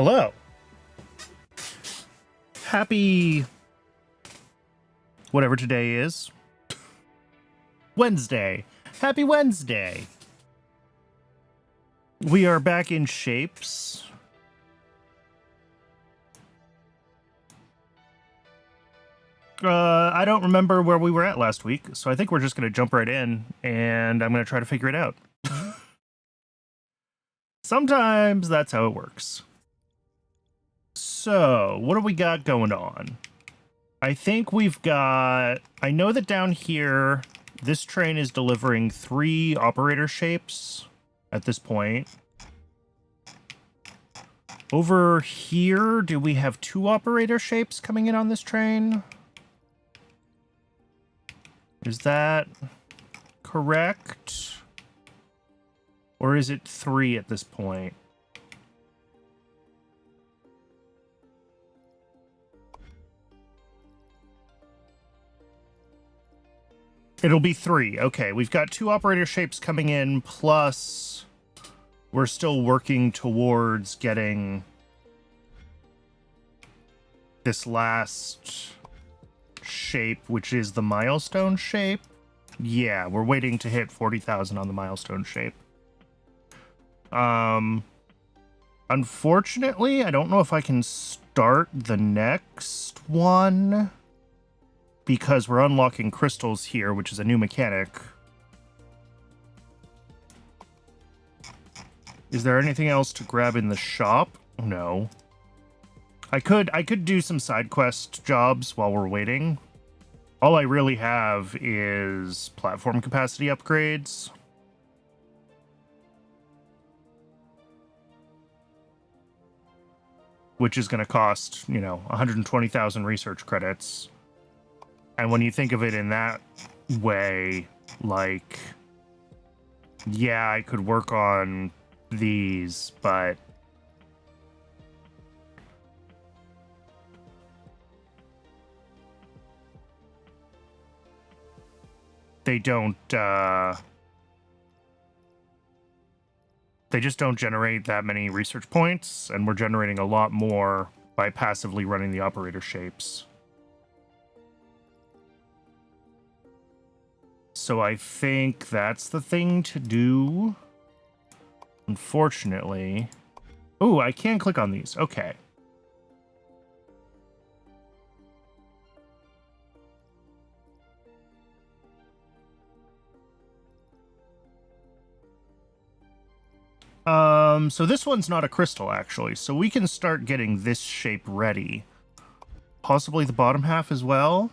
Hello. Happy whatever today is. Wednesday. Happy Wednesday. We are back in ShapeZ. I don't remember where we were at last week, so I think we're just going to jump right in, and I'm going to try to figure it out. Sometimes that's how it works. So, what do we got going on? I think we've got... I know that down here, this train is delivering 3 operator shapes at this point. Over here, do we have 2 operator shapes coming in on this train? Is that correct? Or is it 3 at this point? It'll be 3. Okay, we've got 2 operator shapes coming in, plus we're still working towards getting this last shape, which is the milestone shape. Yeah, we're waiting to hit 40,000 on the milestone shape. Unfortunately, I don't know if I can start the next one because we're unlocking crystals here, which is a new mechanic. Is there anything else to grab in the shop? No. I could do some side quest jobs while we're waiting. All I really have is platform capacity upgrades. Which is going to cost, 120,000 research credits. And when you think of it in that way, like, yeah, I could work on these, but they don't, they just don't generate that many research points, and we're generating a lot more by passively running the operator shapes. So I think that's the thing to do. Unfortunately. Oh, I can click on these. Okay. So this one's not a crystal, actually. So we can start getting this shape ready. Possibly the bottom half as well.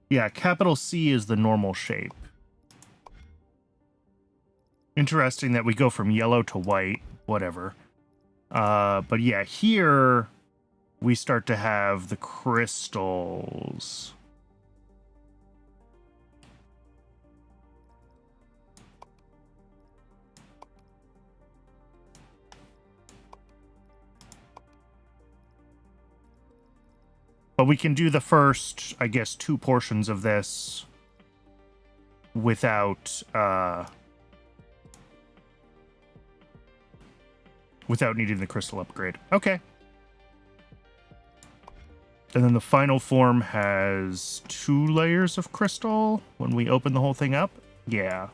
Yeah, capital C is the normal shape. Interesting that we go from yellow to white, whatever. But yeah, here we start to have the crystals. But we can do the first, I guess, 2 portions of this without needing the crystal upgrade. Okay. And then the final form has 2 layers of crystal when we open the whole thing up. Yeah.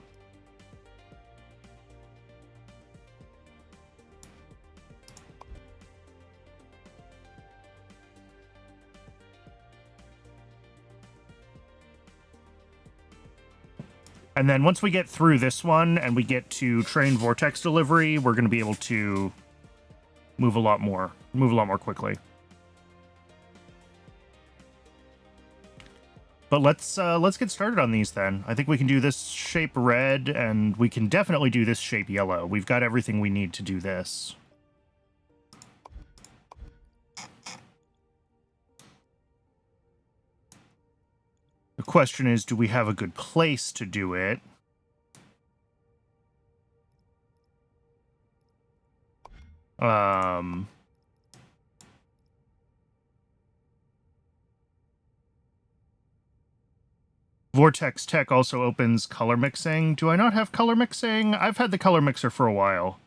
And then once we get through this one and we get to train vortex delivery, we're going to be able to move a lot more quickly. But let's get started on these then. I think we can do this shape red, and we can definitely do this shape yellow. We've got everything we need to do this. The question is, do we have a good place to do it? Vortex Tech also opens color mixing. Do I not have color mixing? I've had the color mixer for a while.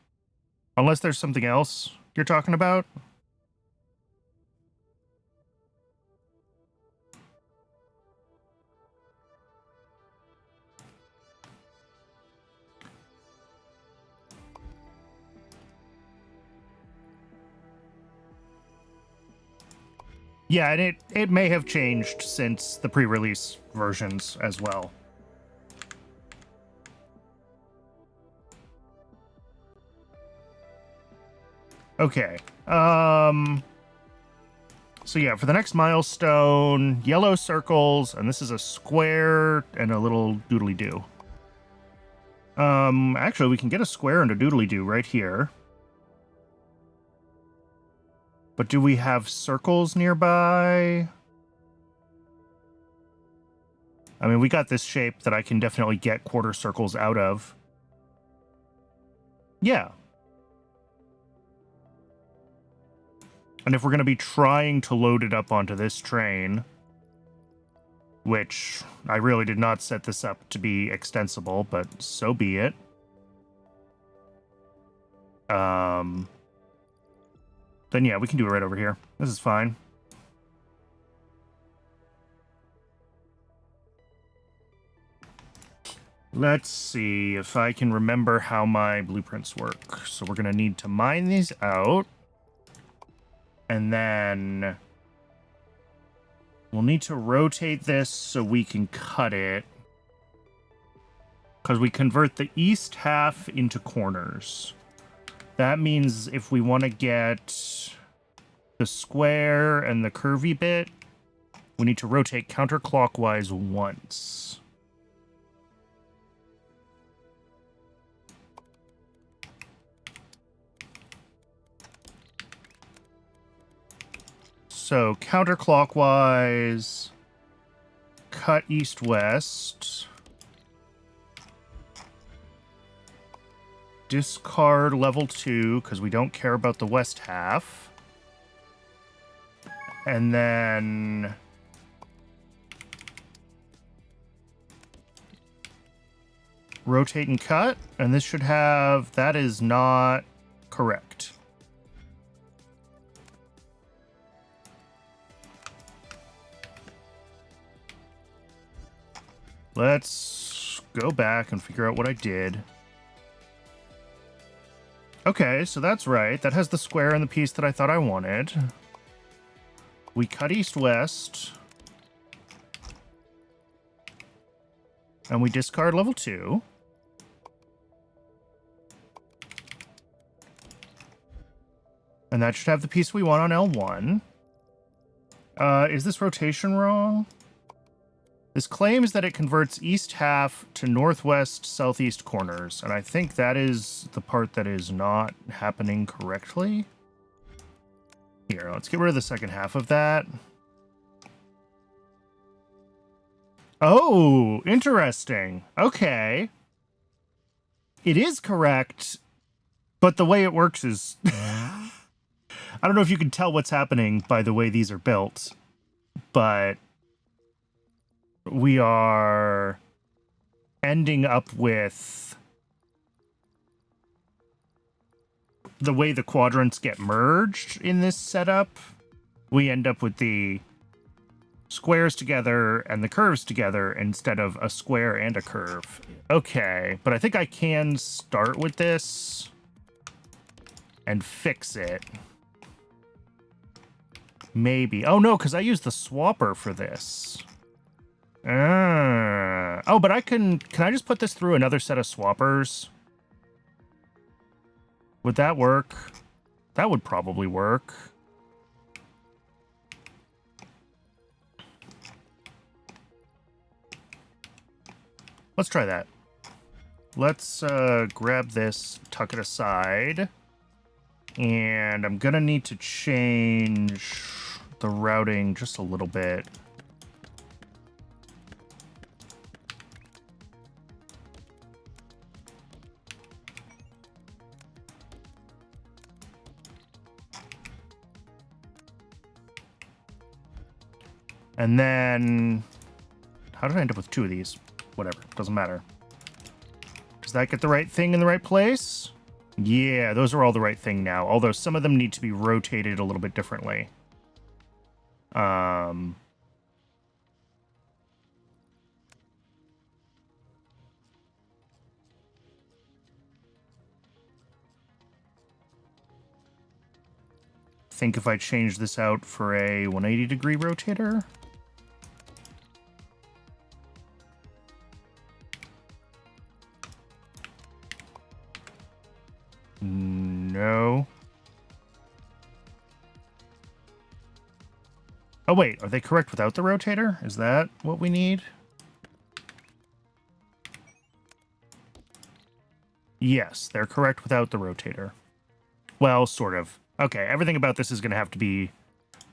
Unless there's something else. you're talking about? Yeah, and it may have changed since the pre-release versions as well. Okay. So yeah, for the next milestone, yellow circles, and this is a square and a little doodly-doo. Actually, we can get a square and a doodly-doo right here. But do we have circles nearby? I mean, we got this shape that I can definitely get quarter circles out of. Yeah. And if we're going to be trying to load it up onto this train, which I really did not set this up to be extensible, but so be it. Then yeah, we can do it right over here. This is fine. Let's see if I can remember how my blueprints work. So we're going to need to mine these out. And then we'll need to rotate this so we can cut it. Because we convert the east half into corners. That means if we want to get the square and the curvy bit, we need to rotate counterclockwise once. So counterclockwise, cut east-west, discard level 2 because we don't care about the west half, and then rotate and cut, and this should have, that is not correct. Let's go back and figure out what I did. Okay, so that's right. That has the square and the piece that I thought I wanted. We cut east-west. And we discard level 2. And that should have the piece we want on L1. Is this rotation wrong? This claims that it converts east half to northwest southeast corners, and I think that is the part that is not happening correctly. Here, let's get rid of the second half of that. Oh, interesting. Okay. It is correct, but the way it works is... I don't know if you can tell what's happening by the way these are built, but... we are ending up with the way the quadrants get merged in this setup. We end up with the squares together and the curves together instead of a square and a curve. Okay, but I think I can start with this and fix it. Maybe. Oh no, because I used the swapper for this. Oh, but I can I just put this through another set of swappers? Would that work? That would probably work. Let's try that. Let's grab this, tuck it aside. And I'm gonna need to change the routing just a little bit. And then, how did I end up with 2 of these? Whatever, doesn't matter. Does that get the right thing in the right place? Yeah, those are all the right thing now. Although some of them need to be rotated a little bit differently. Think if I change this out for a 180-degree rotator. No. Oh, wait. Are they correct without the rotator? Is that what we need? Yes, they're correct without the rotator. Well, sort of. Okay, everything about this is going to have to be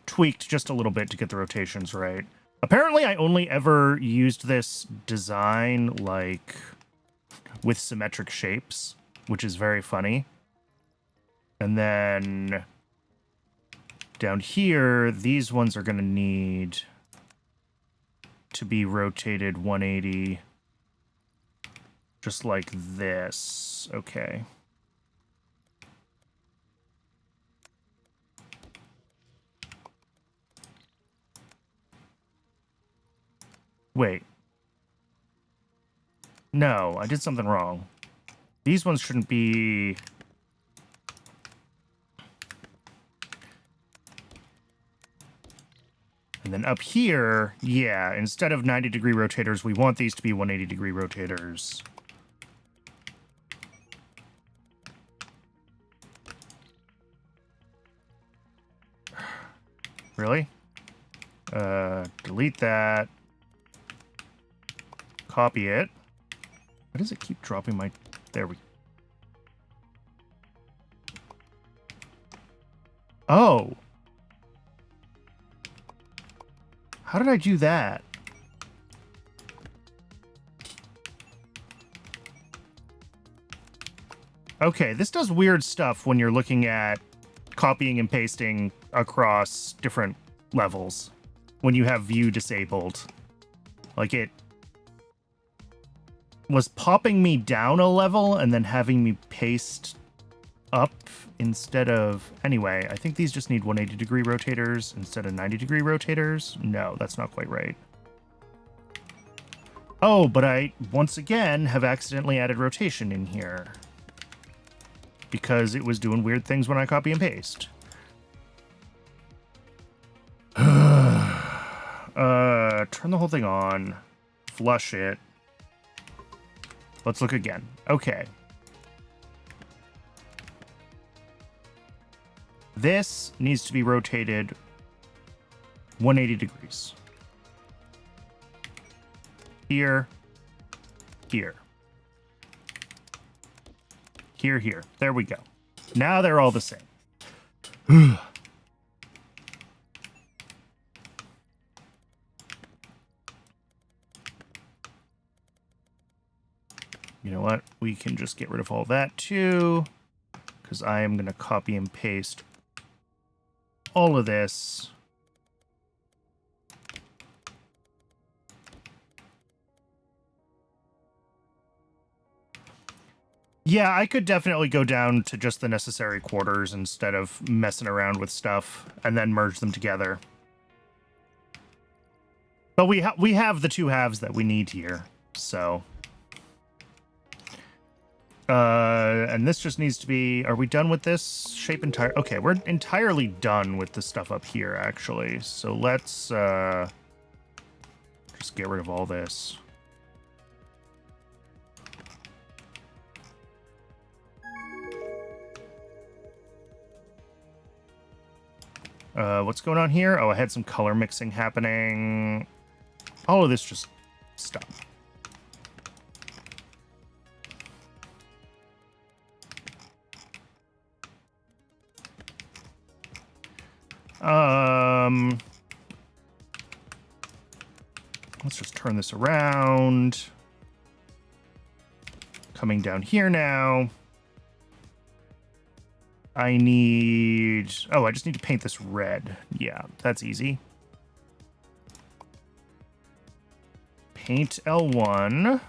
tweaked just a little bit to get the rotations right. Apparently, I only ever used this design, like, with symmetric shapes, which is very funny. And then down here, these ones are going to need to be rotated 180, just like this. Okay. Wait. No, I did something wrong. These ones shouldn't be... And then up here, yeah, instead of 90-degree rotators, we want these to be 180-degree rotators. Really? Delete that. Copy it. Why does it keep dropping my... There we... Oh! How did I do that? Okay, this does weird stuff when you're looking at copying and pasting across different levels. When you have view disabled. Like, it was popping me down a level and then having me paste up instead of... Anyway, I think these just need 180-degree rotators instead of 90-degree rotators. No, that's not quite right. Oh, but I, once again, have accidentally added rotation in here. Because it was doing weird things when I copy and paste. Turn the whole thing on. Flush it. Let's look again. Okay. This needs to be rotated 180 degrees. Here. Here. Here, here. There we go. Now they're all the same. You know what? We can just get rid of all that too, because I am going to copy and paste all of this. Yeah, I could definitely go down to just the necessary quarters instead of messing around with stuff and then merge them together. But we have the two halves that we need here, so... and this just needs to be... Are we done with this shape entire? Okay, we're entirely done with the stuff up here, actually. So let's just get rid of all this. What's going on here? Oh, I had some color mixing happening. All of this just stop. Let's just turn this around. Coming down here now. I need... Oh, I just need to paint this red. Yeah, that's easy. Paint L1.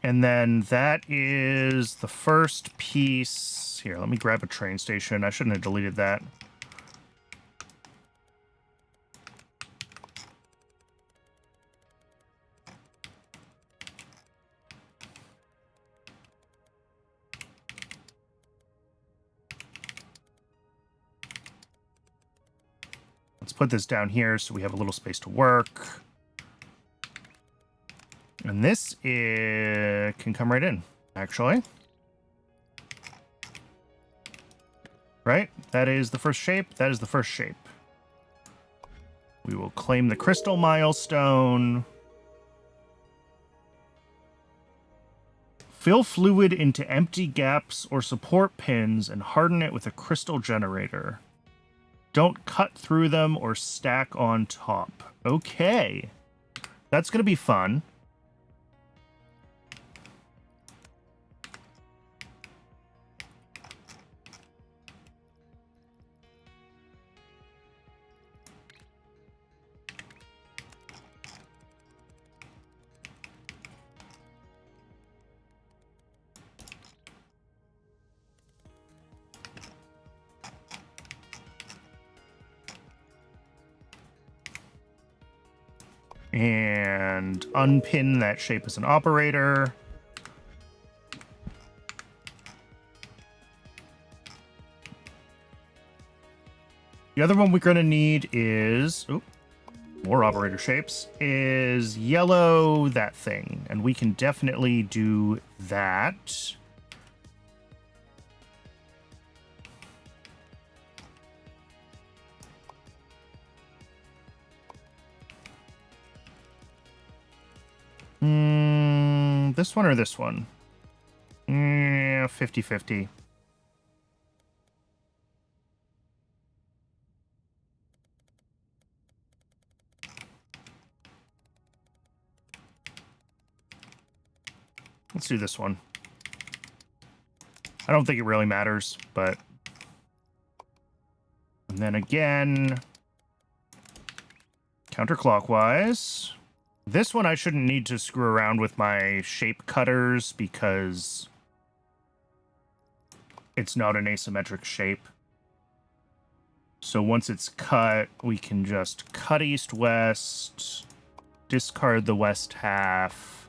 And then that is the first piece. Here, let me grab a train station. I shouldn't have deleted that. Let's put this down here so we have a little space to work. And this can come right in, actually. Right? That is the first shape. That is the first shape. We will claim the crystal milestone. Fill fluid into empty gaps or support pins and harden it with a crystal generator. Don't cut through them or stack on top. Okay. That's going to be fun. And unpin that shape as an operator. The other one we're going to need is, more operator shapes, is yellow that thing. And we can definitely do that. This one or this one? 50-50. Let's do this one. I don't think it really matters, but... And then again... counterclockwise... This one I shouldn't need to screw around with my shape cutters because it's not an asymmetric shape. So once it's cut, we can just cut east-west, discard the west half,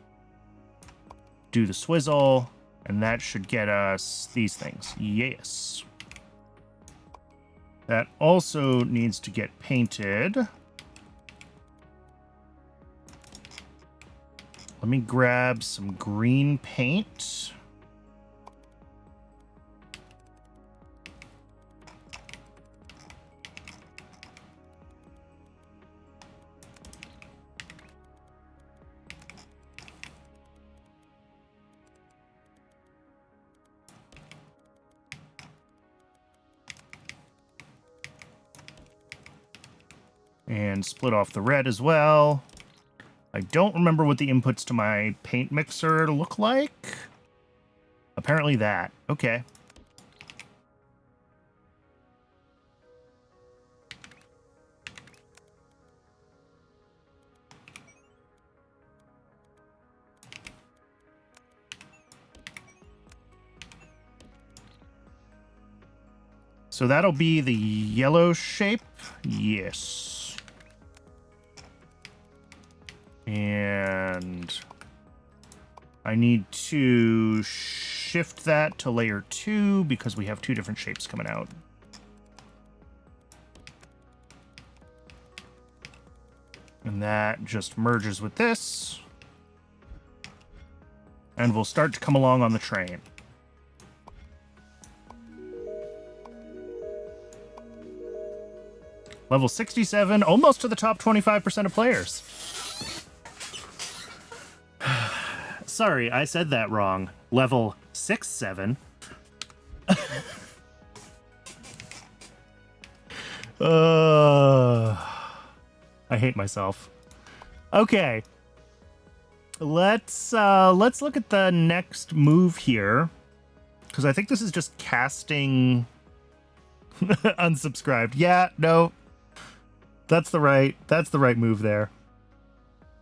do the swizzle, and that should get us these things. Yes. That also needs to get painted. Let me grab some green paint. And split off the red as well. I don't remember what the inputs to my paint mixer look like. Apparently that. Okay. So that'll be the yellow shape. Yes. And I need to shift that to layer 2 because we have 2 different shapes coming out. And that just merges with this. And we'll start to come along on the train. Level 67, almost to the top 25% of players. Sorry, I said that wrong. Level 6-7. I hate myself. Okay. Let's look at the next move here. Because I think this is just casting unsubscribed. Yeah, no. That's the right move there.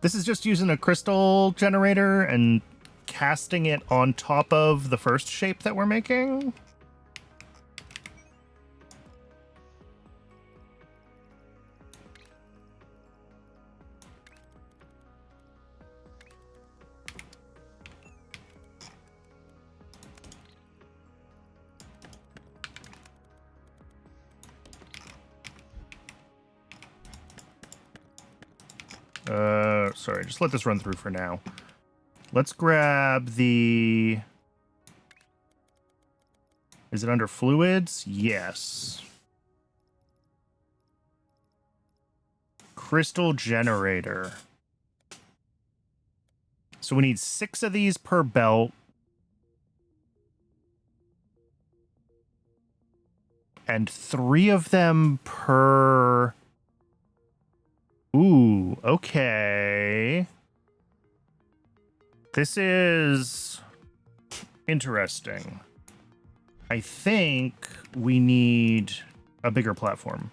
This is just using a crystal generator and casting it on top of the first shape that we're making. Sorry, just let this run through for now. Let's grab the... Is it under fluids? Yes. Crystal generator. So we need 6 of these per belt. And 3 of them per... Ooh, okay. This is interesting. I think we need a bigger platform.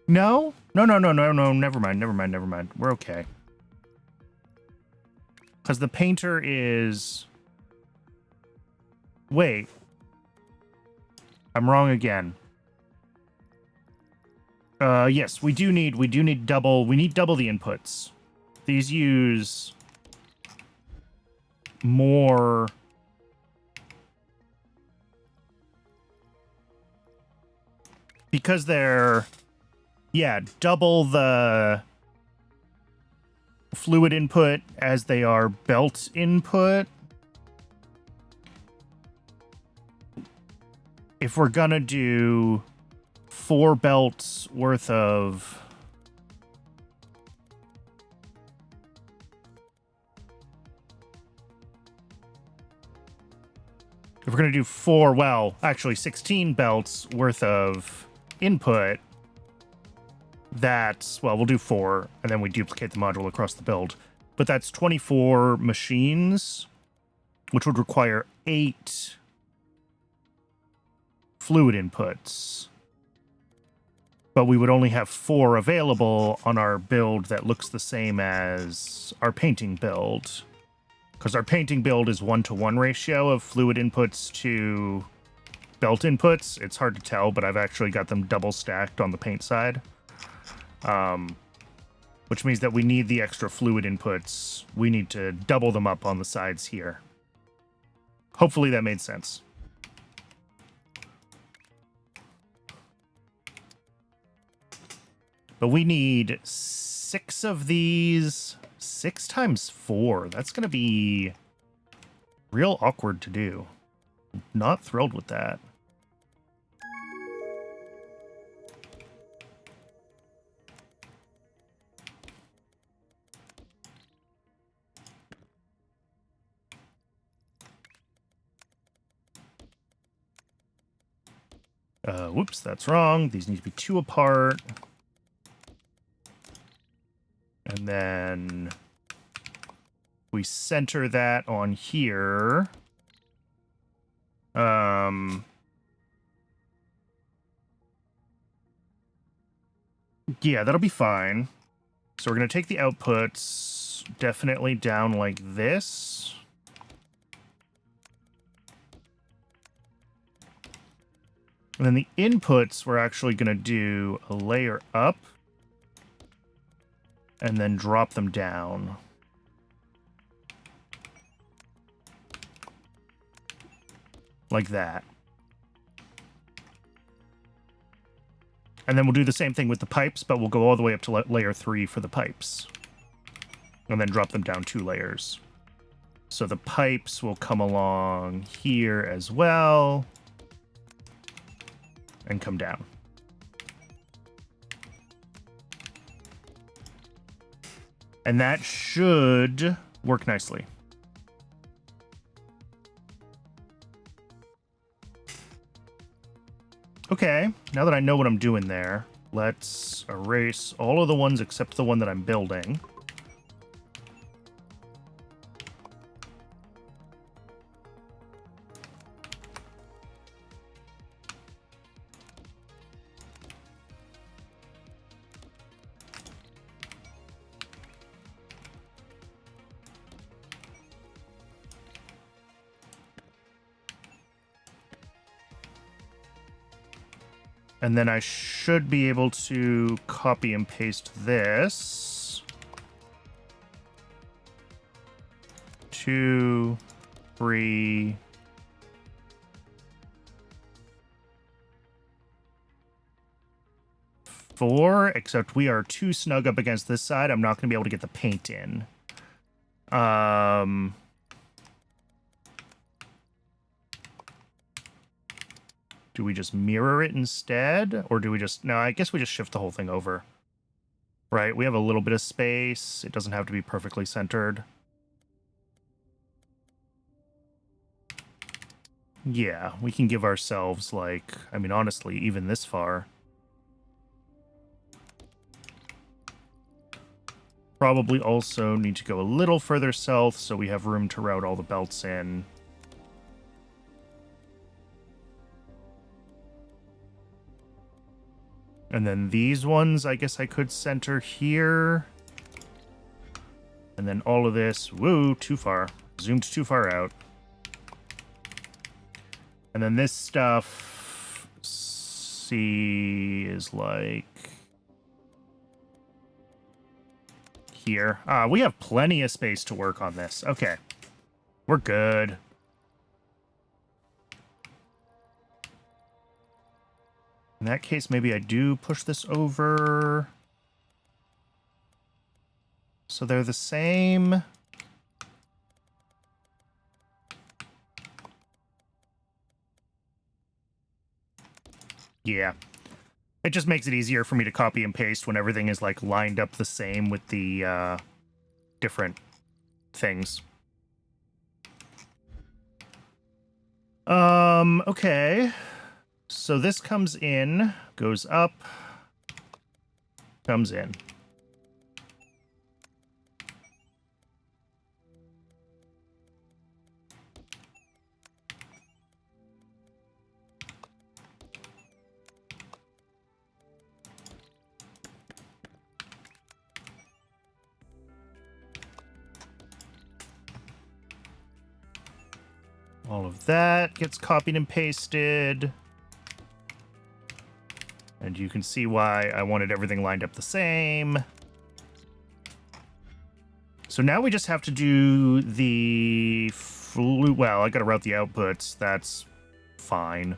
No? No, never mind. We're okay. Because the painter is... Wait. I'm wrong again. Yes, we need double the inputs. These use more because they're double the fluid input as they are belt input. If we're gonna do 4 belts worth of... If we're going to do 4, well, actually 16 belts worth of input, that's, well, we'll do 4, and then we duplicate the module across the build. But that's 24 machines, which would require 8 fluid inputs. But we would only have 4 available on our build that looks the same as our painting build. Because our painting build is 1-to-1 ratio of fluid inputs to belt inputs. It's hard to tell, but I've actually got them double stacked on the paint side. Which means that we need the extra fluid inputs. We need to double them up on the sides here. Hopefully that made sense. But we need 6 of these. 6 times 4. That's going to be real awkward to do. Not thrilled with that. Whoops, that's wrong. These need to be 2 apart. And then we center that on here. Yeah, that'll be fine. So we're going to take the outputs definitely down like this. And then the inputs, we're actually going to do a layer up. And then drop them down. Like that. And then we'll do the same thing with the pipes, but we'll go all the way up to layer 3 for the pipes. And then drop them down 2 layers. So the pipes will come along here as well. And come down. And that should work nicely. Okay, now that I know what I'm doing there, let's erase all of the ones except the one that I'm building. And then I should be able to copy and paste this. 2, 3. 4, except we are too snug up against this side. I'm not going to be able to get the paint in. Do we just mirror it instead? Or do we just... No, I guess we just shift the whole thing over. Right, we have a little bit of space. It doesn't have to be perfectly centered. Yeah, we can give ourselves, like... I mean, honestly, even this far. Probably also need to go a little further south so we have room to route all the belts in. And then these ones, I guess I could center here. And then all of this, woo, too far. Zoomed too far out. And then this stuff, C is like... here. We have plenty of space to work on this. Okay. We're good. In that case, maybe I do push this over. So they're the same. Yeah. It just makes it easier for me to copy and paste when everything is like lined up the same with the different things. Okay. So this comes in, goes up, comes in. All of that gets copied and pasted. And you can see why I wanted everything lined up the same. So now we just have to do the well, I gotta route the outputs. That's fine.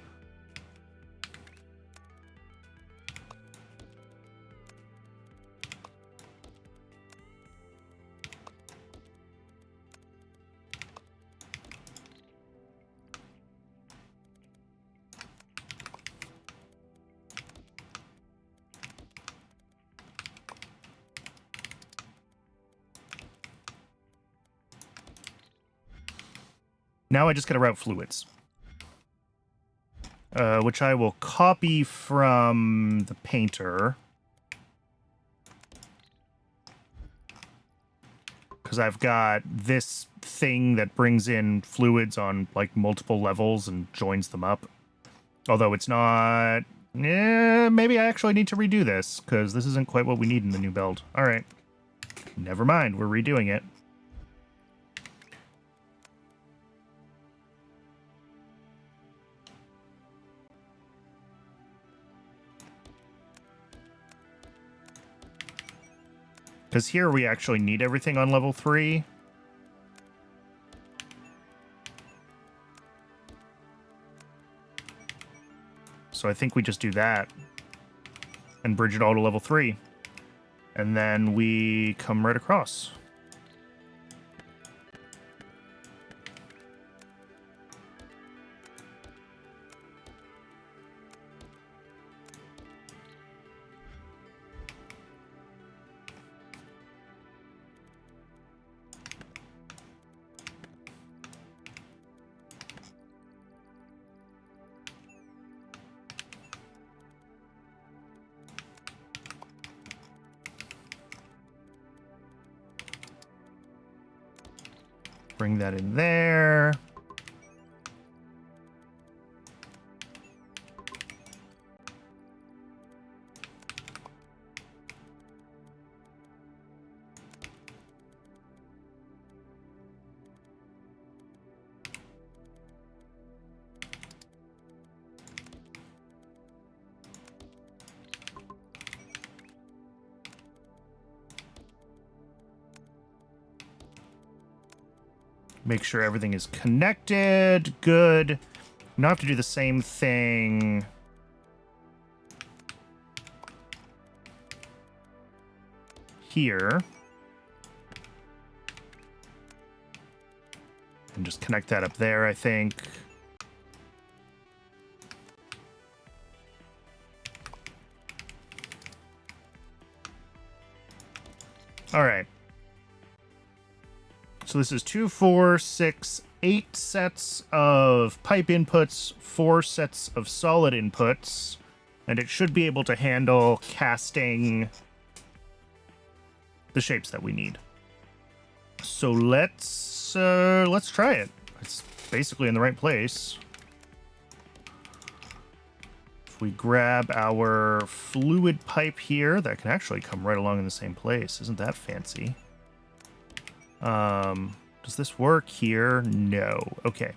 Now I just gotta route fluids. Which I will copy from the painter. Because I've got this thing that brings in fluids on like multiple levels and joins them up. Although it's not... maybe I actually need to redo this, because this isn't quite what we need in the new build. Alright. Never mind, we're redoing it. Because here we actually need everything on level 3. So I think we just do that. And bridge it all to level 3. And then we come right across. Bring that in there. Make sure everything is connected. Good. Now I have to do the same thing here. And just connect that up there, I think. All right. So this is 2, 4, 6, 8 sets of pipe inputs, 4 sets of solid inputs, and it should be able to handle casting the shapes that we need. So let's try it. It's basically in the right place. If we grab our fluid pipe here, that can actually come right along in the same place. Isn't that fancy? Does this work here? No. Okay.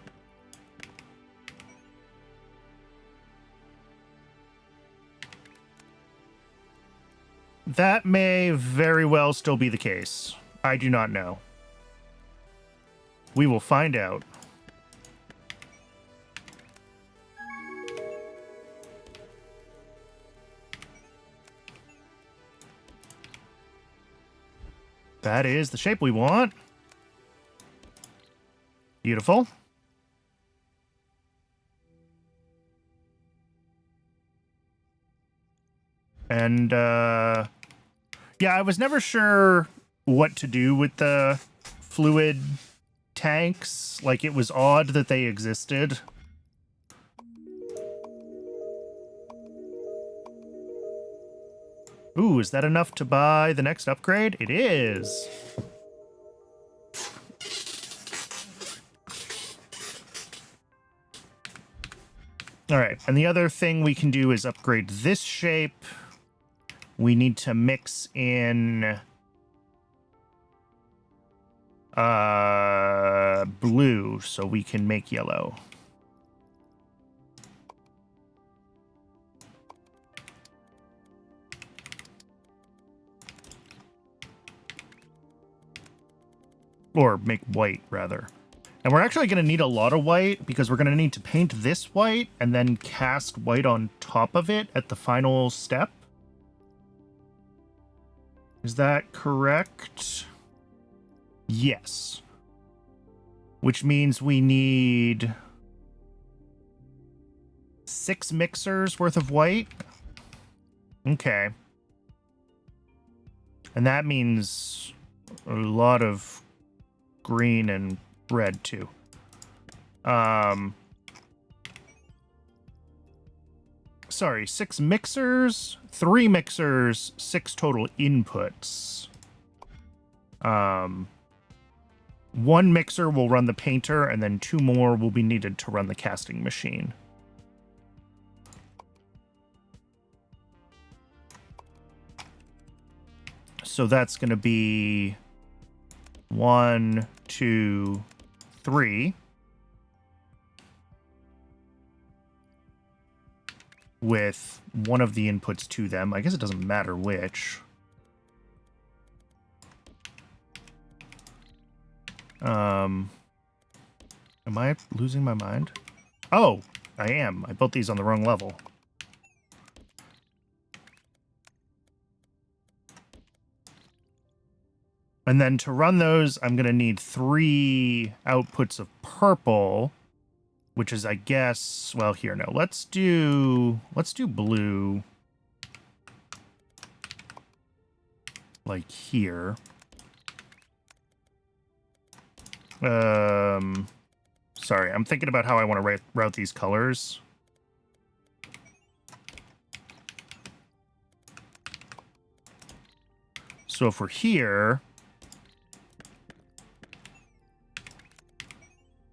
That may very well still be the case. I do not know. We will find out. That is the shape we want. Beautiful. And, yeah, I was never sure what to do with the fluid tanks. Like, it was odd that they existed. Ooh, is that enough to buy the next upgrade? It is. All right, and the other thing we can do is upgrade this shape. We need to mix in blue so we can make yellow. Or make white, rather. And we're actually going to need a lot of white because we're going to need to paint this white and then cast white on top of it at the final step. Is that correct? Yes. Which means we need 6 mixers worth of white. Okay. And that means a lot of green and red too. Sorry, 6 mixers, 3 mixers, 6 total inputs. 1 mixer will run the painter, and then 2 more will be needed to run the casting machine. So that's going to be 1, 2, 3. With one of the inputs to them. I guess it doesn't matter which. Am I losing my mind? Oh, I am. I built these on the wrong level. And then to run those, I'm going to need 3 outputs of purple, which is, I guess, well, here, no. Let's do blue. Like here. Sorry, I'm thinking about how I want to route these colors. So if we're here,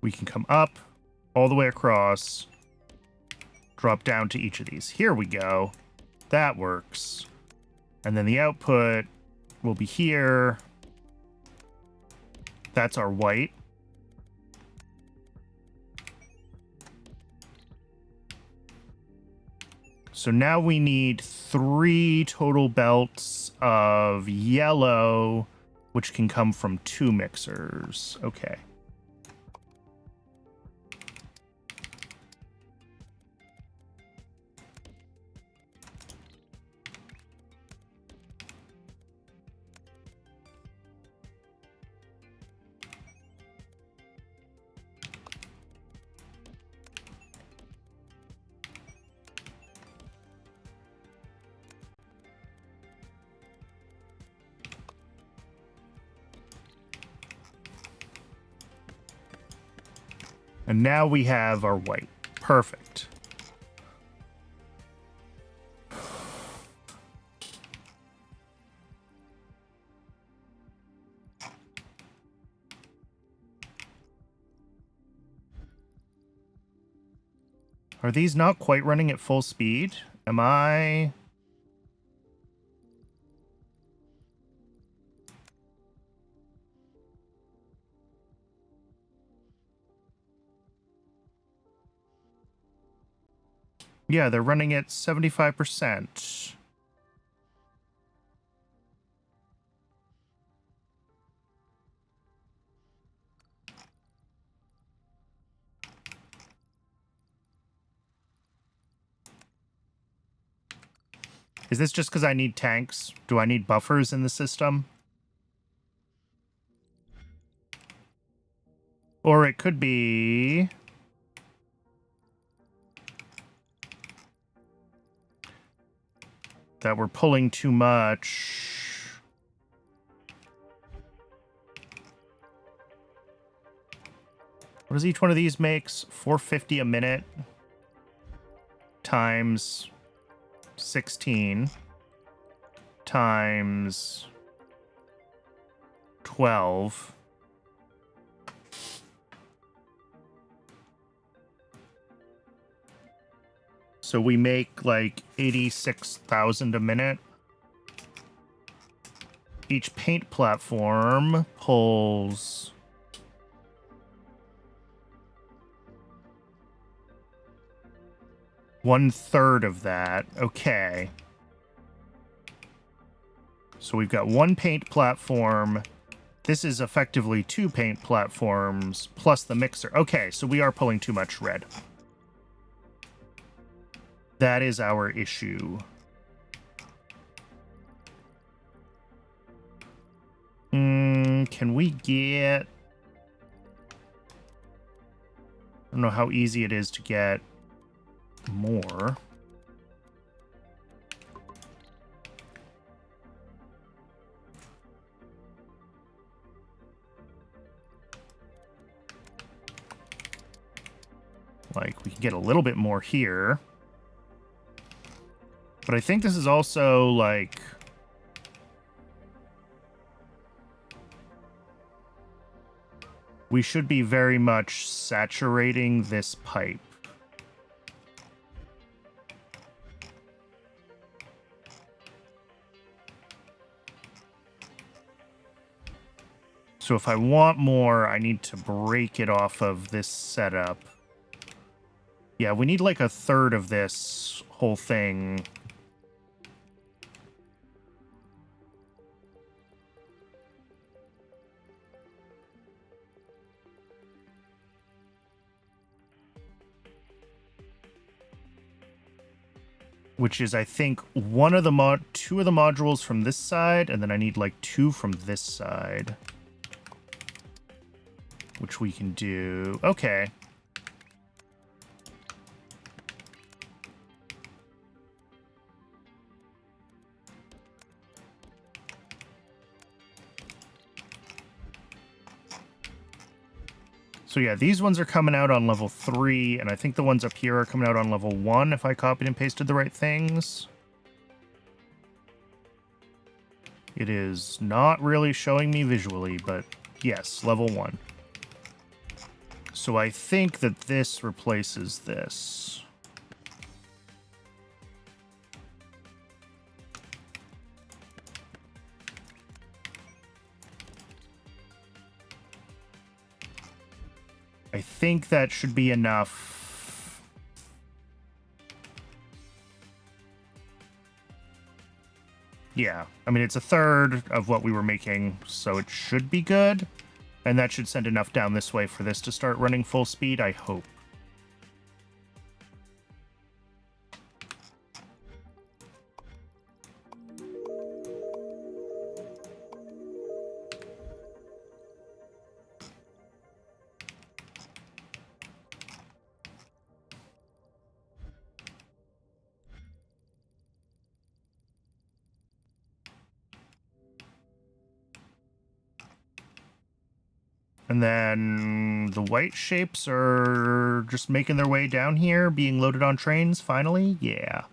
we can come up all the way across, drop down to each of these. Here we go. That works. And then the output will be here. That's our white. So now we need 3 total belts of yellow, which can come from 2 mixers. Okay. And now we have our white. Perfect. Are these not quite running at full speed? Am I... Yeah, they're running at 75%. Is this just because I need tanks? Do I need buffers in the system? Or it could be... that we're pulling too much. What does each one of these makes? 450 a minute times 16 times 12. So we make like 86,000 a minute. Each paint platform pulls 1/3 of that. Okay. So we've got one paint platform. This is effectively 2 paint platforms plus the mixer. Okay, so we are pulling too much red. That is our issue. Can we get... I don't know how easy it is to get more. Like, we can get a little bit more here. But I think this is also, like... we should be very much saturating this pipe. So if I want more, I need to break it off of this setup. Yeah, we need like 1/3 of this whole thing. Which is, I think, two of the modules from this side, and then I need like 2 from this side. Which we can do. Okay. So yeah, these ones are coming out on level 3, and I think the ones up here are coming out on level 1 if I copied and pasted the right things. It is not really showing me visually, but yes, level 1. So I think that this replaces this. I think that should be enough. Yeah, I mean, it's 1/3 of what we were making, so it should be good. And that should send enough down this way for this to start running full speed, I hope. And then the white shapes are just making their way down here, being loaded on trains, finally? Yeah.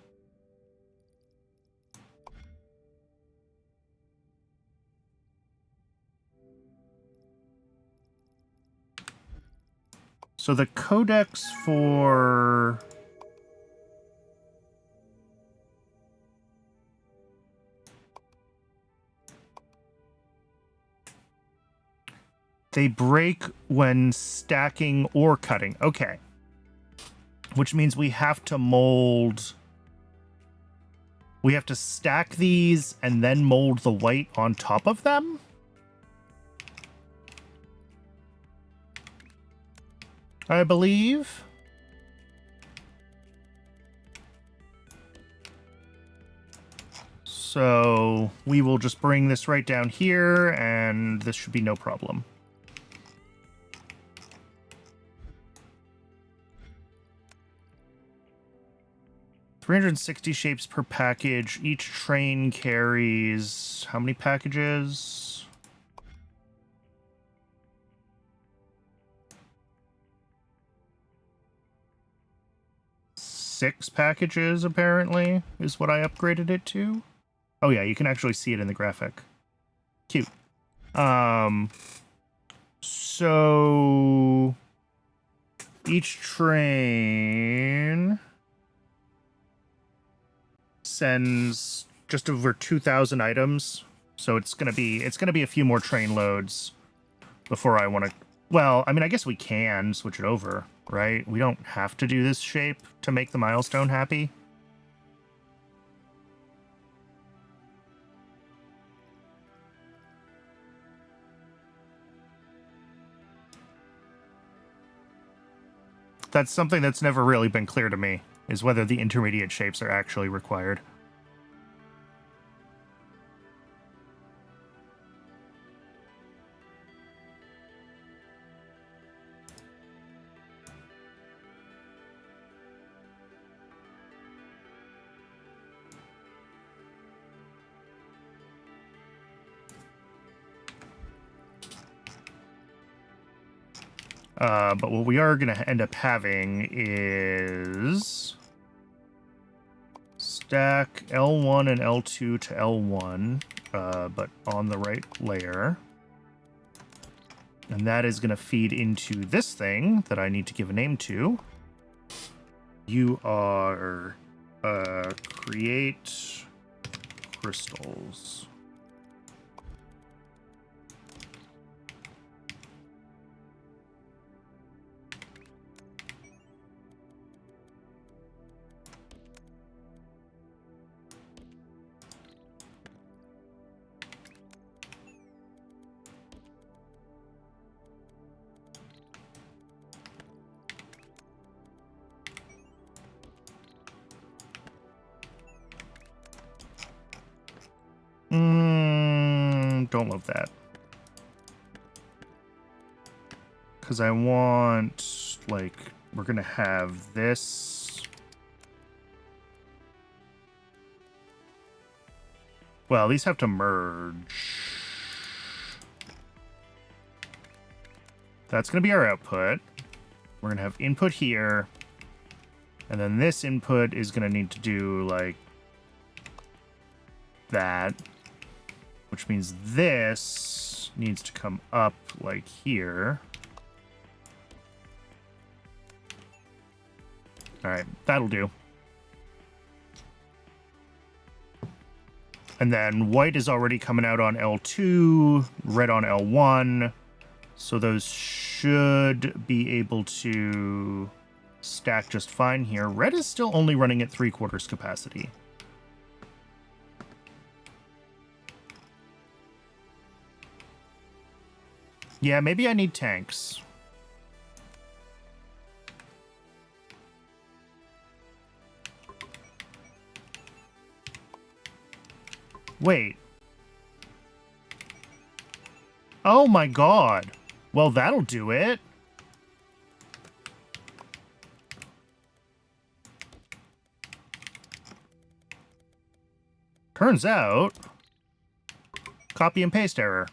So the codex for... They break when stacking or cutting. Okay. Which means we have to mold... We have to stack these and then mold the white on top of them? I believe. So we will just bring this right down here, and this should be no problem. $360 shapes per package. Each train carries how many packages? Six packages, apparently, is what I upgraded it to. Oh yeah, you can actually see it in the graphic. Cute. So each train sends just over 2,000 items. So it's gonna be a few more train loads before I want to. Well, I mean, I guess we can switch it over, right? We don't have to do this shape to make the milestone happy. That's something that's never really been clear to me, is whether the intermediate shapes are actually required. But what we are going to end up having is stack L1 and L2 to L1, but on the right layer. And that is going to feed into this thing that I need to give a name to. You are create crystals. Don't love that. Because I want, like, we're going to have this. Well, these have to merge. That's going to be our output. We're going to have input here. And then this input is going to need to do, like, that. Which means this needs to come up, like, here. Alright, that'll do. And then white is already coming out on L2, red on L1. So those should be able to stack just fine here. Red is still only running at 3/4 capacity. Yeah, maybe I need tanks. Wait. Oh my god. Well, that'll do it. Turns out, copy and paste error.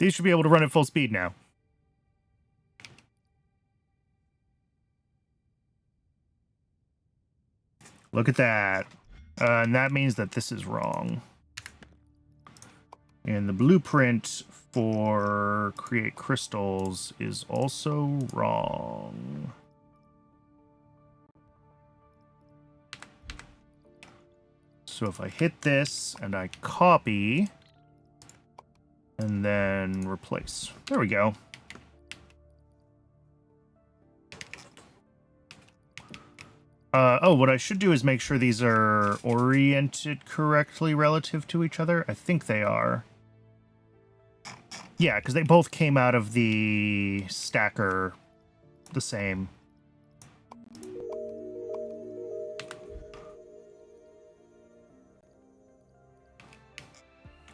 These should be able to run at full speed now. Look at that. And that means that this is wrong. And the blueprint for create crystals is also wrong. So if I hit this and I copy and then replace. There we go. Oh, what I should do is make sure these are oriented correctly relative to each other. I think they are. Yeah, because they both came out of the stacker the same.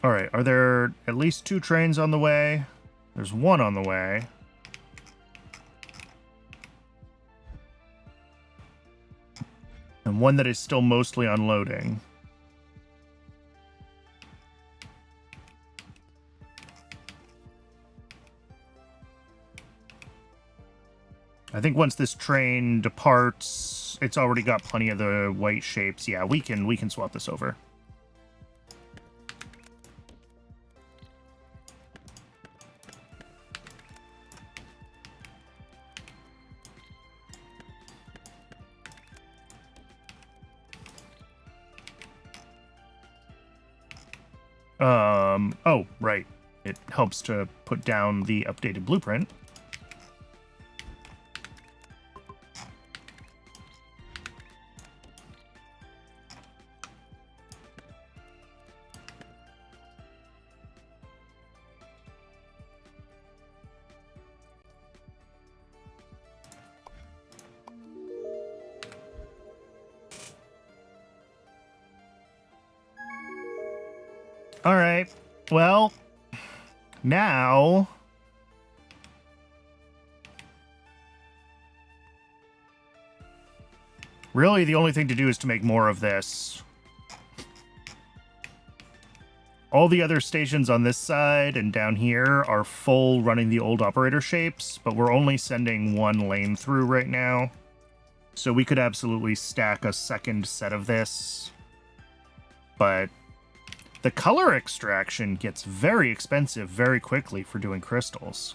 All right, are there at least 2 trains on the way? There's 1 on the way. And 1 that is still mostly unloading. I think once this train departs, it's already got plenty of the white shapes. Yeah, we can swap this over. Oh, right. It helps to put down the updated blueprint. All right. Well, now really the only thing to do is to make more of this. All the other stations on this side and down here are full running the old operator shapes, but we're only sending 1 lane through right now. So we could absolutely stack a second set of this. But the color extraction gets very expensive very quickly for doing crystals.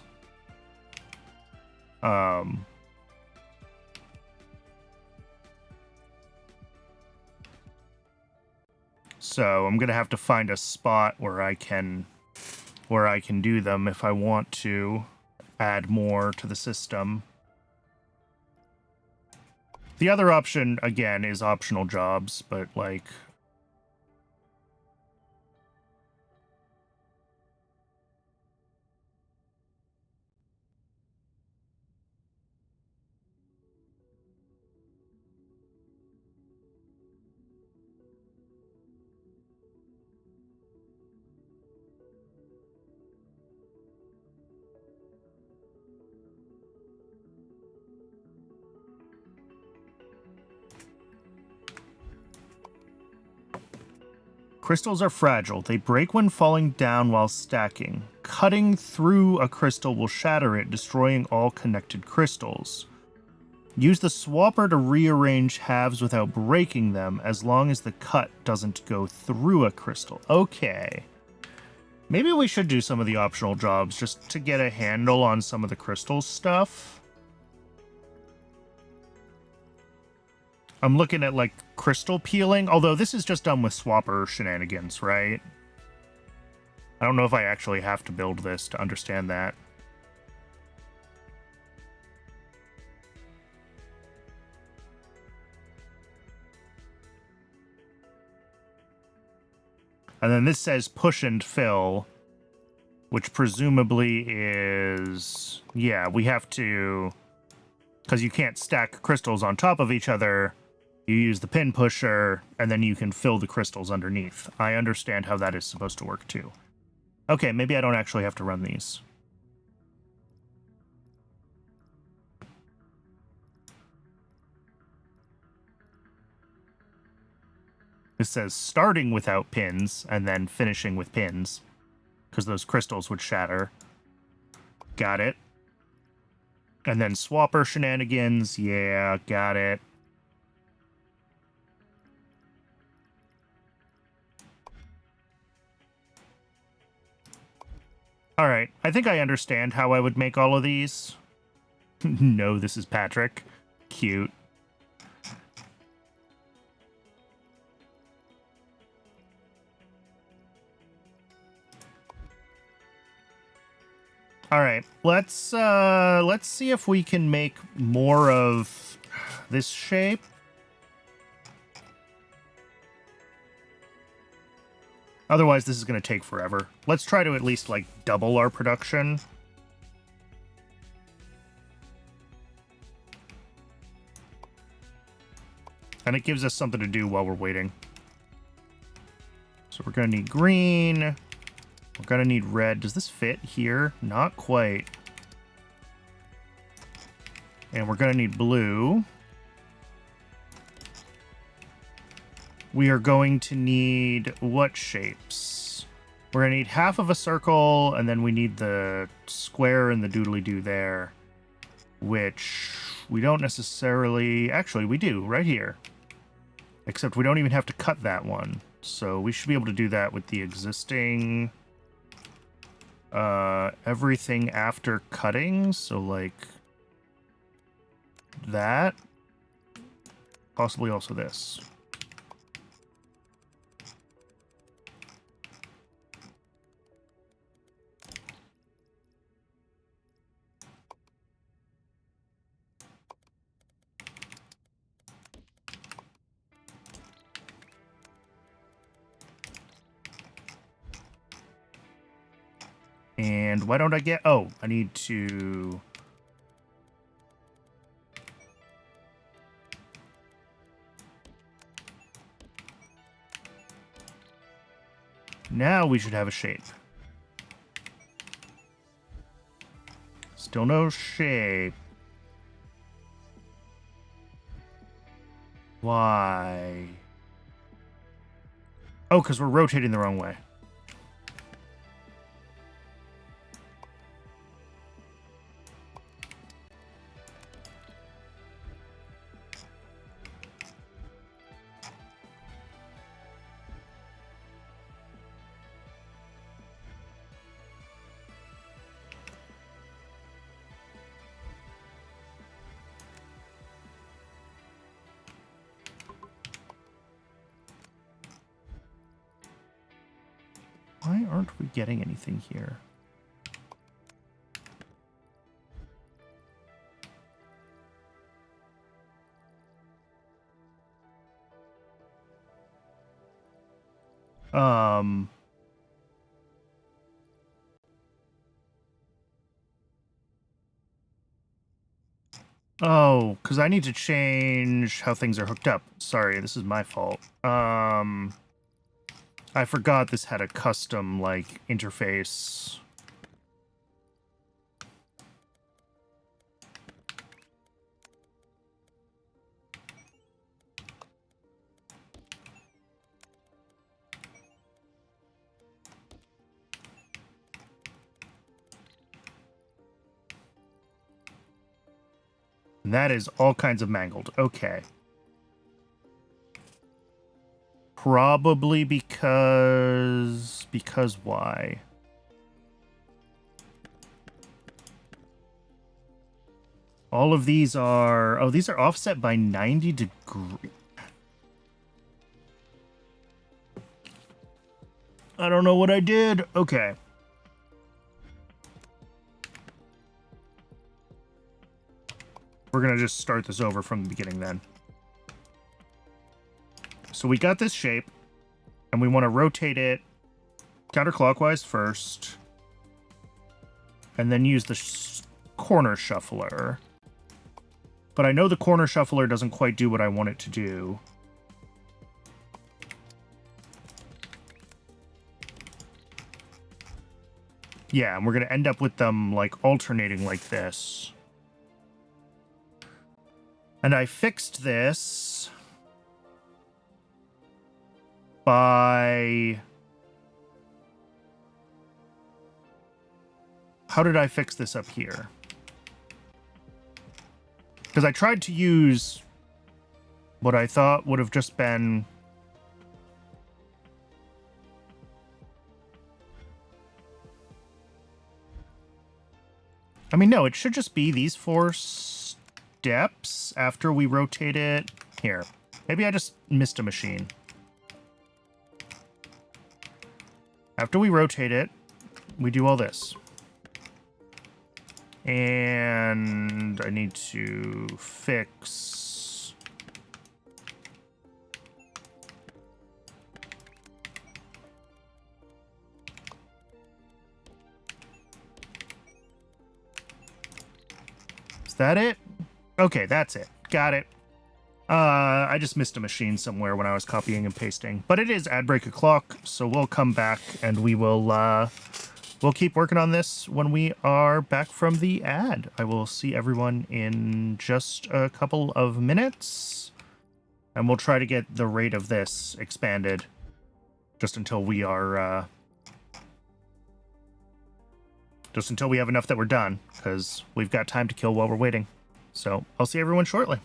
So I'm gonna have to find a spot where I can do them if I want to add more to the system. The other option, again, is optional jobs, but like, crystals are fragile. They break when falling down while stacking. Cutting through a crystal will shatter it, destroying all connected crystals. Use the swapper to rearrange halves without breaking them, as long as the cut doesn't go through a crystal. Okay. Maybe we should do some of the optional jobs just to get a handle on some of the crystal stuff. I'm looking at, like, crystal peeling, although this is just done with swapper shenanigans, right? I don't know if I actually have to build this to understand that. And then this says push and fill, which presumably is... Yeah, we have to... Because you can't stack crystals on top of each other. You use the pin pusher, and then you can fill the crystals underneath. I understand how that is supposed to work, too. Okay, maybe I don't actually have to run these. It says starting without pins, and then finishing with pins, because those crystals would shatter. Got it. And then swapper shenanigans. Yeah, got it. All right. I think I understand how I would make all of these. No, this is Patrick. Cute. All right, let's see if we can make more of this shape. Otherwise, this is going to take forever. Let's try to at least, like, double our production. And it gives us something to do while we're waiting. So we're going to need green. We're going to need red. Does this fit here? Not quite. And we're going to need blue. We are going to need what shapes? We're going to need half of a circle, and then we need the square and the doodly-doo there, which we don't necessarily... Actually, we do, right here. Except we don't even have to cut that one. So we should be able to do that with the existing... everything after cutting, so, like... that. Possibly also this. And why don't I get... Oh, I need to... Now we should have a shape. Still no shape. Why? Oh, because we're rotating the wrong way. Why aren't we getting anything here? Oh, because I need to change how things are hooked up. Sorry, this is my fault. I forgot this had a custom, like, interface. And that is all kinds of mangled. Okay. Probably because... Because why? All of these are... Oh, these are offset by 90 degrees. I don't know what I did. Okay. We're going to just start this over from the beginning then. So we got this shape, and we want to rotate it counterclockwise first, and then use the corner shuffler. But I know the corner shuffler doesn't quite do what I want it to do. Yeah, and we're going to end up with them, like, alternating like this. And I fixed this by... how did I fix this up here? Because I tried to use what I thought would have just been... I mean, no, it should just be these 4 steps after we rotate it. Here. Maybe I just missed a machine. After we rotate it, we do all this. And I need to fix... Is that it? Okay, that's it. Got it. I just missed a machine somewhere when I was copying and pasting. But it is ad break o'clock, so we'll come back and we will, we'll keep working on this when we are back from the ad. I will see everyone in just a couple of minutes. And we'll try to get the rate of this expanded just until we are, just until we have enough that we're done, because we've got time to kill while we're waiting. So I'll see everyone shortly.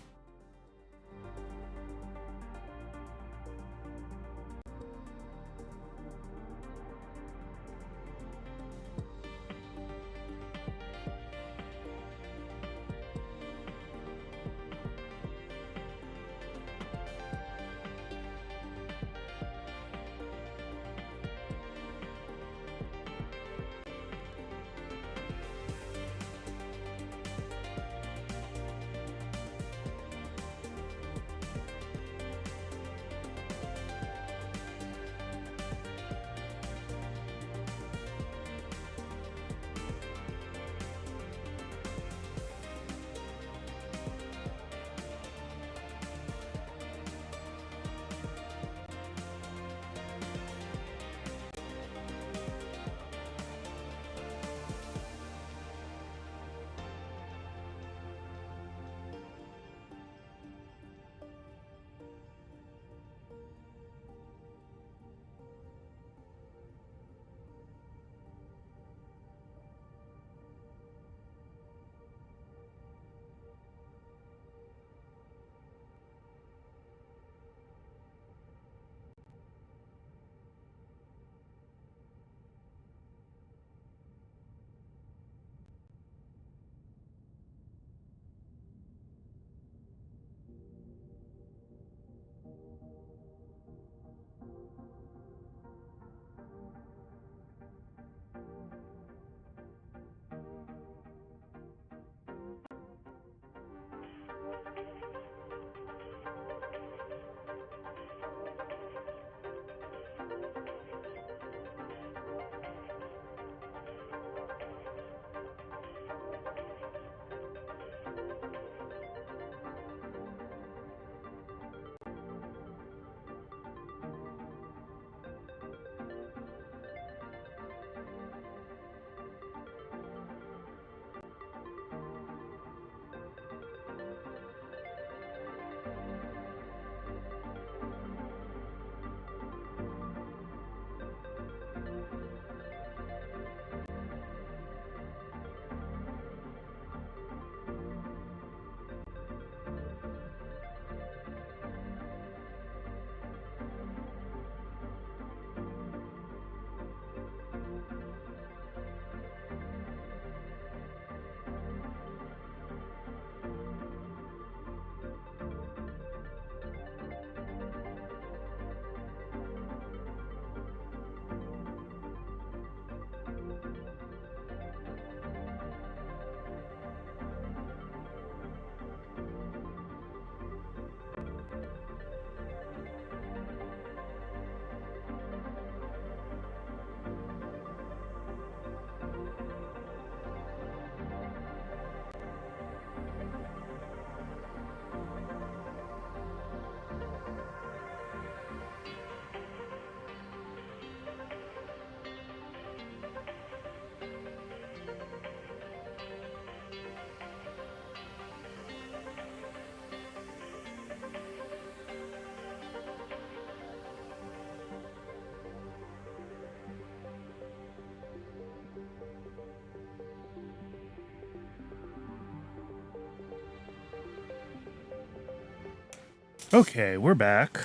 Okay, we're back.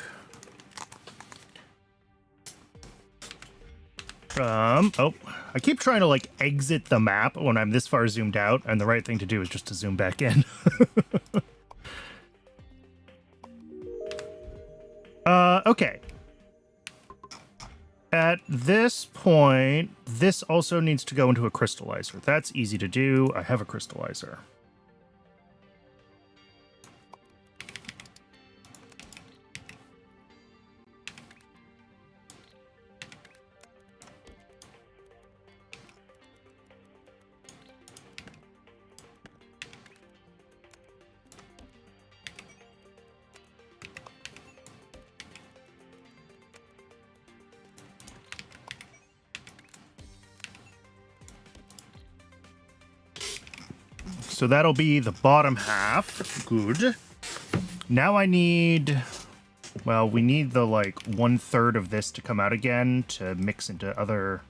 Oh, I keep trying to, like, exit the map when I'm this far zoomed out, and the right thing to do is just to zoom back in. Okay. At this point, this also needs to go into a crystallizer. That's easy to do. I have a crystallizer. So that'll be the bottom half. Good. Now I need... Well, we need the, like, 1/3 of this to come out again to mix into other...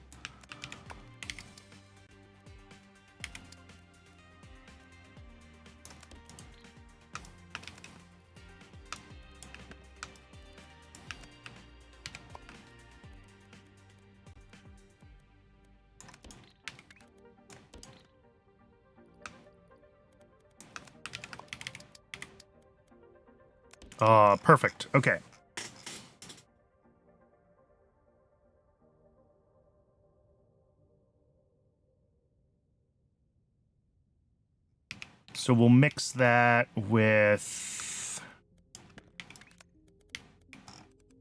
perfect. Okay. So we'll mix that with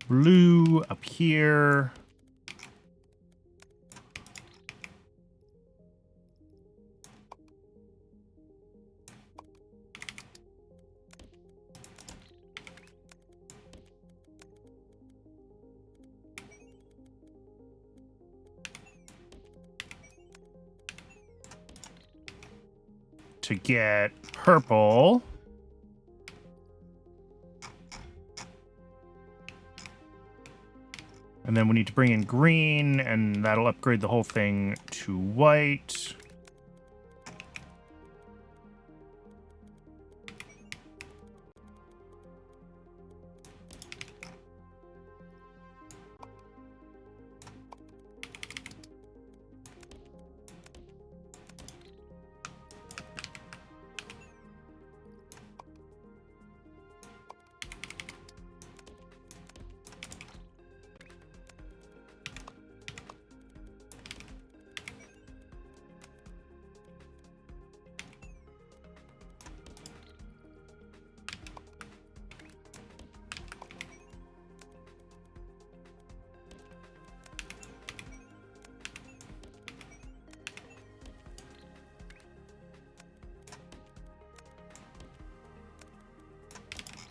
blue up here. To get purple. And then we need to bring in green, and that'll upgrade the whole thing to white.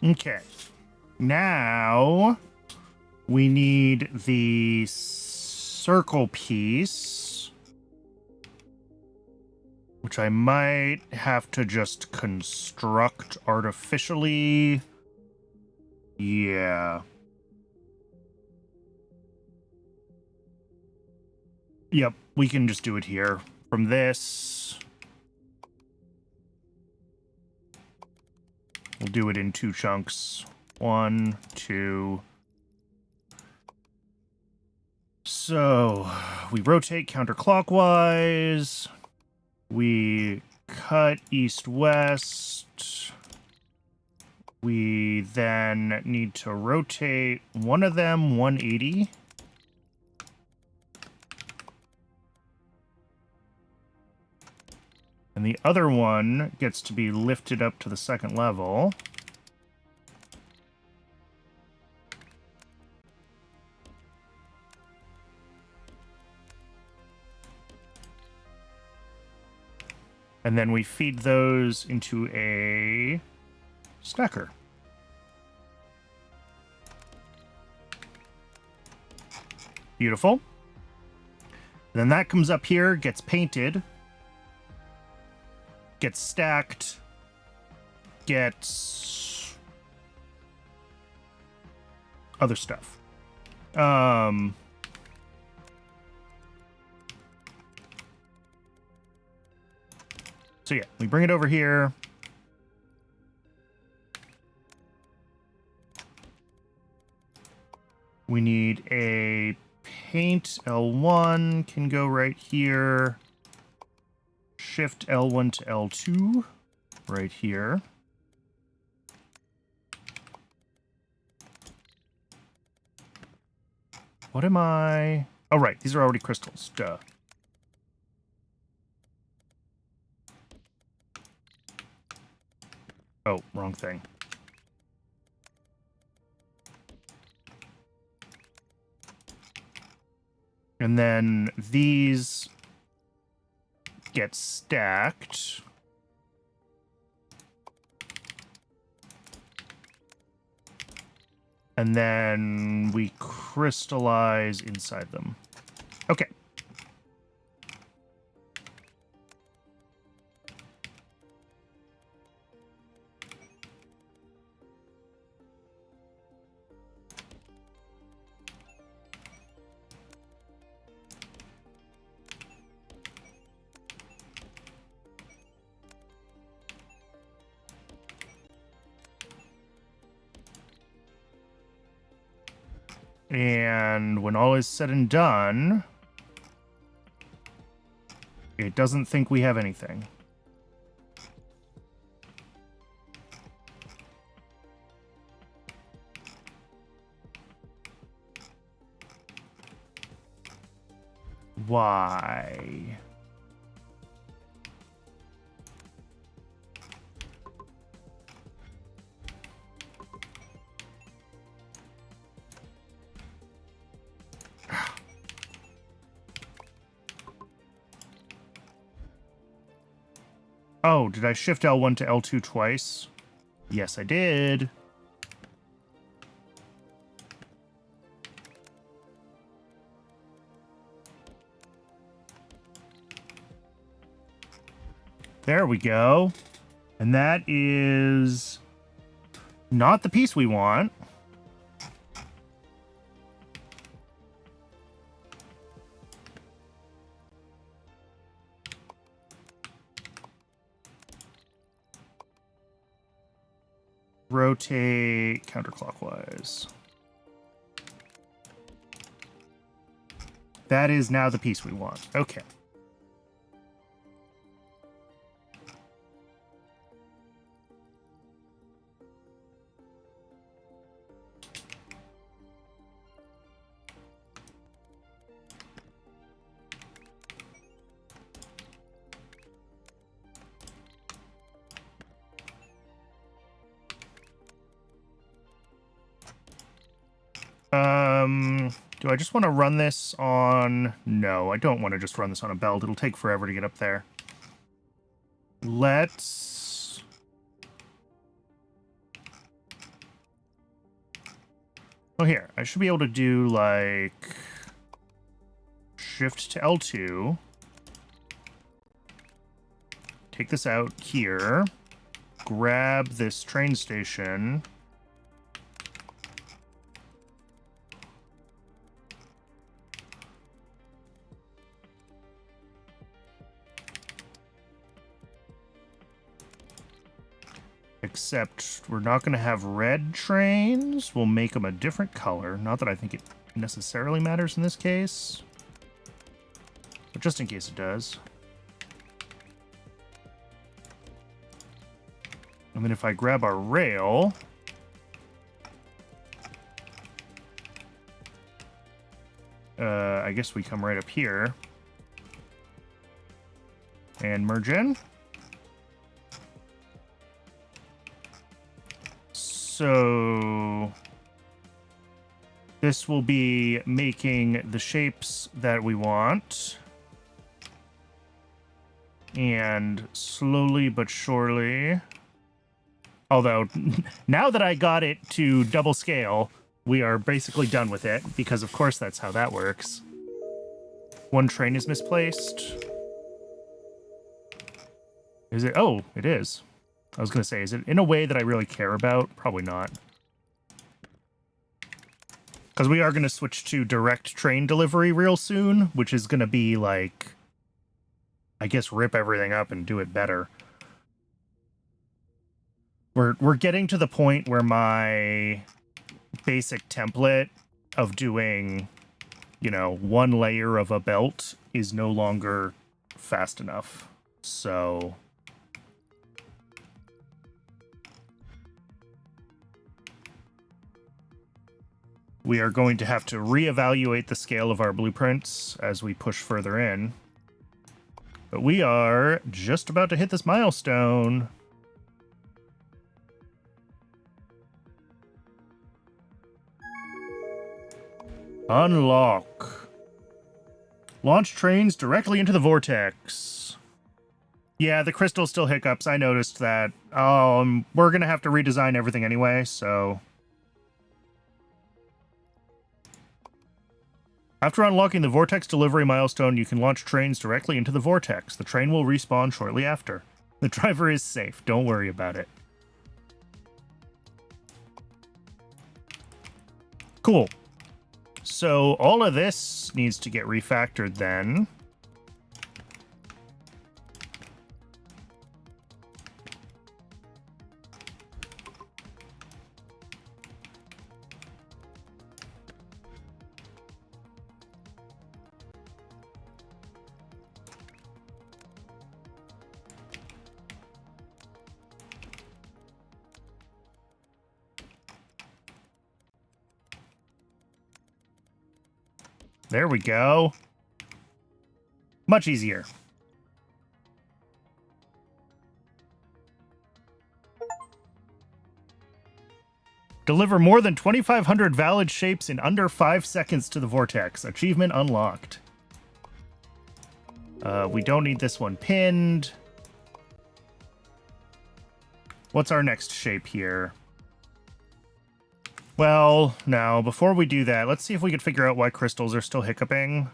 Okay. Now we need the circle piece, which I might have to just construct artificially. Yeah. Yep, we can just do it here. From this, we'll do it in 2 chunks. 1, 2. So we rotate counterclockwise. We cut east-west. We then need to rotate one of them 180. And the other one gets to be lifted up to the 2nd level. And then we feed those into a stacker. Beautiful. And then that comes up here, gets painted, gets stacked, gets other stuff. So yeah, we bring it over here. We need a paint. L1 can go right here. Shift L1 to L2 right here. What am I? Oh, right. These are already crystals. Duh. Oh, wrong thing. And then these get stacked. And then we crystallize inside them. Okay. And when all is said and done, it doesn't think we have anything. Why? Oh, did I shift L1 to L2 twice? Yes, I did. There we go. And that is not the piece we want. Rotate counterclockwise. That is now the piece we want. Okay. Do I just want to run this on... No, I don't want to just run this on a belt. It'll take forever to get up there. Let's... Oh, here. I should be able to do, like... Shift to L2. Take this out here. Grab this train station... Except we're not going to have red trains. We'll make them a different color. Not that I think it necessarily matters in this case. But just in case it does. And then if I grab our rail... I guess we come right up here. And merge in. So this will be making the shapes that we want. And slowly but surely, although now that I got it to double scale, we are basically done with it because of course that's how that works. One train is misplaced. Is it? Oh, it is. I was going to say, is it in a way that I really care about? Probably not. Because we are going to switch to direct train delivery real soon, which is going to be like, I guess, rip everything up and do it better. We're getting to the point where my basic template of doing, you know, one layer of a belt is no longer fast enough. So we are going to have to reevaluate the scale of our blueprints as we push further in. But we are just about to hit this milestone. Unlock. Launch trains directly into the vortex. Yeah, the crystal still hiccups. I noticed that. We're going to have to redesign everything anyway, so... After unlocking the vortex delivery milestone, you can launch trains directly into the vortex. The train will respawn shortly after. The driver is safe. Don't worry about it. Cool. So all of this needs to get refactored then. There we go. Much easier. Deliver more than 2,500 valid shapes in under 5 seconds to the vortex. Achievement unlocked. We don't need this one pinned. What's our next shape here? Well, now, before we do that, let's see if we can figure out why crystals are still hiccuping.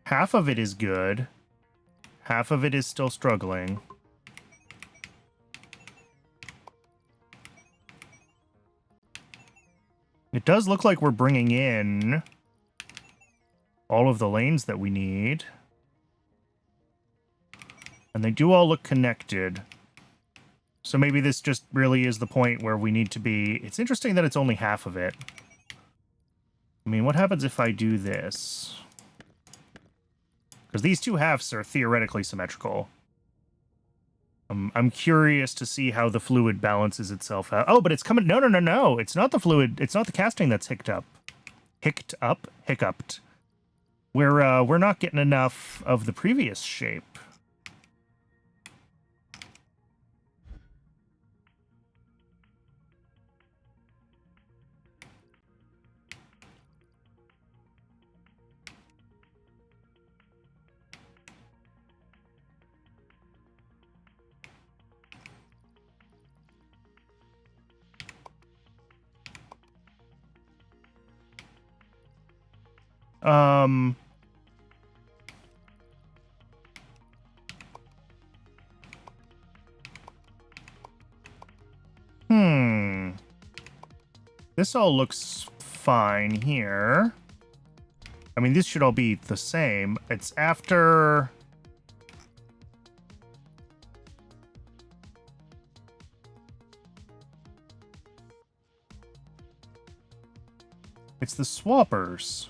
Half of it is good. Half of it is still struggling. It does look like we're bringing in all of the lanes that we need. And they do all look connected. So maybe this just really is the point where we need to be... It's interesting that it's only half of it. I mean, what happens if I do this? Because these two halves are theoretically symmetrical. I'm curious to see how the fluid balances itself out. Oh, but it's coming... No. It's not the fluid. It's not the casting that's hiccuped. We're not getting enough of the previous shape. This all looks fine here. I mean, this should all be the same. It's after... It's the swappers.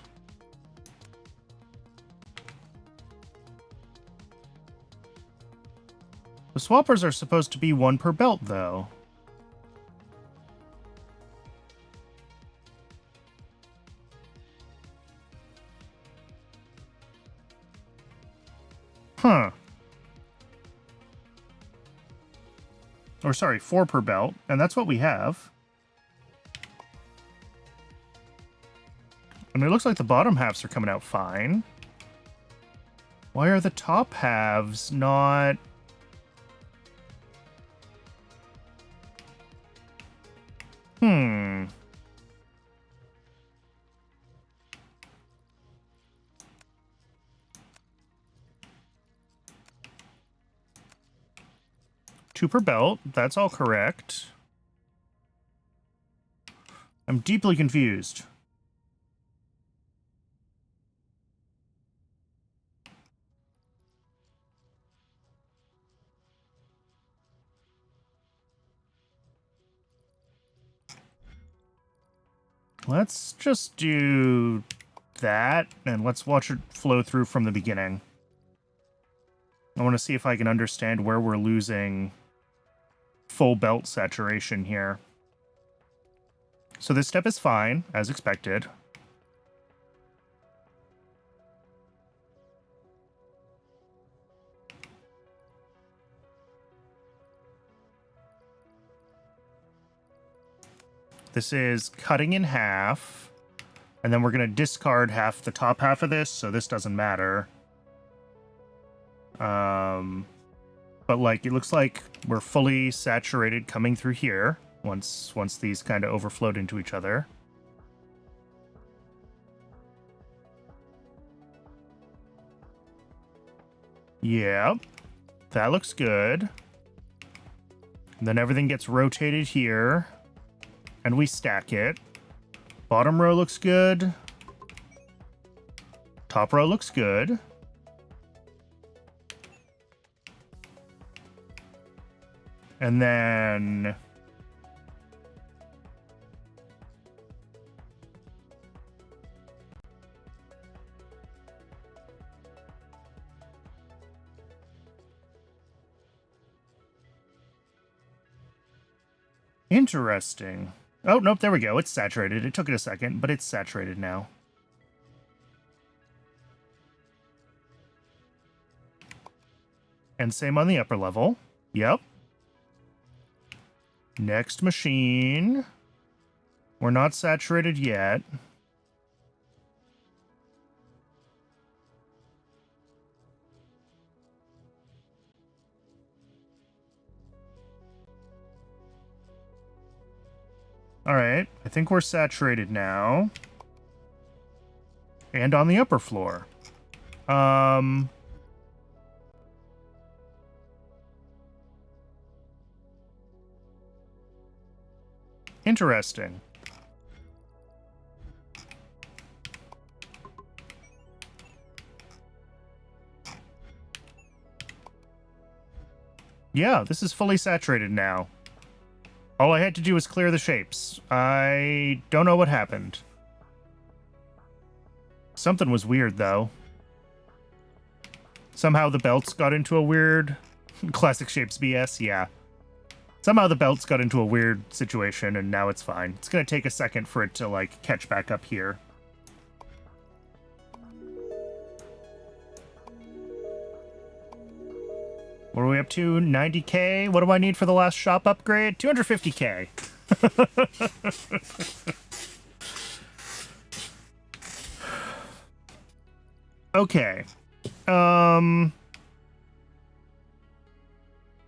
The swappers are supposed to be one per belt, though. Huh. Or sorry, 4 per belt, and that's what we have. I mean, it looks like the bottom halves are coming out fine. Why are the top halves not... Two per belt. That's all correct. I'm deeply confused. Let's just do that, and let's watch it flow through from the beginning. I want to see if I can understand where we're losing full belt saturation here. So this step is fine, as expected. This is cutting in half, and then we're going to discard half the top half of this, so this doesn't matter. But like, it looks like we're fully saturated coming through here once these kind of overflowed into each other. Yep, that looks good. And then everything gets rotated here, and we stack it. Bottom row looks good. Top row looks good. And then interesting. Oh, nope, there we go. It's saturated. It took it a second, but it's saturated now. And same on the upper level. Yep. Next machine. We're not saturated yet. All right, I think we're saturated now. And on the upper floor. Interesting. Yeah, this is fully saturated now. All I had to do was clear the shapes. I don't know what happened. Something was weird, though. Somehow the belts got into a weird... Classic shapes BS, yeah. Somehow the belts got into a weird situation, and now it's fine. It's gonna take a second for it to, like, catch back up here. What are we up to? 90k? What do I need for the last shop upgrade? 250k. Okay.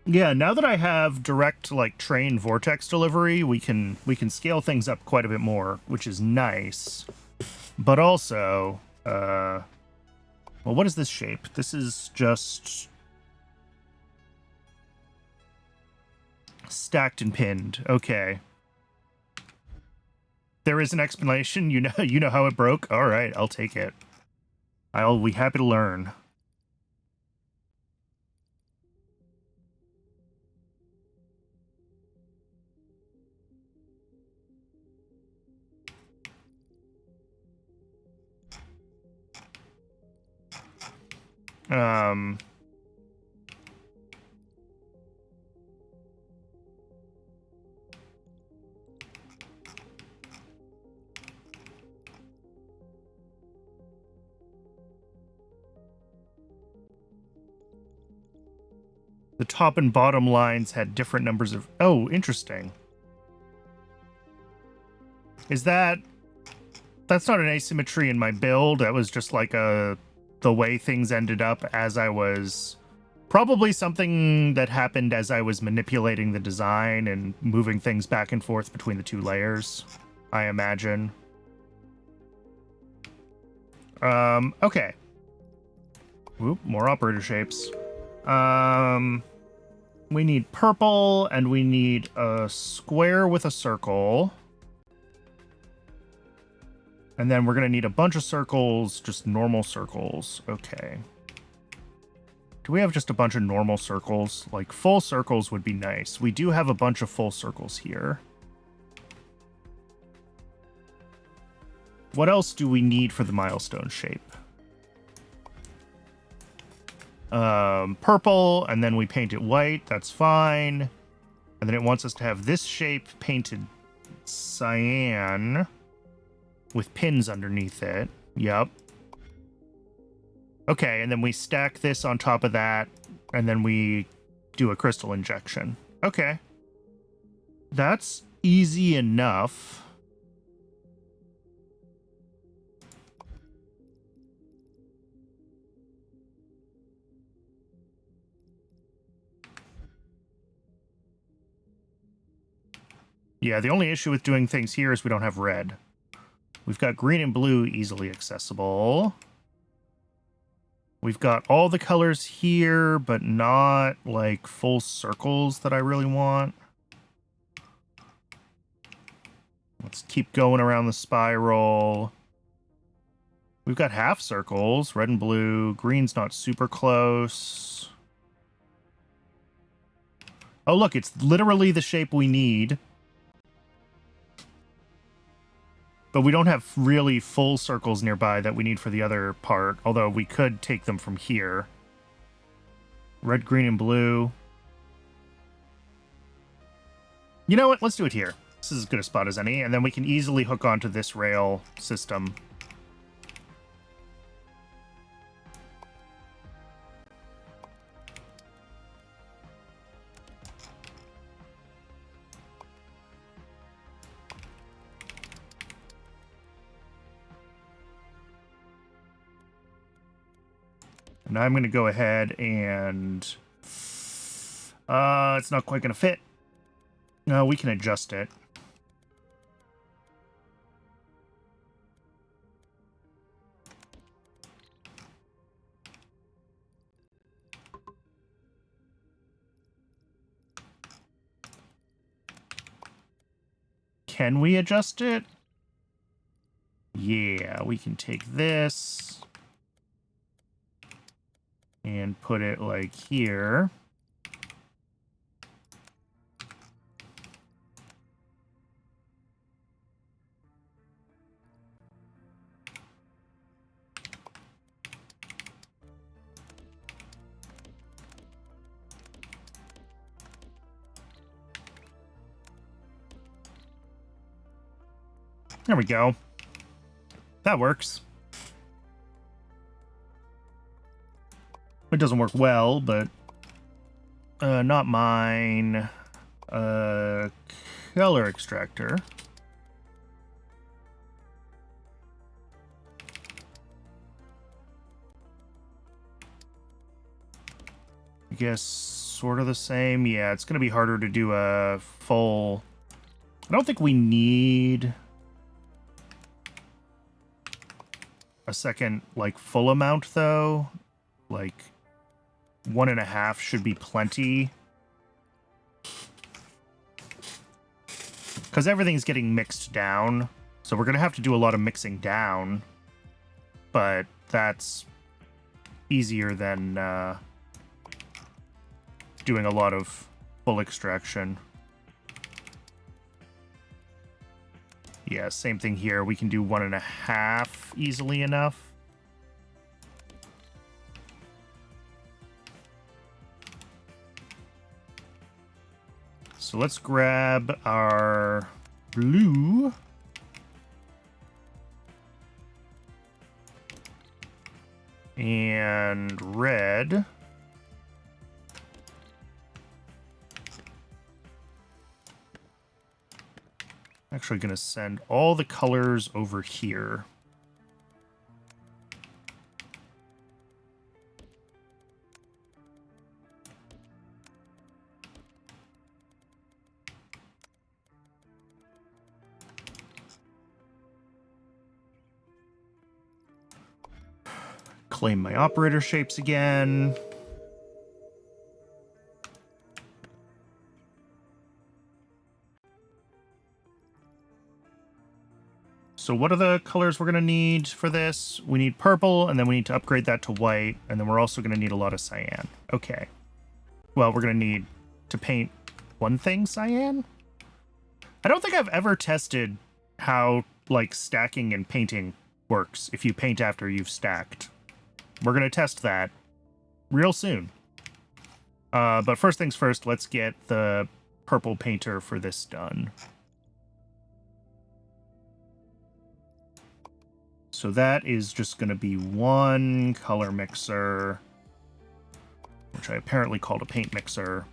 Yeah, now that I have direct, like, train vortex delivery, we can scale things up quite a bit more, which is nice. But also, well, what is this shape? This is just stacked and pinned. Okay. There is an explanation. You know how it broke? All right, I'll take it. I'll be happy to learn. The top and bottom lines had different numbers of... Oh, interesting. Is that... That's not an asymmetry in my build. That was just like the way things ended up as I was... Probably something that happened as I was manipulating the design and moving things back and forth between the two layers, I imagine. Okay. Oop, more operator shapes. We need purple, and we need a square with a circle. And then we're going to need a bunch of circles, just normal circles. Okay. Do we have just a bunch of normal circles? Like, full circles would be nice. We do have a bunch of full circles here. What else do we need for the milestone shape? Purple, and then we paint it white. That's fine. And then it wants us to have this shape painted cyan with pins underneath it. Yep. Okay, and then we stack this on top of that, and then we do a crystal injection. Okay. That's easy enough. Yeah, the only issue with doing things here is we don't have red. We've got green and blue easily accessible. We've got all the colors here, but not, like, full circles that I really want. Let's keep going around the spiral. We've got half circles, red and blue. Green's not super close. Oh, look, it's literally the shape we need. But we don't have really full circles nearby that we need for the other part, although we could take them from here. Red, green, and blue. You know what? Let's do it here. This is as good a spot as any, and then we can easily hook onto this rail system. And I'm going to go ahead and... it's not quite going to fit. No, we can adjust it. Can we adjust it? Yeah, we can take this and put it like here. There we go. That works. It doesn't work well, but not mine. Color extractor. I guess sort of the same. Yeah, it's going to be harder to do a full... I don't think we need a second, like, full amount, though. Like, 1.5 should be plenty. Because everything's getting mixed down. So we're going to have to do a lot of mixing down. But that's easier than doing a lot of full extraction. Yeah, same thing here. We can do 1.5 easily enough. So let's grab our blue. And red. Actually going to send all the colors over here. Claim my operator shapes again. So what are the colors we're going to need for this? We need purple, and then we need to upgrade that to white, and then we're also going to need a lot of cyan. Okay. Well, we're going to need to paint one thing cyan? I don't think I've ever tested how, like stacking and painting works if you paint after you've stacked. We're going to test that real soon. But first things first, let's get the purple painter for this done. So that is just going to be one color mixer, which I apparently called a paint mixer.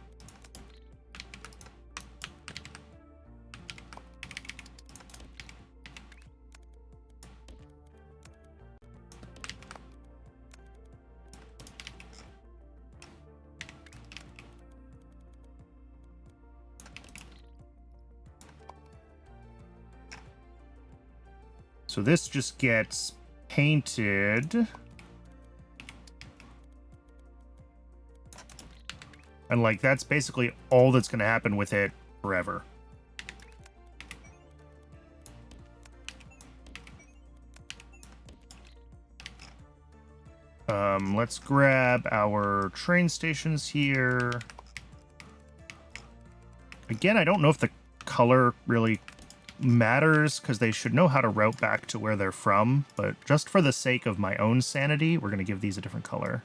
So this just gets painted. And like, that's basically all that's going to happen with it forever. Let's grab our train stations here. Again, I don't know if the color really matters because they should know how to route back to where they're from, but just for the sake of my own sanity, we're going to give these a different color.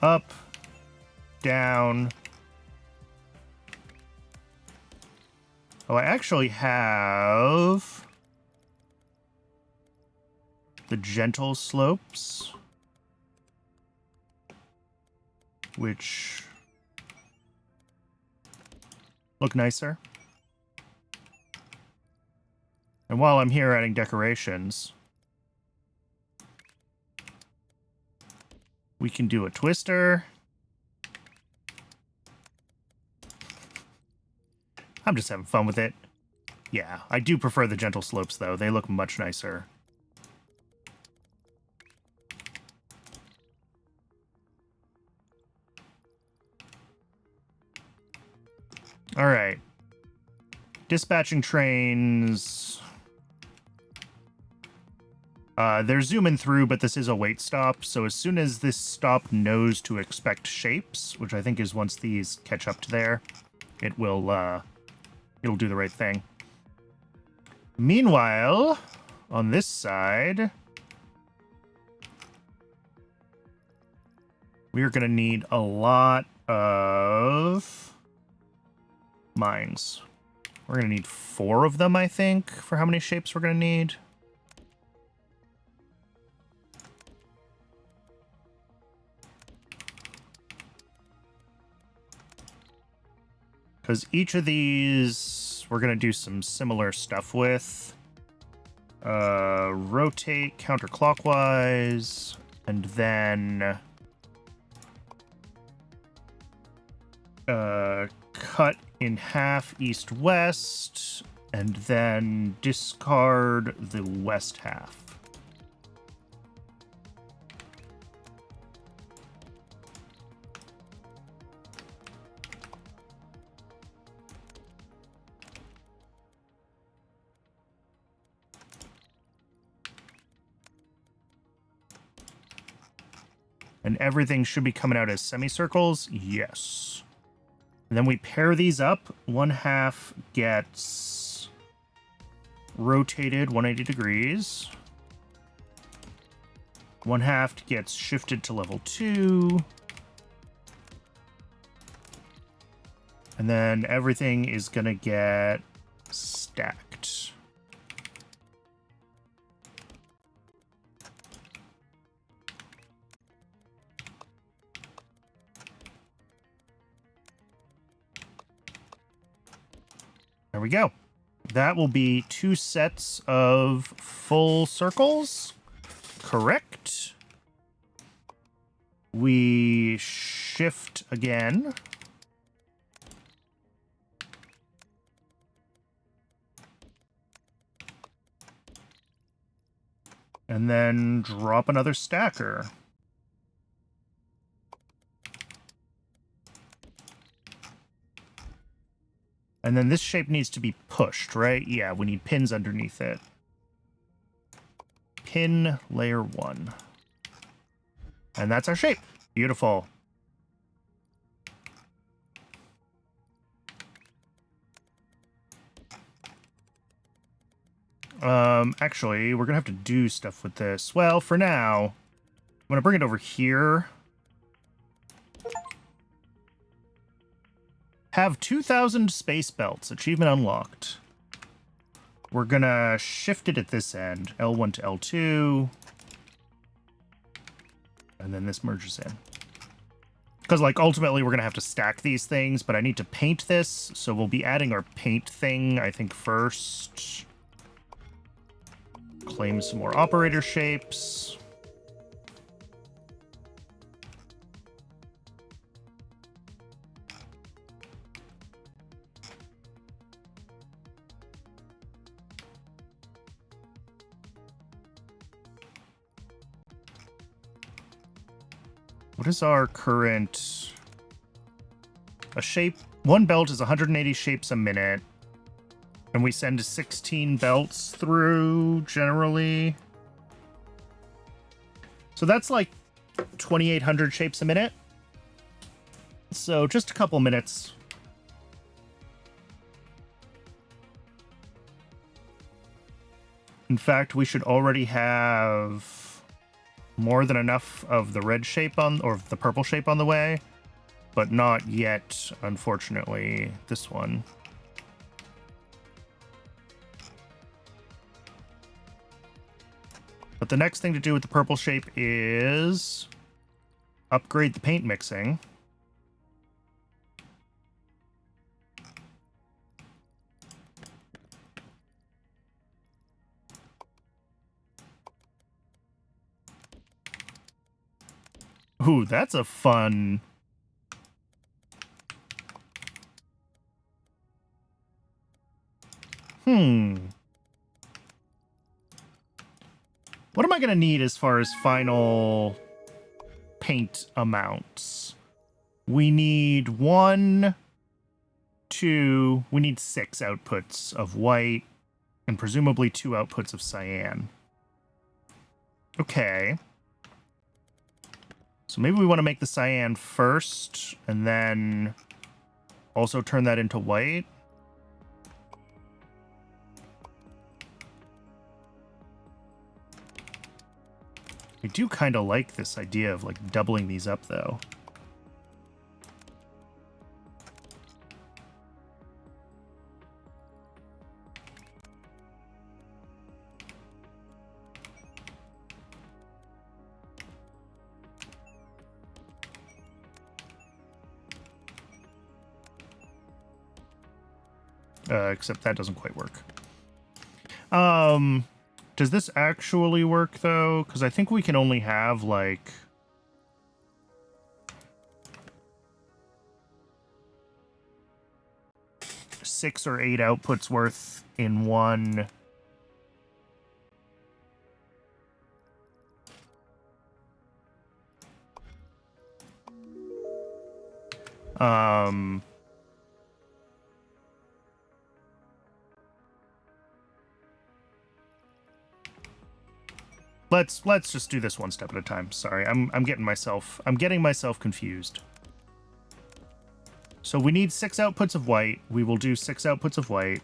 Up, down. Oh, I actually have the gentle slopes, which look nicer. And while I'm here adding decorations, we can do a twister. I'm just having fun with it. Yeah, I do prefer the gentle slopes, though. They look much nicer. All right. Dispatching trains. They're zooming through, but this is a wait stop. So as soon as this stop knows to expect shapes, which I think is once these catch up to there, it will, it'll do the right thing. Meanwhile, on this side, we are going to need a lot of mines. We're going to need 4 of them, I think, for how many shapes we're going to need. Because each of these, we're going to do some similar stuff with. Rotate counterclockwise, and then cut in half east-west, and then discard the west half. And everything should be coming out as semicircles? Yes. And then we pair these up. One half gets rotated 180 degrees. One half gets shifted to level 2. And then everything is going to get stacked. There we go. That will be 2 sets of full circles. Correct. We shift again. And then drop another stacker. And then this shape needs to be pushed, right? Yeah, we need pins underneath it. Pin layer 1. And that's our shape. Beautiful. Actually, we're gonna have to do stuff with this. Well, for now, I'm gonna bring it over here. Have 2,000 space belts. Achievement unlocked. We're gonna shift it at this end. L1 to L2. And then this merges in. Because, like, ultimately we're gonna have to stack these things, but I need to paint this, so we'll be adding our paint thing, I think, first. Claim some more operator shapes. What is our current... A shape... One belt is 180 shapes a minute. And we send 16 belts through, generally. So that's like 2,800 shapes a minute. So just a couple minutes. In fact, we should already have more than enough of the red shape on, or the purple shape on the way, but not yet, unfortunately, this one. But the next thing to do with the purple shape is upgrade the paint mixing. Ooh, that's a fun... What am I going to need as far as final paint amounts? We need 1, 2... We need 6 outputs of white, and presumably 2 outputs of cyan. Okay. So maybe we want to make the cyan first, and then also turn that into white. I do kind of like this idea of, like, doubling these up, though. Except that doesn't quite work. Does this actually work, though? Because I think we can only have, like... six or 8 outputs worth in one... Let's just do this one step at a time. Sorry, I'm getting myself confused. So we need 6 outputs of white. We will do 6 outputs of white.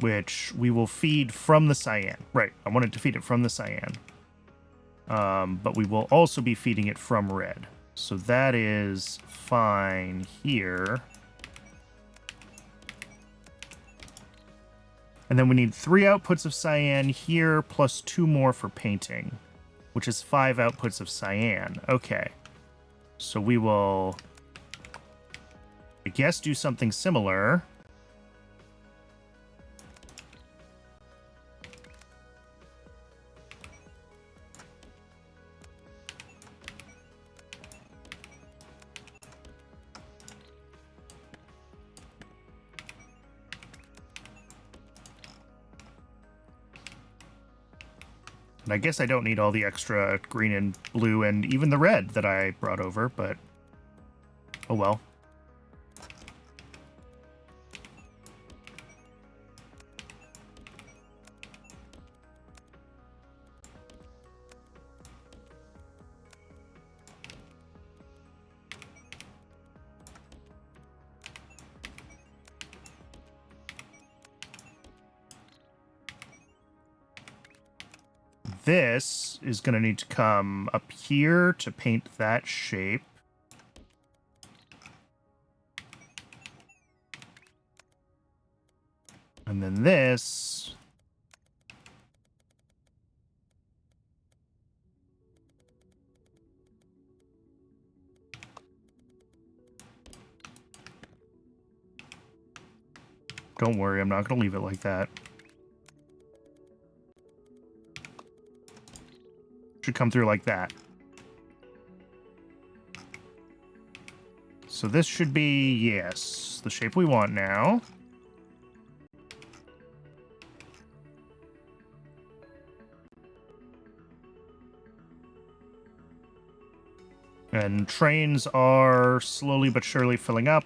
Which we will feed from the cyan. Right, I wanted to feed it from the cyan. But we will also be feeding it from red. So that is fine here. And then we need 3 outputs of cyan here, plus 2 more for painting, which is 5 outputs of cyan. Okay. So we will, I guess, do something similar. And I guess I don't need all the extra green and blue and even the red that I brought over, but oh well. This is going to need to come up here to paint that shape. And then this... Don't worry, I'm not going to leave it like that. Should come through like that. So this should be, yes, the shape we want now. And trains are slowly but surely filling up.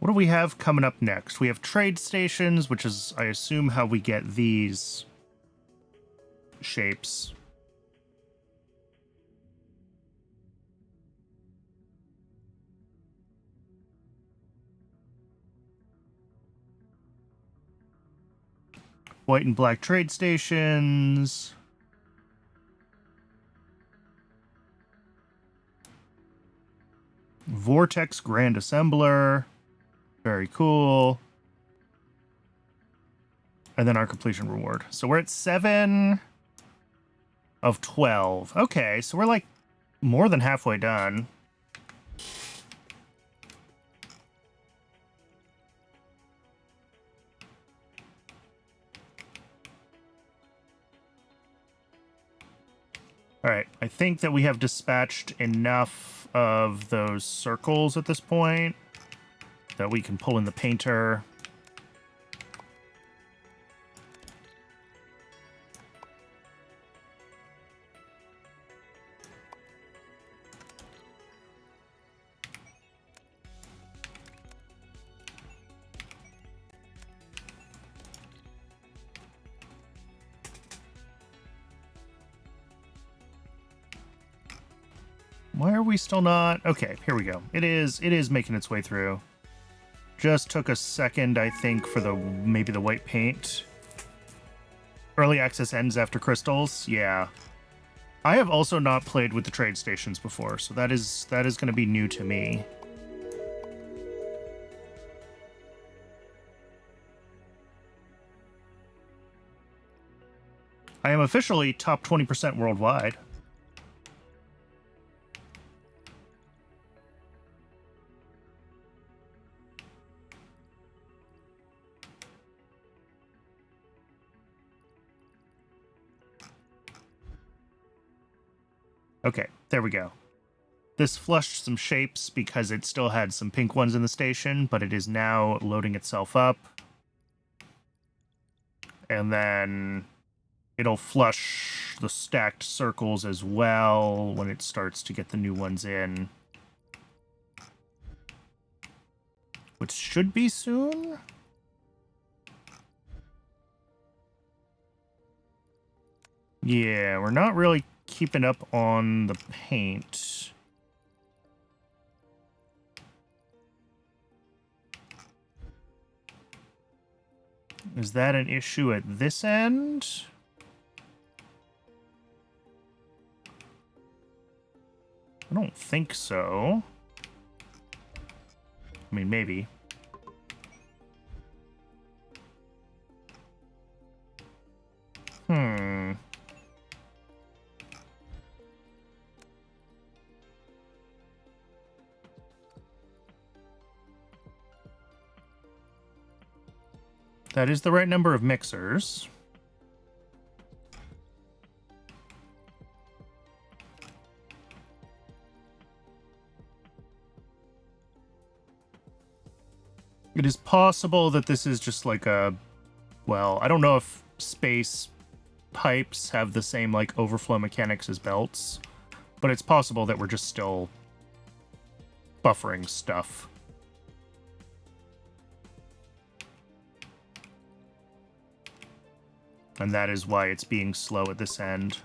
What do we have coming up next? We have trade stations, which is, I assume, how we get these shapes. White and black trade stations. Vortex Grand Assembler. Very cool. And then our completion reward. So we're at 7 of 12. Okay, so we're like more than halfway done. All right, I think that we have dispatched enough of those circles at this point that we can pull in the painter. Why are we still not? Okay, here we go. It is making its way through. Just took a second, I think, for maybe the white paint. Early access ends after crystals. Yeah. I have also not played with the trade stations before, so that is going to be new to me. I am officially top 20% worldwide. Okay, there we go. This flushed some shapes because it still had some pink ones in the station, but it is now loading itself up. And then it'll flush the stacked circles as well when it starts to get the new ones in. Which should be soon? Yeah, we're not really keeping up on the paint. Is that an issue at this end? I don't think so. I mean, maybe. That is the right number of mixers. It is possible that this is just like a... Well, I don't know if space pipes have the same, like, overflow mechanics as belts, but it's possible that we're just still buffering stuff. And that is why it's being slow at this end.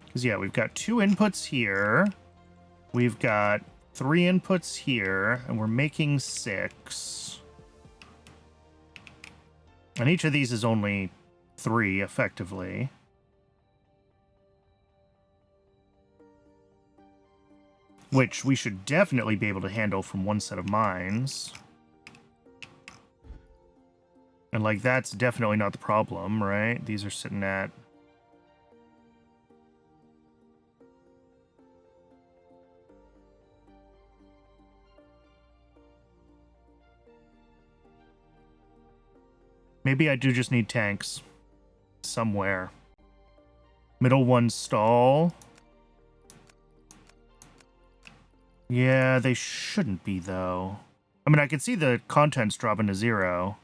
Because, yeah, we've got 2 inputs here. We've got 3 inputs here, and we're making 6. And each of these is only 3, effectively. Which we should definitely be able to handle from one set of mines. And, like, that's definitely not the problem, right? These are sitting at... Maybe I do just need tanks somewhere. Middle one stall. Yeah, they shouldn't be, though. I mean, I can see the contents dropping to 0.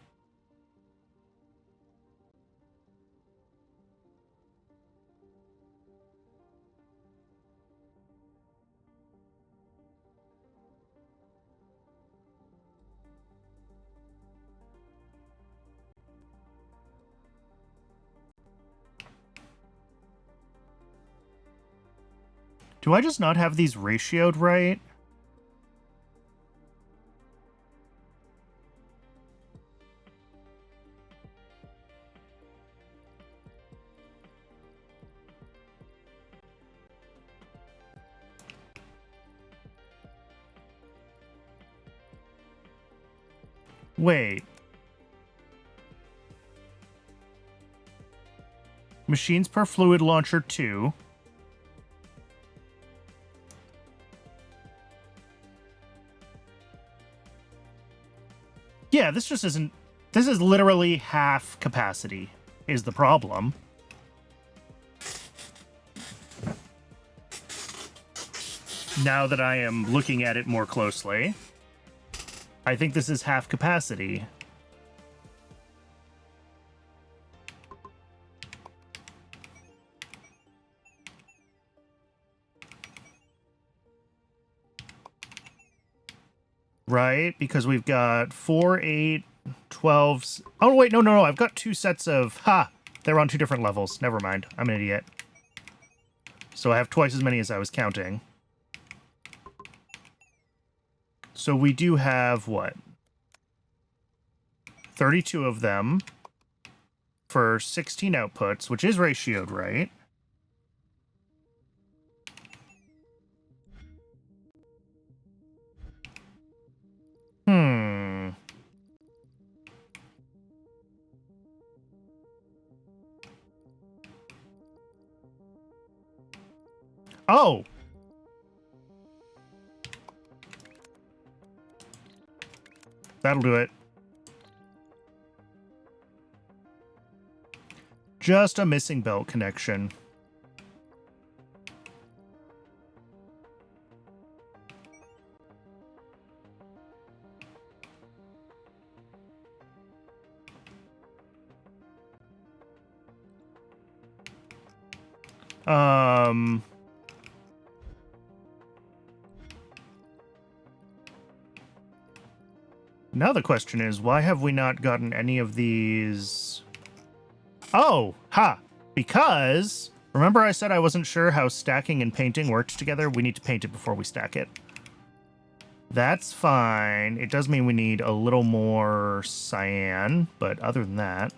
Do I just not have these ratioed right? Wait. Machines per fluid launcher 2. Yeah, this just isn't... This is literally half capacity, is the problem. Now that I am looking at it more closely, I think this is half capacity. Right? Because we've got 4, 8, 12s. Oh, wait, no. I've got 2 sets of... Ha! They're on 2 different levels. Never mind. I'm an idiot. So I have twice as many as I was counting. So we do have, what? 32 of them for 16 outputs, which is ratioed, right? Oh! That'll do it. Just a missing belt connection. Now the question is, why have we not gotten any of these? Oh, ha! Because, remember I said I wasn't sure how stacking and painting worked together? We need to paint it before we stack it. That's fine. It does mean we need a little more cyan, but other than that...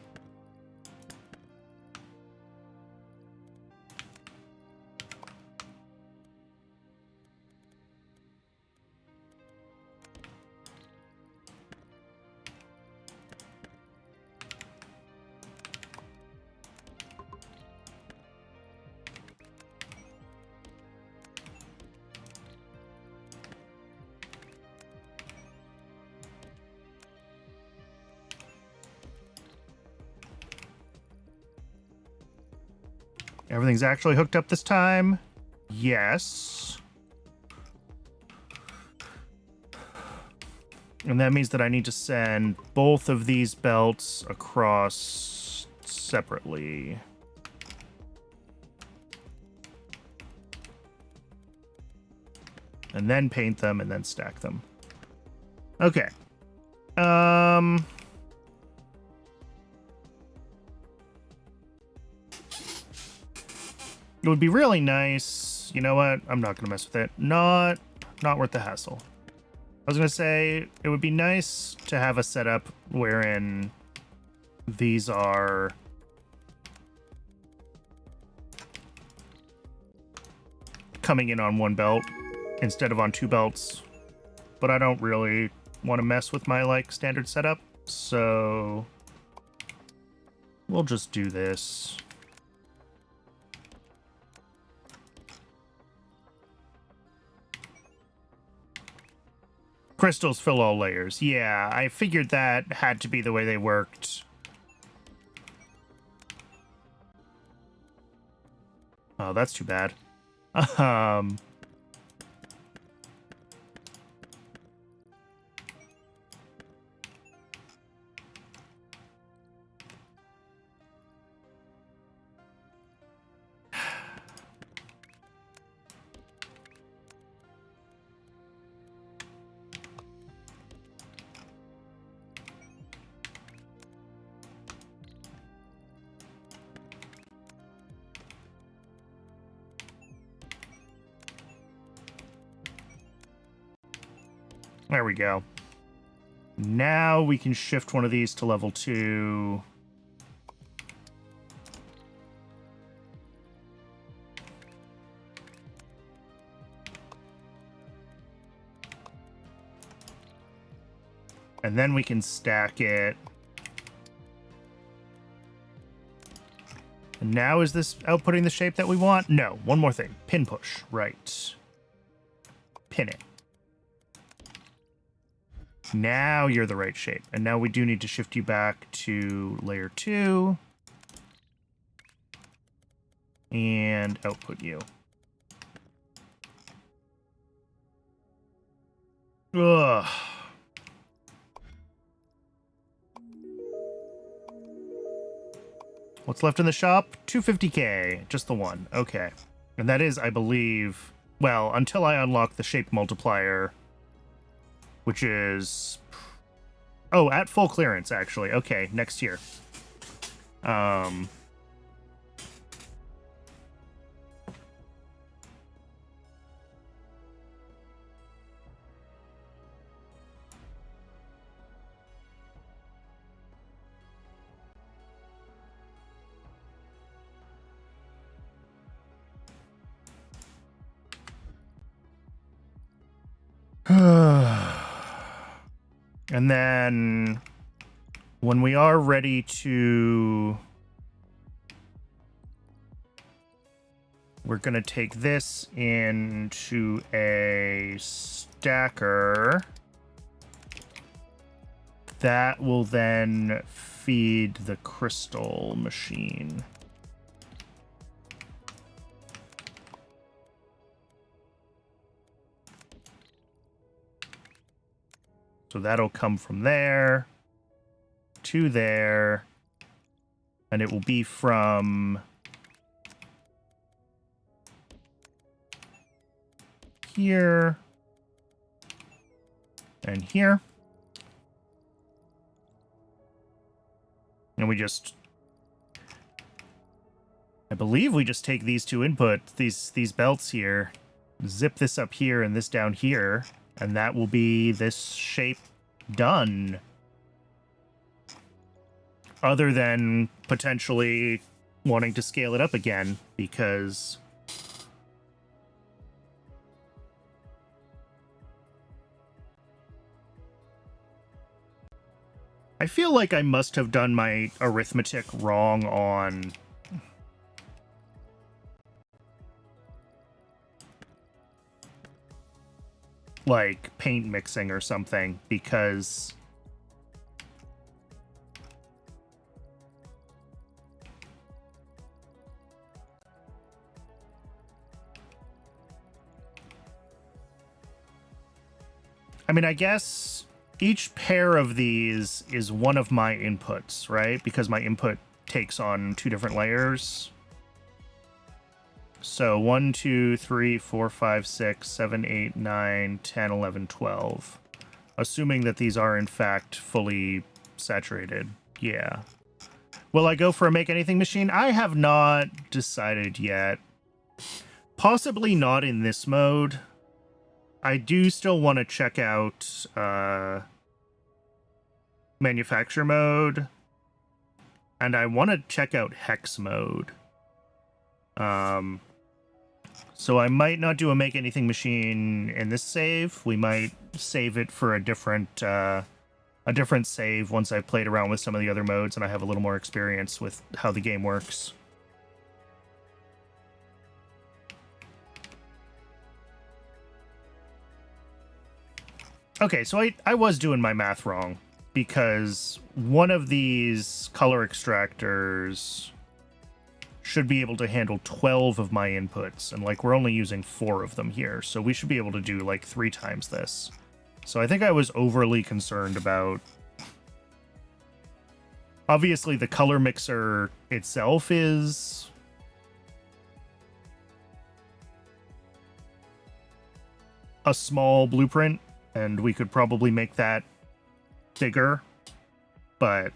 Everything's actually hooked up this time. Yes. And that means that I need to send both of these belts across separately. And then paint them and then stack them. Okay. It would be really nice. You know what? I'm not going to mess with it. Not worth the hassle. I was going to say it would be nice to have a setup wherein these are coming in on one belt instead of on two belts. But I don't really want to mess with my like standard setup. So we'll just do this. Crystals fill all layers. Yeah, I figured that had to be the way they worked. Oh, that's too bad. There we go. Now we can shift one of these to level 2. And then we can stack it. And now is this outputting the shape that we want? No, one more thing. Pin push, right. Pin it. Now you're the right shape. And now we do need to shift you back to layer 2. And output you. Ugh. What's left in the shop? 250k. Just the one. Okay. And that is, I believe, well, until I unlock the shape multiplier, which is, oh, at full clearance, actually. Okay, next year. And then when we are ready to, we're going to take this into a stacker. That will then feed the crystal machine. So that'll come from there to there, and it will be from here and here. And we just, I believe we just take these two inputs, these belts here, zip this up here and this down here, and that will be this shape done. Other than potentially wanting to scale it up again, because I feel like I must have done my arithmetic wrong on like paint mixing or something, because I mean, I guess each pair of these is one of my inputs, right? Because my input takes on 2 different layers. So 1, 2, 3, 4, 5, 6, 7, 8, 9, 10, 11, 12. Assuming that these are, in fact, fully saturated. Yeah. Will I go for a make anything machine? I have not decided yet. Possibly not in this mode. I do still want to check out manufacture mode. And I want to check out hex mode. So I might not do a make anything machine in this save. We might save it for a different save once I've played around with some of the other modes and I have a little more experience with how the game works. Okay, so I was doing my math wrong because one of these color extractors should be able to handle 12 of my inputs, and like we're only using 4 of them here, so we should be able to do like 3 times this. So I think I was overly concerned about... Obviously the color mixer itself is a small blueprint, and we could probably make that bigger, but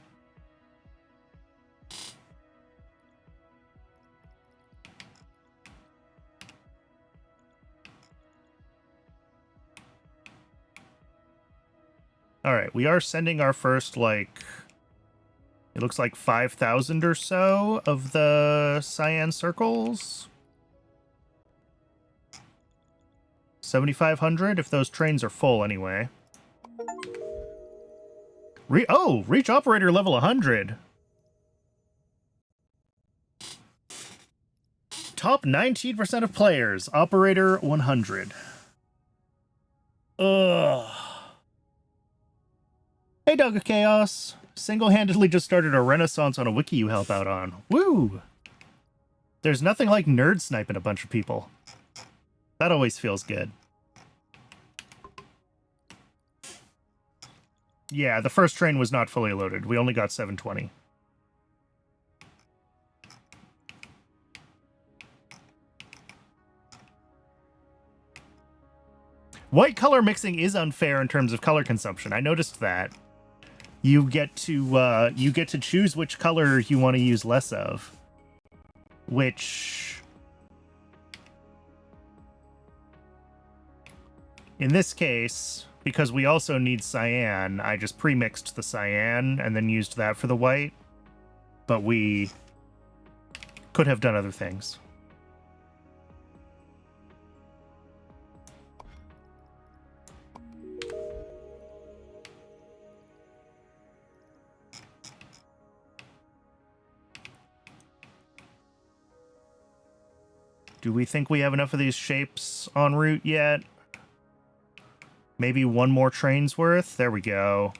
all right, we are sending our first, like, it looks like 5,000 or so of the cyan circles. 7,500 if those trains are full anyway. Reach operator level 100. Top 19% of players, operator 100. Ugh. Hey, Dog of Chaos. Single-handedly just started a renaissance on a wiki you help out on. Woo! There's nothing like nerd sniping a bunch of people. That always feels good. Yeah, the first train was not fully loaded. We only got 720. White color mixing is unfair in terms of color consumption. I noticed that. You get to choose which color you want to use less of. Which... in this case, because we also need cyan, I just pre-mixed the cyan and then used that for the white. But we could have done other things. Do we think we have enough of these shapes en route yet? Maybe one more train's worth? There we go.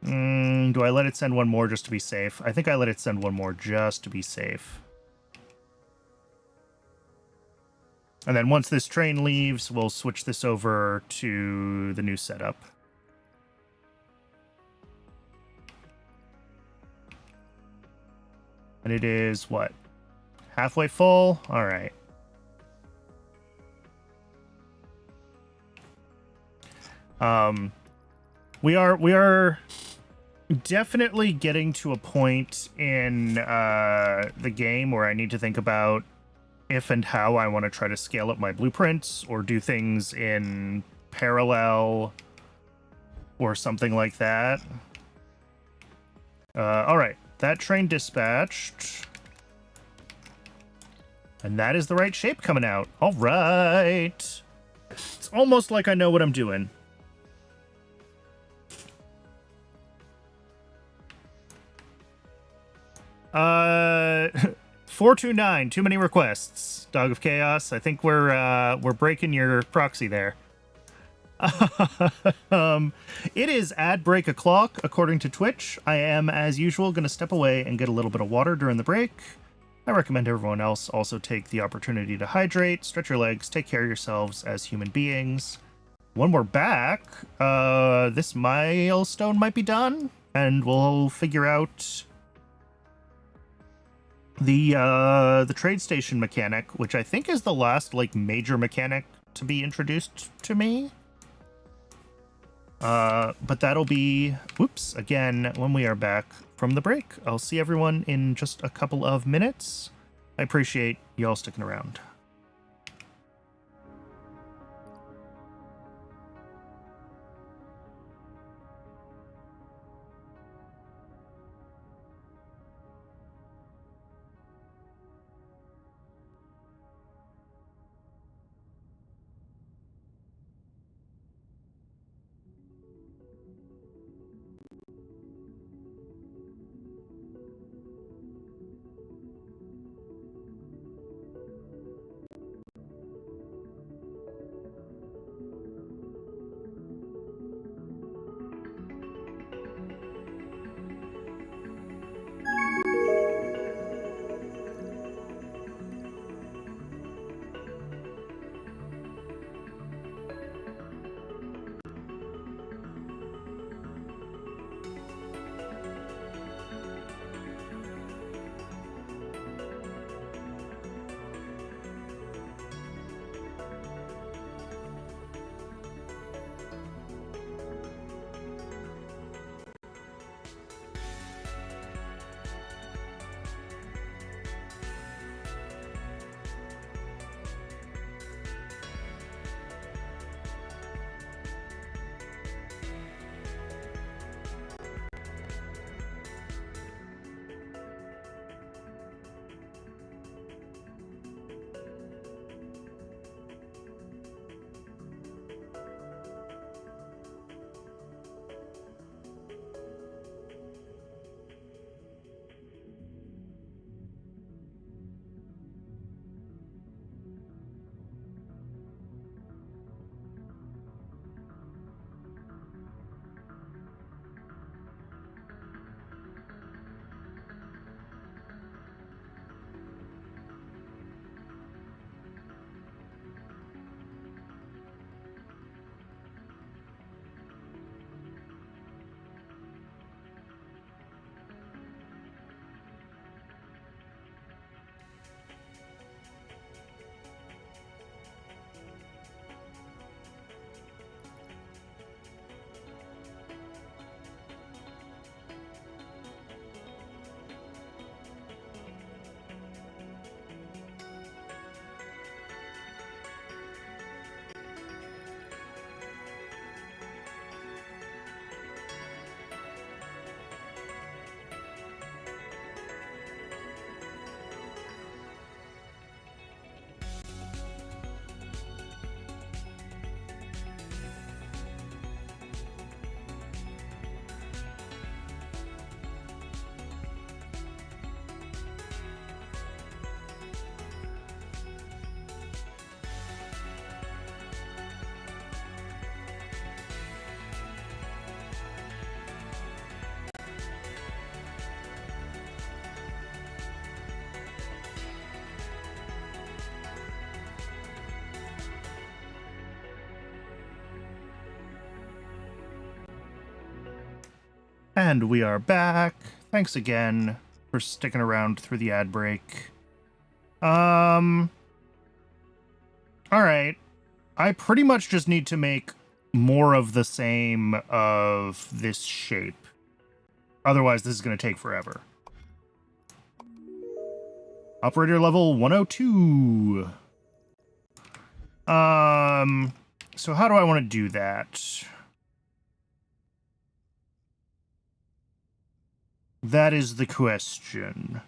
Do I let it send one more just to be safe? I think I let it send one more just to be safe. And then once this train leaves, we'll switch this over to the new setup. And it is, what? Halfway full? All right. We are definitely getting to a point in the game where I need to think about if and how I want to try to scale up my blueprints or do things in parallel or something like that. All right, that train dispatched. And that is the right shape coming out. All right. It's almost like I know what I'm doing. Uh, 429. Too many requests. Dog of Chaos. I think we're breaking your proxy there. It is ad break o'clock according to Twitch. I am, as usual, going to step away and get a little bit of water during the break. I recommend everyone else also take the opportunity to hydrate, stretch your legs, take care of yourselves as human beings. when we're back, this milestone might be done, and we'll figure out the trade station mechanic, which I think is the last like major mechanic to be introduced to me. But that'll be, whoops, again, when we are back from the break. I'll see everyone in just a couple of minutes. I appreciate y'all sticking around. And we are back. Thanks again for sticking around through the ad break. All right. I pretty much just need to make more of the same of this shape. Otherwise, this is going to take forever. Operator level 102. So how do I want to do that? That is the question.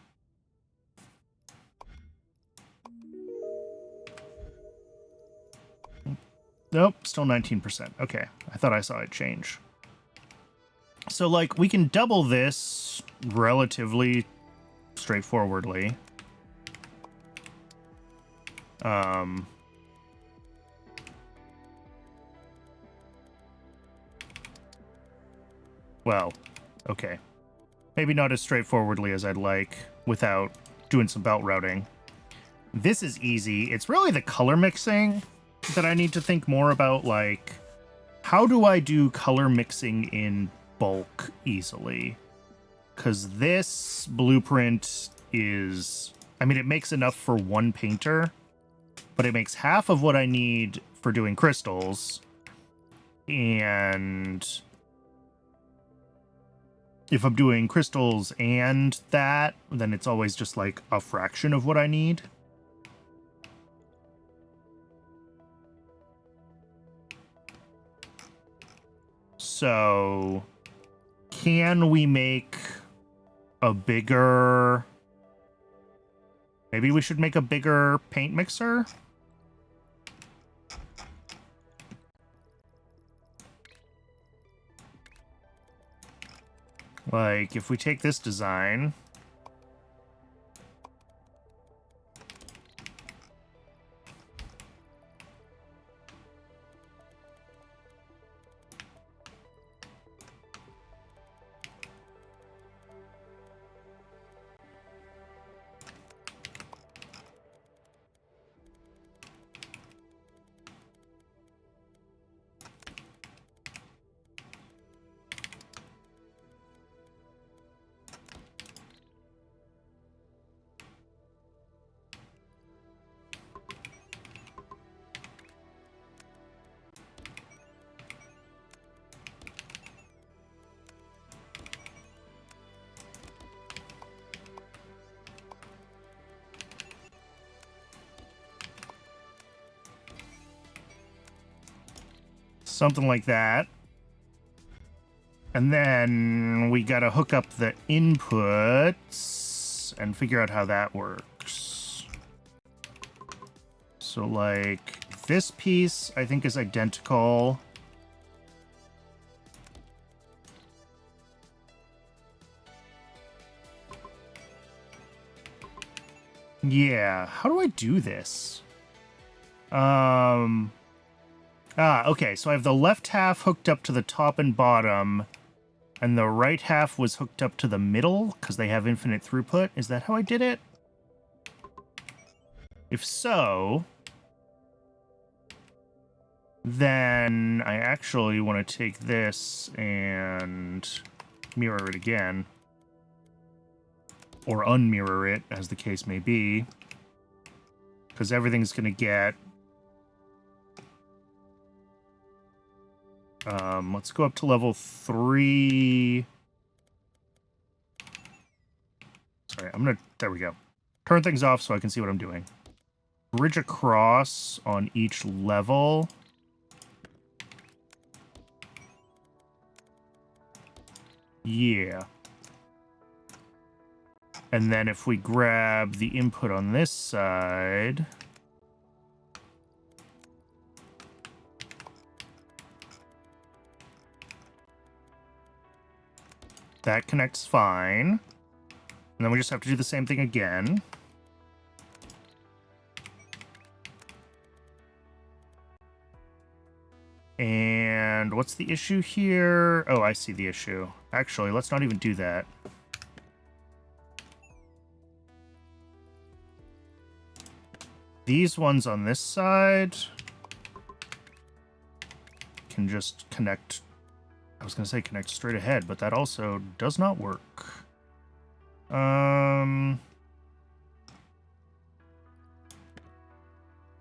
Nope, still 19%. Okay, I thought I saw it change. So, like, we can double this relatively straightforwardly. Well, okay. Maybe not as straightforwardly as I'd like without doing some belt routing. This is easy. It's really the color mixing that I need to think more about, like, How do I do color mixing in bulk easily? Because this blueprint is... I mean, it makes enough for one painter, but it makes half of what I need for doing crystals. And if I'm doing crystals and that, then it's always just like a fraction of what I need. So, can we make a bigger... Maybe we should make a bigger paint mixer? Like, if we take this design... something like that. And then we gotta hook up the inputs and figure out how that works. So, like, this piece, I think, is identical. Yeah, how do I do this? Okay, so I have the left half hooked up to the top and bottom, and the right half was hooked up to the middle, because they have infinite throughput. Is that how I did it? If so, then I actually want to take this and mirror it again. Or unmirror it, as the case may be. Because everything's going to get... let's go up to level 3. Sorry, I'm gonna... There we go. Turn things off so I can see what I'm doing. Bridge across on each level. Yeah. And then if we grab the input on this side... That connects fine. And then we just have to do the same thing again. And what's the issue here? Oh, I see the issue. Actually, let's not even do that. These ones on this side can just connect. I was going to say connect straight ahead, but that also does not work.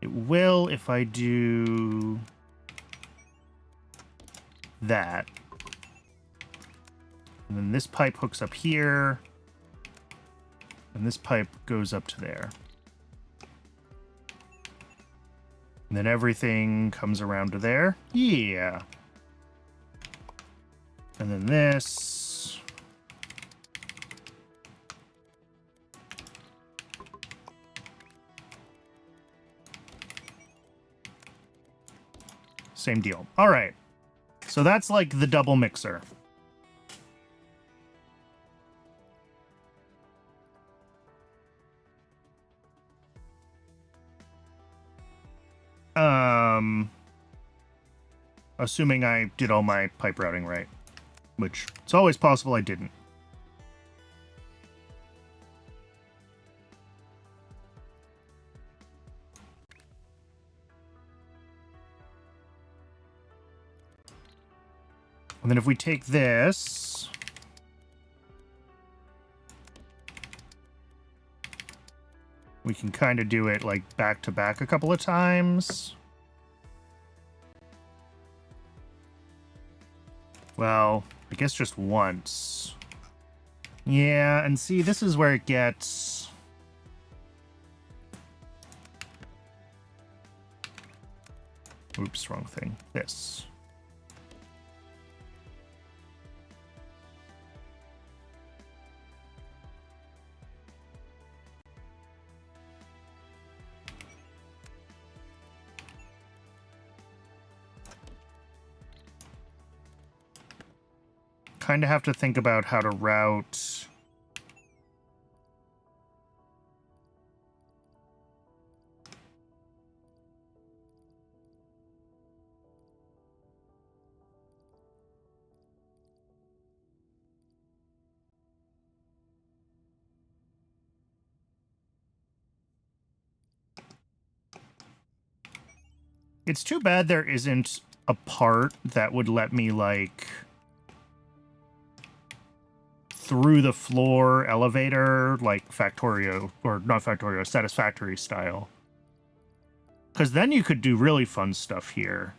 It will if I do that. And then this pipe hooks up here. And this pipe goes up to there. And then everything comes around to there. Yeah. And then this. Same deal. All right. So that's like the double mixer. Assuming I did all my pipe routing right, which it's always possible I didn't. And then if we take this, we can kind of do it like back to back a couple of times. Well, I guess just once. Yeah, and see, this is where it gets... Oops, wrong thing. This. Kind of have to think about how to route... It's too bad there isn't a part that would let me, like, through the floor elevator, like Factorio, or not Factorio, Satisfactory style. Because then you could do really fun stuff here.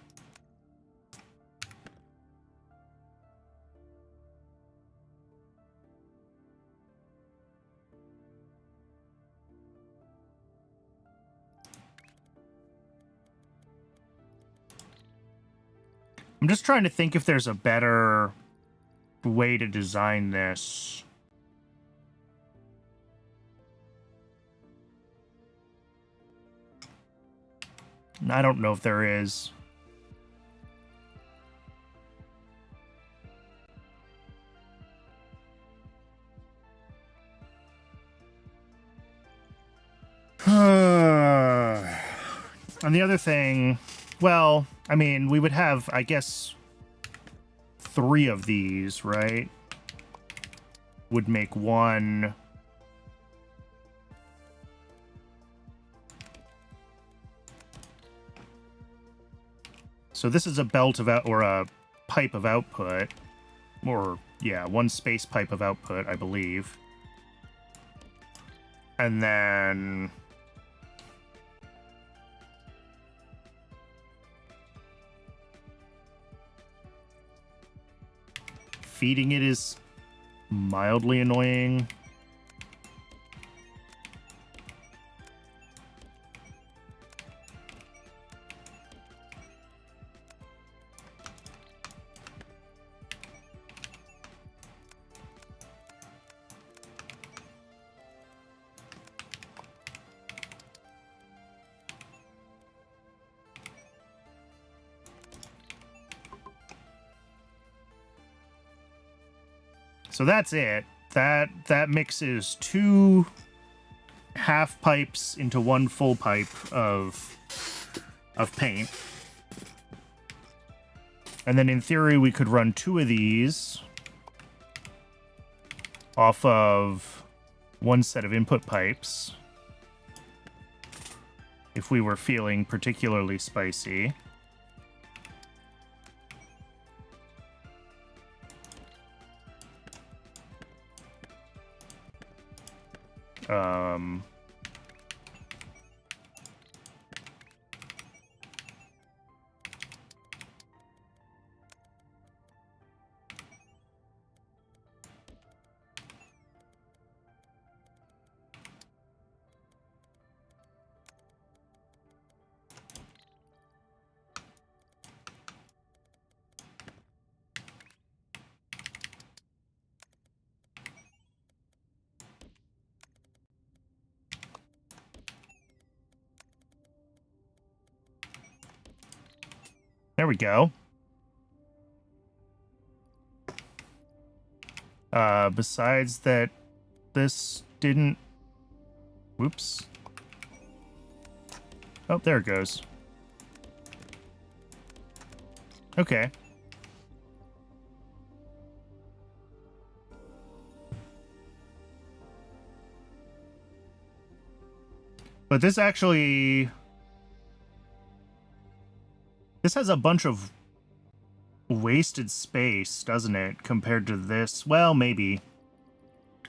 I'm just trying to think if there's a better way to design this. I don't know if there is. And the other thing, well, I mean, we would have, I guess, 3 of these, right? Would make one. So this is a belt of out, or a pipe of output, or yeah, one space pipe of output, I believe. And then feeding it is mildly annoying. So that's it. That mixes 2 half pipes into 1 full pipe of paint. And then in theory we could run 2 of these off of 1 set of input pipes if we were feeling particularly spicy. There we go. Besides that, this didn't... Whoops. Oh, there it goes. Okay. But this actually... This has a bunch of wasted space, doesn't it, compared to this? Well, maybe.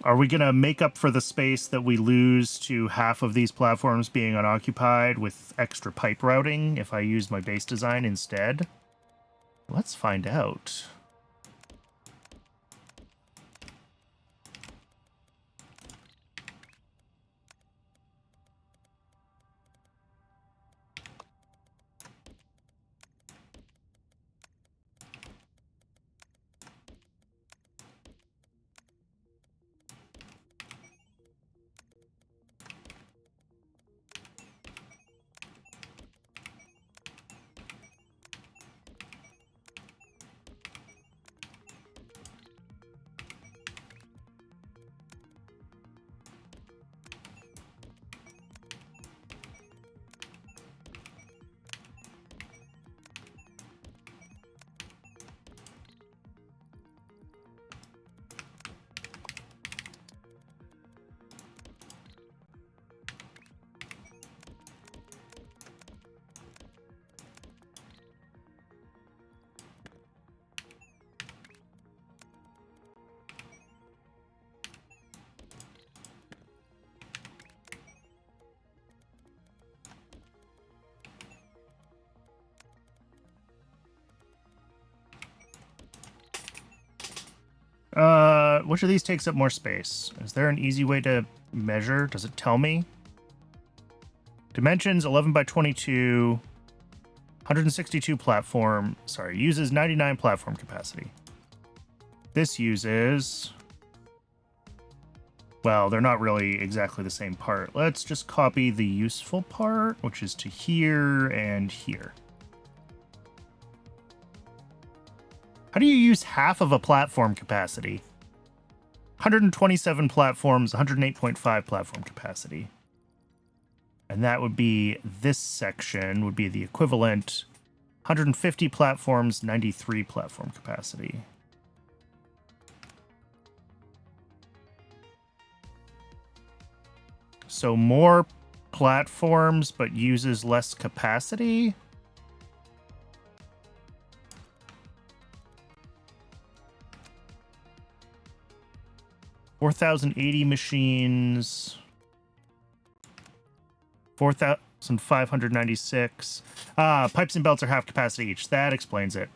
Are we going to make up for the space that we lose to half of these platforms being unoccupied with extra pipe routing if I use my base design instead? Let's find out. Which of these takes up more space? Is there an easy way to measure? Does it tell me? Dimensions 11 by 22, 162 platform. Sorry, uses 99 platform capacity. This uses... Well, they're not really exactly the same part. Let's just copy the useful part, which is to here and here. How do you use half of a platform capacity? 127 platforms, 108.5 platform capacity. And that would be, this section would be the equivalent, 150 platforms, 93 platform capacity. So more platforms, but uses less capacity? 4,080 machines. 4,596. Pipes and belts are half capacity each. That explains it.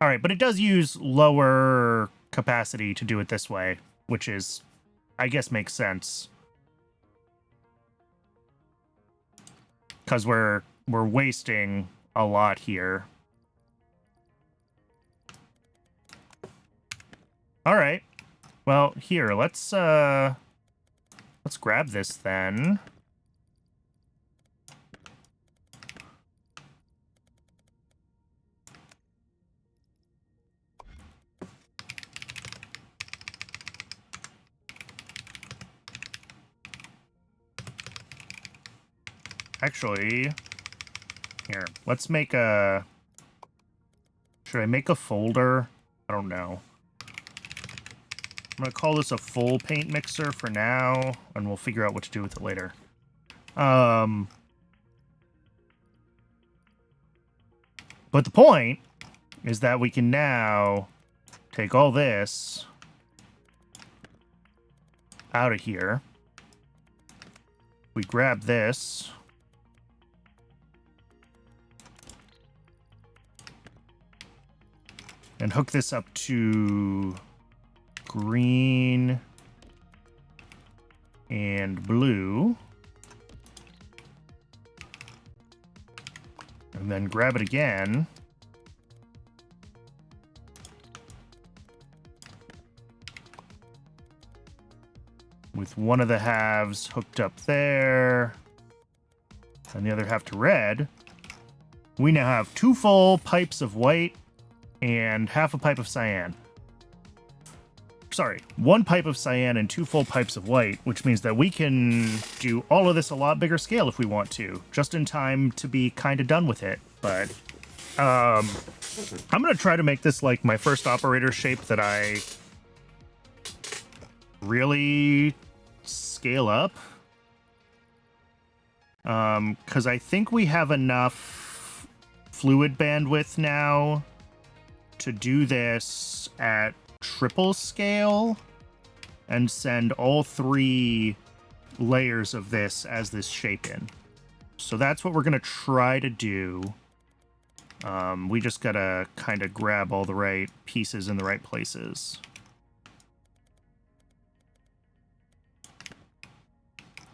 All right, but it does use lower capacity to do it this way, which is, I guess, makes sense. Because we're wasting a lot here. All right. Well, here, let's grab this then. Actually, here, let's make a... Should I make a folder? I don't know. I'm going to call this a full paint mixer for now, and we'll figure out what to do with it later. But the point is that we can now take all this out of here. We grab this. And hook this up to green and blue. And then grab it again. With one of the halves hooked up there, and the other half to red. We now have 2 full pipes of white and half a pipe of cyan. Sorry, 1 pipe of cyan and 2 full pipes of white, which means that we can do all of this a lot bigger scale if we want to, just in time to be kind of done with it. But I'm going to try to make this like my first operator shape that I really scale up. Because I think we have enough fluid bandwidth now to do this at triple scale and send all 3 layers of this as this shape in. So that's what we're going to try to do. We just got to kind of grab all the right pieces in the right places.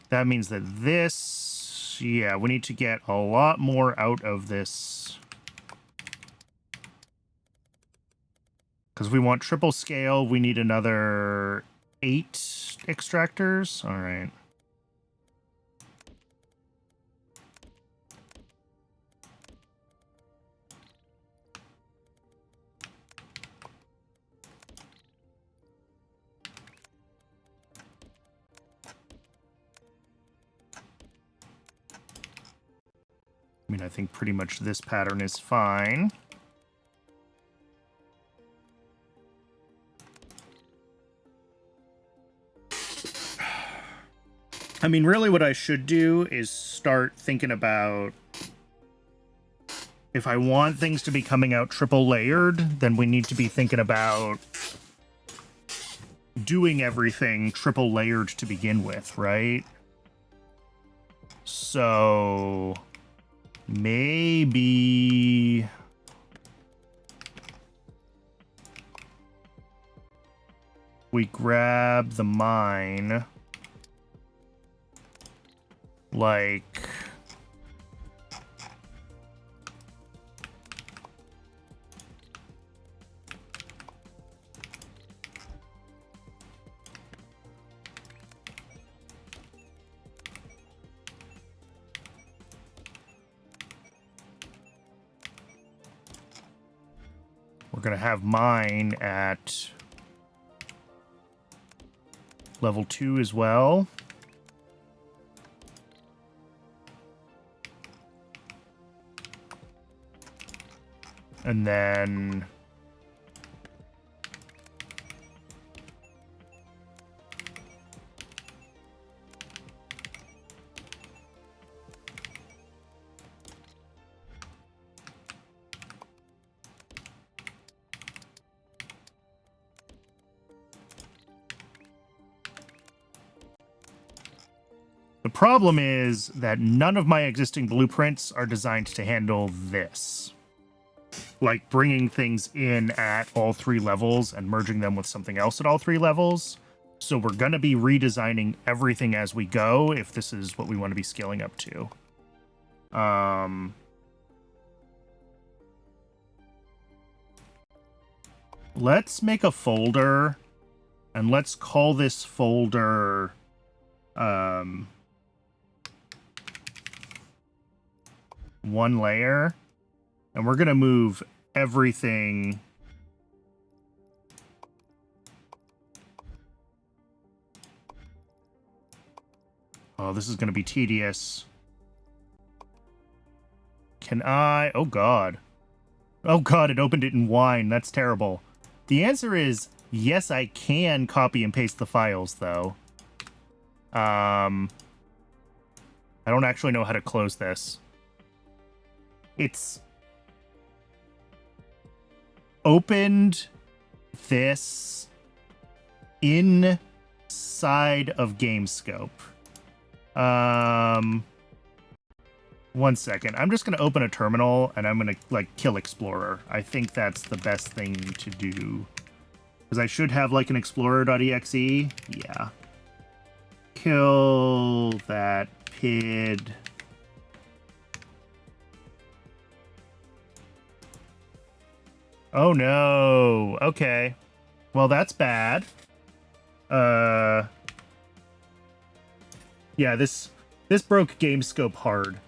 That means that this, yeah, we need to get a lot more out of this. Because we want triple scale, we need another 8 extractors. All right. I mean, I think pretty much this pattern is fine. I mean, really what I should do is start thinking about if I want things to be coming out triple layered, then we need to be thinking about doing everything triple layered to begin with, right? So maybe we grab the mine like we're going to have mine at level 2 as well. And then the problem is that none of my existing blueprints are designed to handle this. Like bringing things in at all 3 levels and merging them with something else at all 3 levels. So we're going to be redesigning everything as we go if this is what we want to be scaling up to. Let's make a folder and let's call this folder one layer, and we're going to move everything oh, this is going to be tedious. Can I? Oh god, it opened it in wine. That's terrible. The answer is yes, I can copy and paste the files though. I don't actually know how to close this. It's opened this inside of GameScope. 1 second. I'm just going to open a terminal and I'm going to like kill Explorer. I think that's the best thing to do. Because I should have like an explorer.exe. Yeah. Kill that PID. Oh no. Okay. Well, that's bad. Yeah, this broke GameScope hard.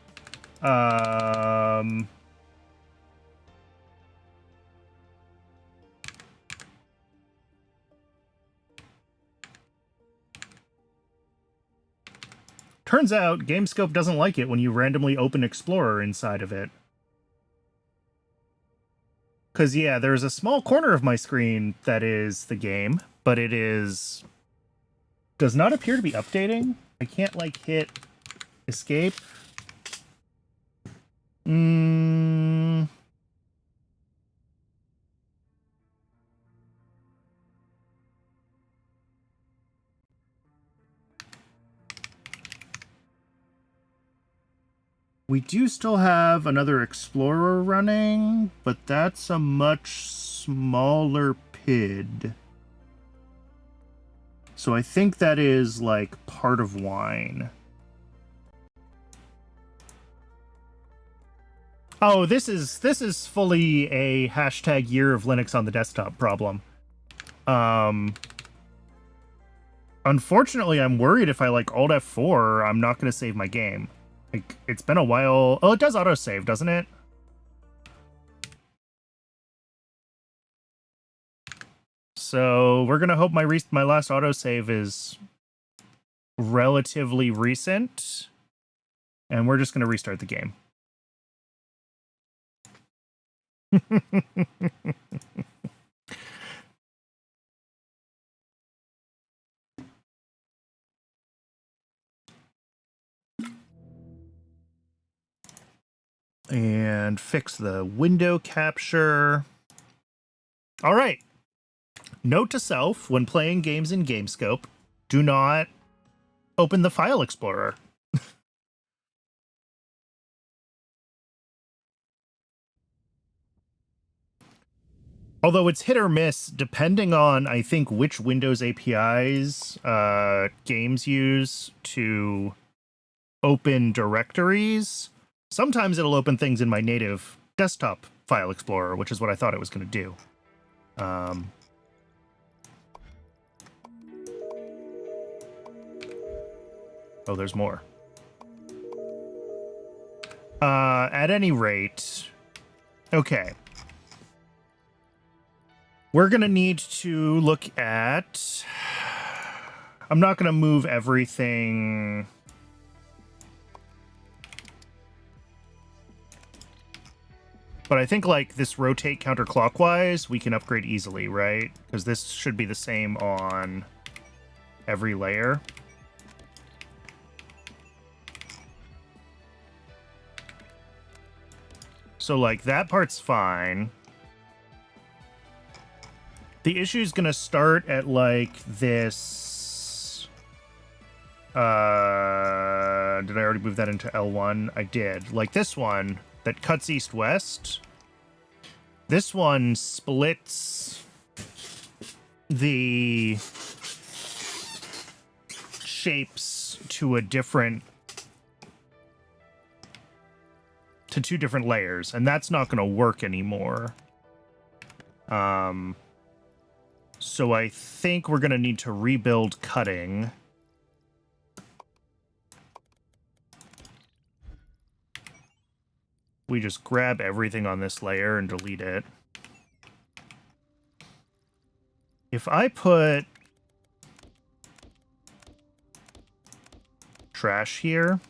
Turns out GameScope doesn't like it when you randomly open Explorer inside of it. Because, yeah, there's a small corner of my screen that is the game, but it does not appear to be updating. I can't, like, hit escape. We do still have another Explorer running, but that's a much smaller PID. So I think that is, like, part of wine. Oh, this is fully a hashtag year of Linux on the desktop problem. Unfortunately, I'm worried if I, like, Alt F4, I'm not going to save my game. Like, it's been a while. Oh, it does autosave, doesn't it? So we're going to hope my last autosave is relatively recent. And we're just going to restart the game. And fix the window capture. All right. Note to self, when playing games in GameScope, do not open the File Explorer. Although it's hit or miss, depending on, I think, which Windows APIs games use to open directories. Sometimes it'll open things in my native desktop File Explorer, which is what I thought it was going to do. Oh, there's more. At any rate, okay. We're going to need to look at... I'm not going to move everything... But I think, like, this rotate counterclockwise, we can upgrade easily, right? Because this should be the same on every layer. So, like, that part's fine. The issue is going to start at, like, this... did I already move that into L1? I did. Like, this one that cuts east-west. This one splits the shapes to two different layers, and that's not going to work anymore. So I think we're going to need to rebuild cutting. We just grab everything on this layer and delete it. If I put trash here,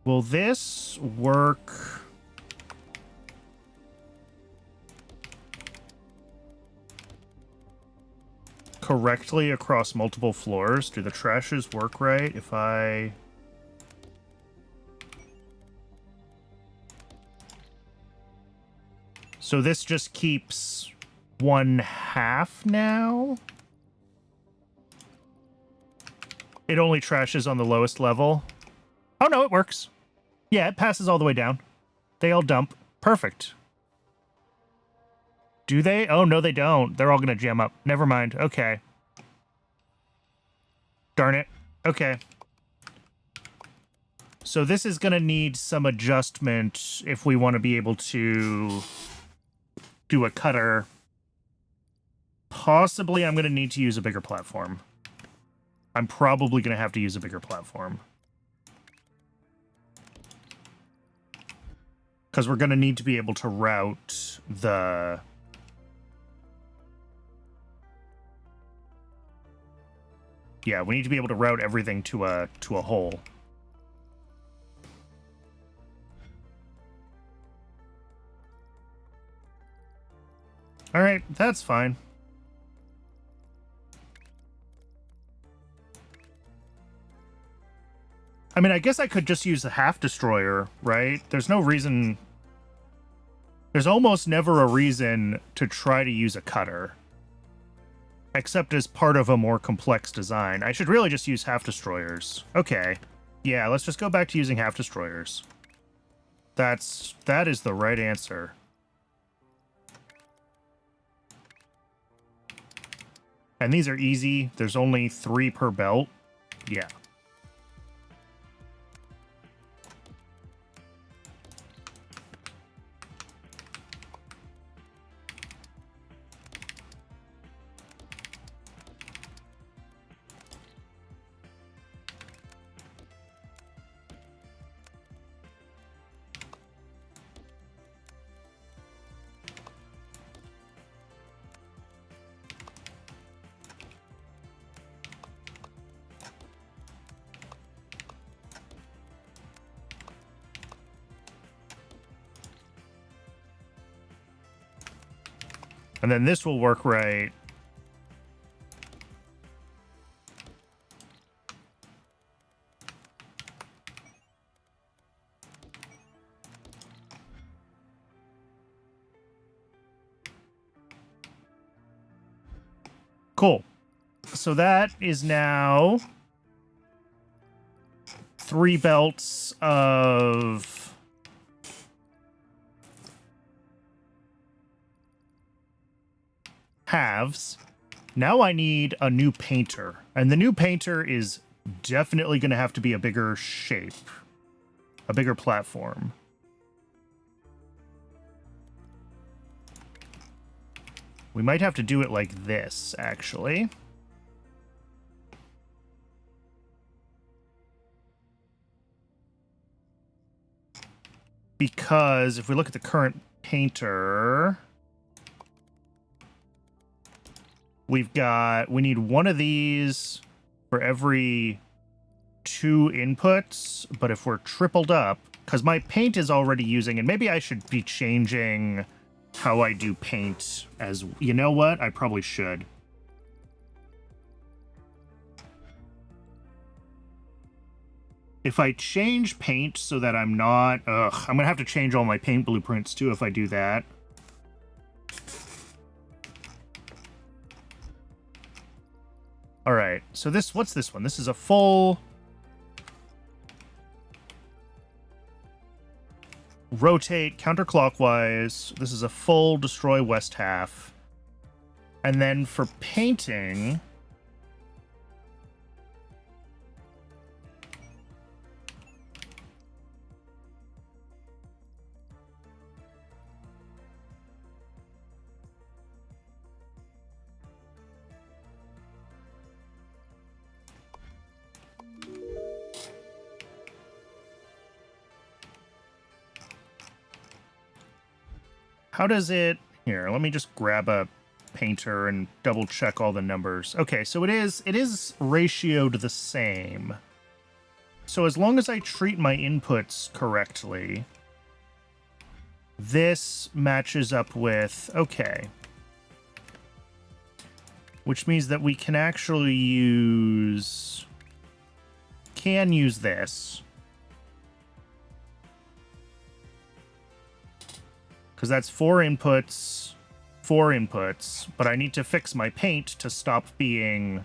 will this work? Correctly across multiple floors? Do the trashes work right if I... So this just keeps 1/2 now? It only trashes on the lowest level? Oh no, it works. Yeah, it passes all the way down. They all dump. Perfect. Do they? Oh, no, they don't. They're all going to jam up. Never mind. Okay. Darn it. Okay. So this is going to need some adjustment if we want to be able to do a cutter. Possibly I'm going to need to use a bigger platform. I'm probably going to have to use a bigger platform. Because we're going to need to be able to route the... Yeah, we need to be able to route everything to a hole. All right, that's fine. I mean, I guess I could just use the half destroyer, right? There's no reason... There's almost never a reason to try to use a cutter. except as part of a more complex design. I should really just use half destroyers. Okay. Yeah, let's just go back to using half destroyers. That is the right answer. And these are easy. There's only 3 per belt. Yeah. And then this will work right. Cool. So that is now 3 belts of halves. Now I need a new painter. And the new painter is definitely going to have to be a bigger shape. A bigger platform. We might have to do it like this, actually. Because if we look at the current painter, we need one of these for every 2 inputs, but if we're tripled up, because my paint is already using, and maybe I should be changing how I do paint as, you know what? I probably should. If I change paint so that I'm not, I'm gonna have to change all my paint blueprints too if I do that. All right, so what's this one? This is a full rotate counterclockwise. This is a full destroy west half. And then for painting, how does it... Here, let me just grab a painter and double check all the numbers. Okay, so it is ratioed the same. So as long as I treat my inputs correctly, this matches up with... Okay. Which means that we can actually use... Can use this. Because that's 4 inputs, but I need to fix my paint to stop being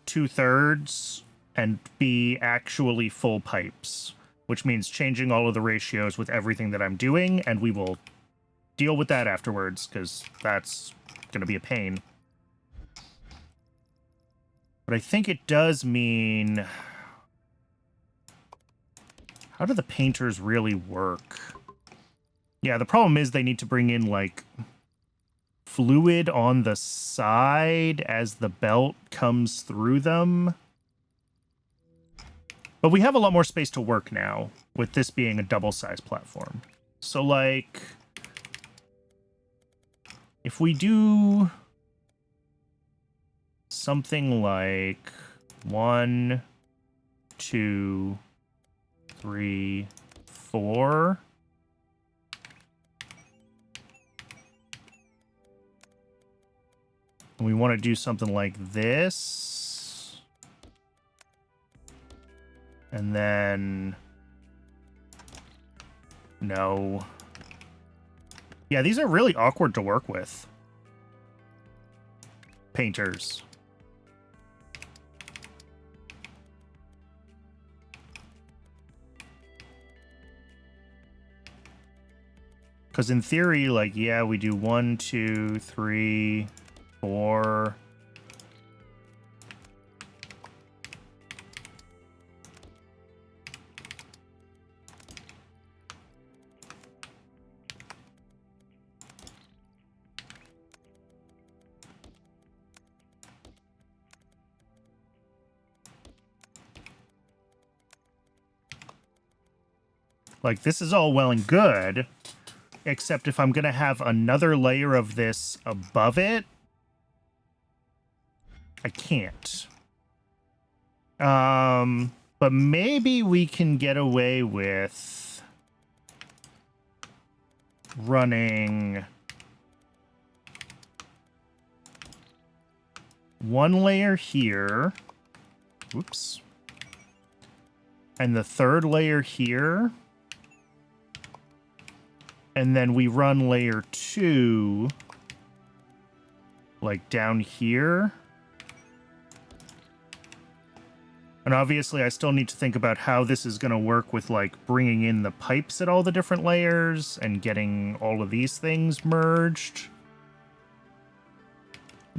2/3 and be actually full pipes, which means changing all of the ratios with everything that I'm doing, and we will deal with that afterwards, because that's going to be a pain. But I think it does mean... How do the painters really work? Yeah, the problem is they need to bring in, like, fluid on the side as the belt comes through them. But we have a lot more space to work now, with this being a double-size platform. So, like, if we do something like 1, 2, 3, 4... And we want to do something like this. And then... No. Yeah, these are really awkward to work with. painters. Because in theory, like, yeah, we do 1, 2, 3, 4. Like, this is all well and good, except if I'm going to have another layer of this above it, I can't. But maybe we can get away with running one layer here. Whoops. And the third layer here. And then we run layer 2, like down here. And obviously I still need to think about how this is going to work with like bringing in the pipes at all the different layers and getting all of these things merged.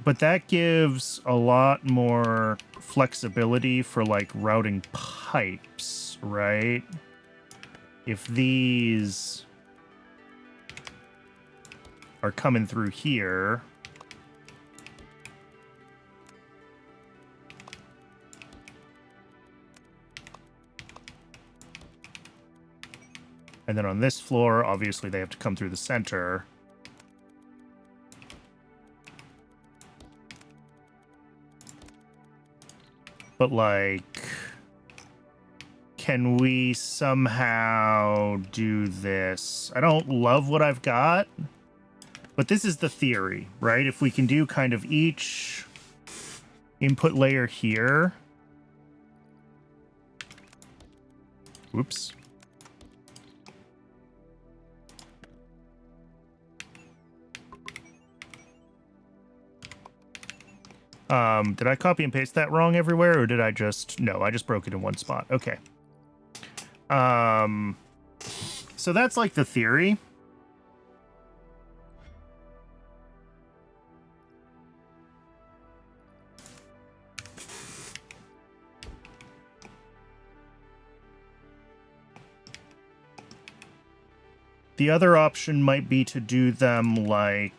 But that gives a lot more flexibility for like routing pipes, right? If these are coming through here. And then on this floor, obviously they have to come through the center. But like, can we somehow do this? I don't love what I've got. But this is the theory, right? If we can do kind of each input layer here. Whoops. Did I copy and paste that wrong everywhere, or did I just... No, I just broke it in one spot. Okay. So that's like the theory. The other option might be to do them like...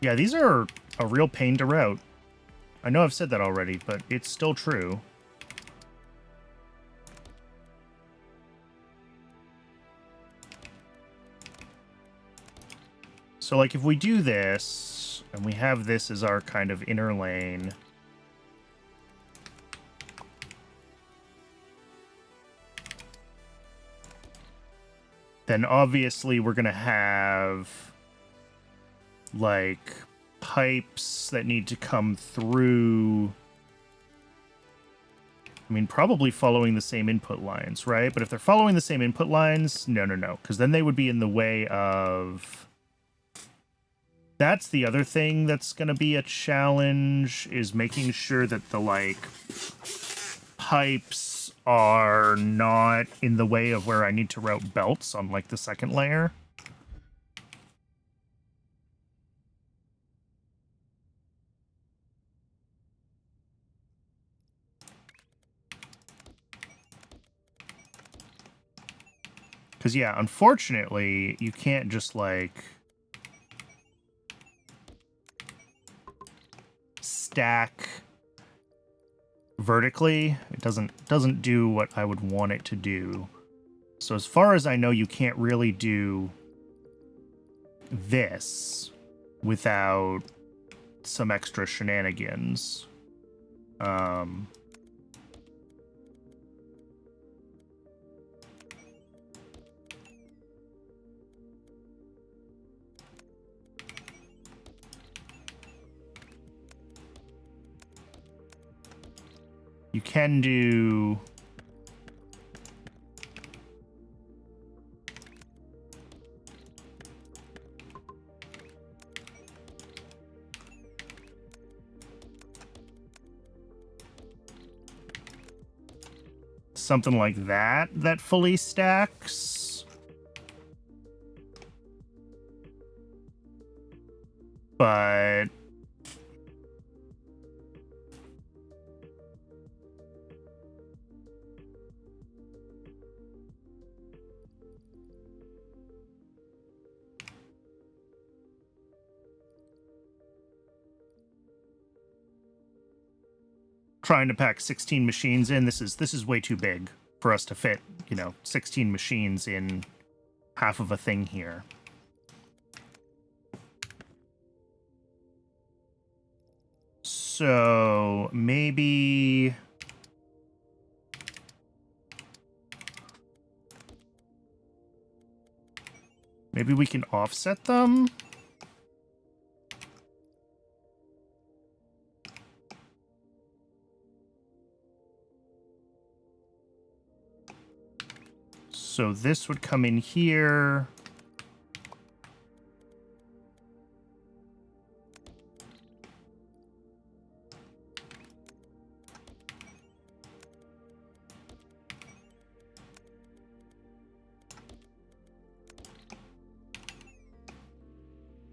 Yeah, these are a real pain to route. I know I've said that already, but it's still true. So, like, if we do this, and we have this as our kind of inner lane... then obviously we're going to have... like pipes that need to come through. I mean, probably following the same input lines, right? But if they're following the same input lines, no, because then they would be in the way of... That's the other thing that's going to be a challenge, is making sure that the, like, pipes are not in the way of where I need to route belts on, like, the second layer. Because, yeah, unfortunately, you can't just, like, stack vertically. It doesn't do what I would want it to do. So as far as I know, you can't really do this without some extra shenanigans. You can do... something like that fully stacks. But trying to pack 16 machines in, this is way too big for us to fit, 16 machines in half of a thing here. So maybe we can offset them. So this would come in here.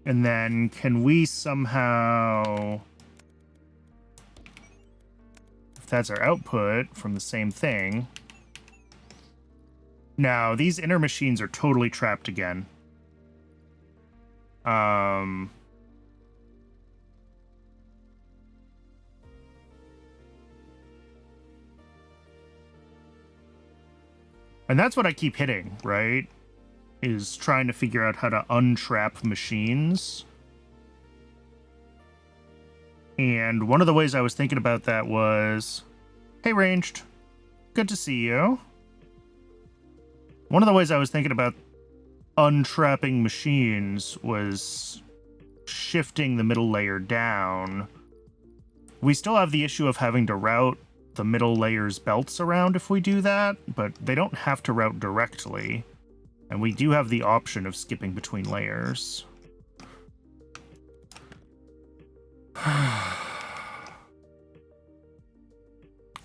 And then can we somehow, if that's our output from the same thing. Now, these inner machines are totally trapped again. And that's what I keep hitting, right? Is trying to figure out how to untrap machines. And one of the ways I was thinking about that was, hey, Ranged, good to see you. One of the ways I was thinking about untrapping machines was shifting the middle layer down. We still have the issue of having to route the middle layer's belts around if we do that, but they don't have to route directly. And we do have the option of skipping between layers.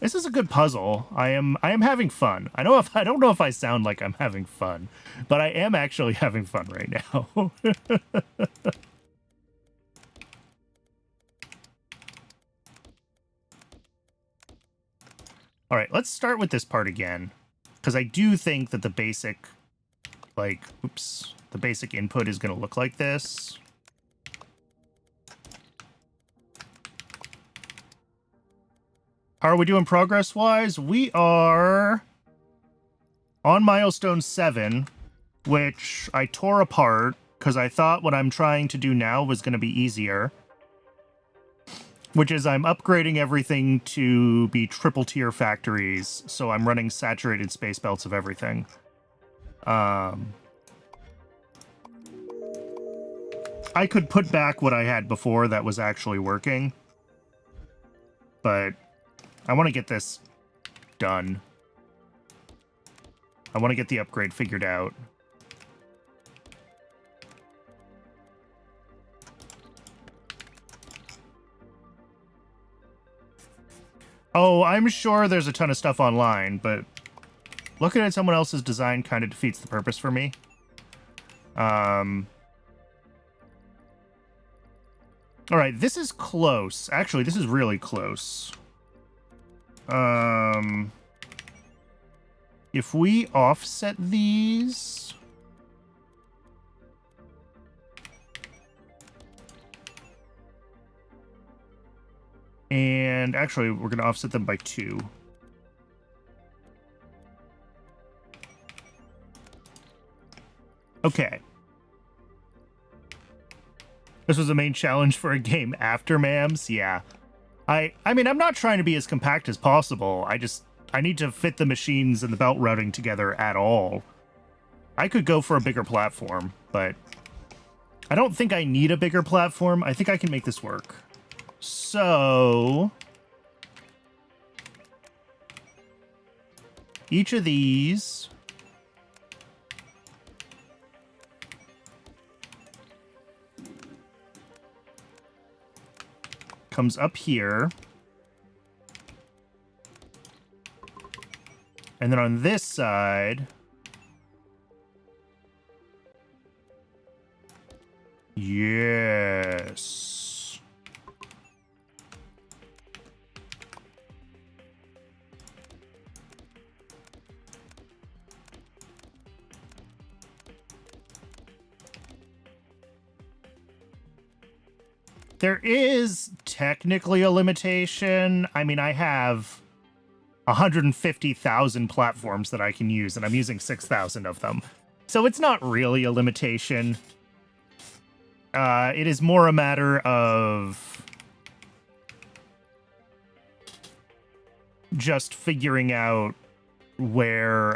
This is a good puzzle. I am having fun. I don't know if I sound like I'm having fun, but I am actually having fun right now. All right, let's start with this part again, because I do think that the basic, the basic input is going to look like this. How are we doing progress-wise? We are on milestone 7, which I tore apart because I thought what I'm trying to do now was going to be easier, which is I'm upgrading everything to be triple-tier factories, so I'm running saturated space belts of everything. I could put back what I had before that was actually working, but I want to get this done. I want to get the upgrade figured out. Oh, I'm sure there's a ton of stuff online, but looking at someone else's design kind of defeats the purpose for me. All right, this is close. Actually, this is really close. If we offset these... And actually, we're going to offset them by 2. Okay. This was a main challenge for a game after MAMS? Yeah. I mean, I'm not trying to be as compact as possible. I need to fit the machines and the belt routing together at all. I could go for a bigger platform, but I don't think I need a bigger platform. I think I can make this work. So each of these comes up here. And then on this side, yes. There is technically a limitation. I mean, I have 150,000 platforms that I can use, and I'm using 6,000 of them. So it's not really a limitation. It is more a matter of just figuring out where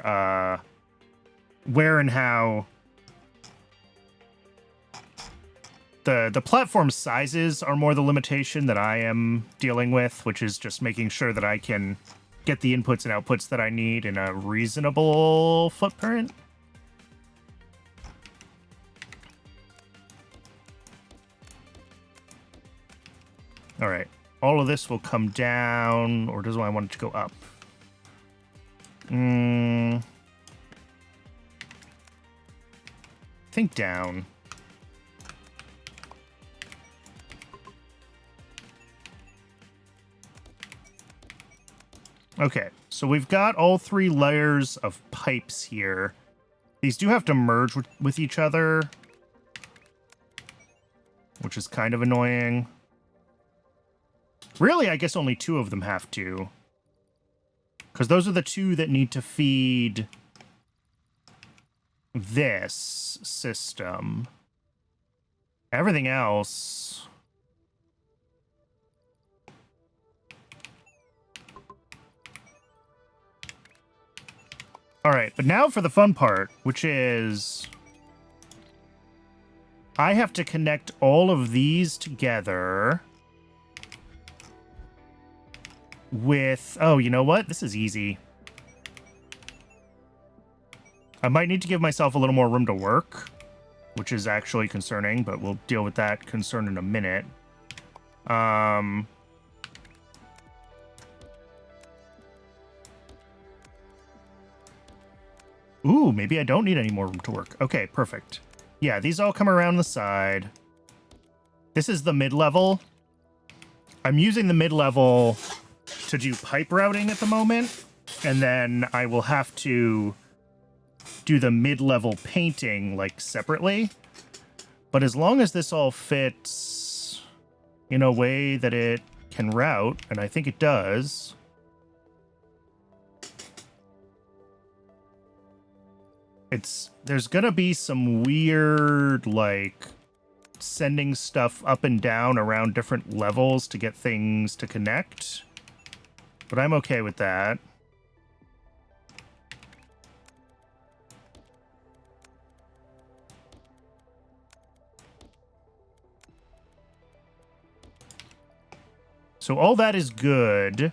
and how the platform sizes are more the limitation that I am dealing with, which is just making sure that I can get the inputs and outputs that I need in a reasonable footprint. All right. All of this will come down, or does I want it to go up? I think down. Okay, so we've got all 3 layers of pipes here. These do have to merge with each other, which is kind of annoying. Really, I guess only 2 of them have to, because those are the 2 that need to feed this system. Everything else... All right, but now for the fun part, which is I have to connect all of these together with... Oh, you know what? This is easy. I might need to give myself a little more room to work, which is actually concerning, but we'll deal with that concern in a minute. Ooh, maybe I don't need any more room to work. Okay, perfect. Yeah, these all come around the side. This is the mid-level. I'm using the mid-level to do pipe routing at the moment, and then I will have to do the mid-level painting, like, separately. But as long as this all fits in a way that it can route, and I think it does... There's gonna be some weird, like, sending stuff up and down around different levels to get things to connect. But I'm okay with that. So all that is good.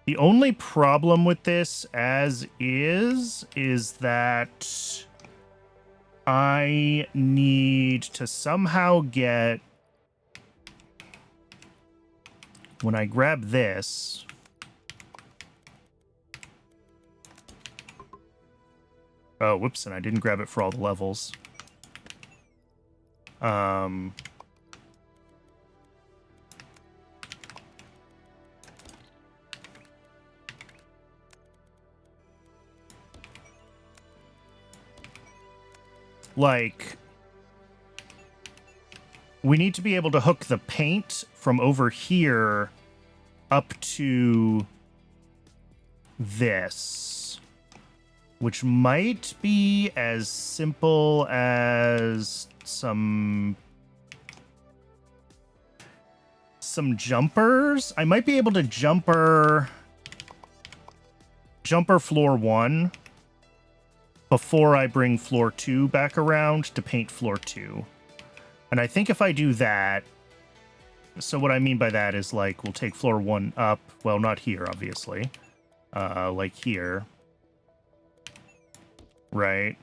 The only problem with this as is that I need to somehow get... When I grab this... Oh, whoops, and I didn't grab it for all the levels. Like, we need to be able to hook the paint from over here up to this, which might be as simple as some some jumpers. I might be able to jumper floor 1 before I bring floor 2 back around to paint floor 2. And I think if I do that, so what I mean by that is, like, we'll take floor 1 up. Well, not here, obviously. Like here. Right?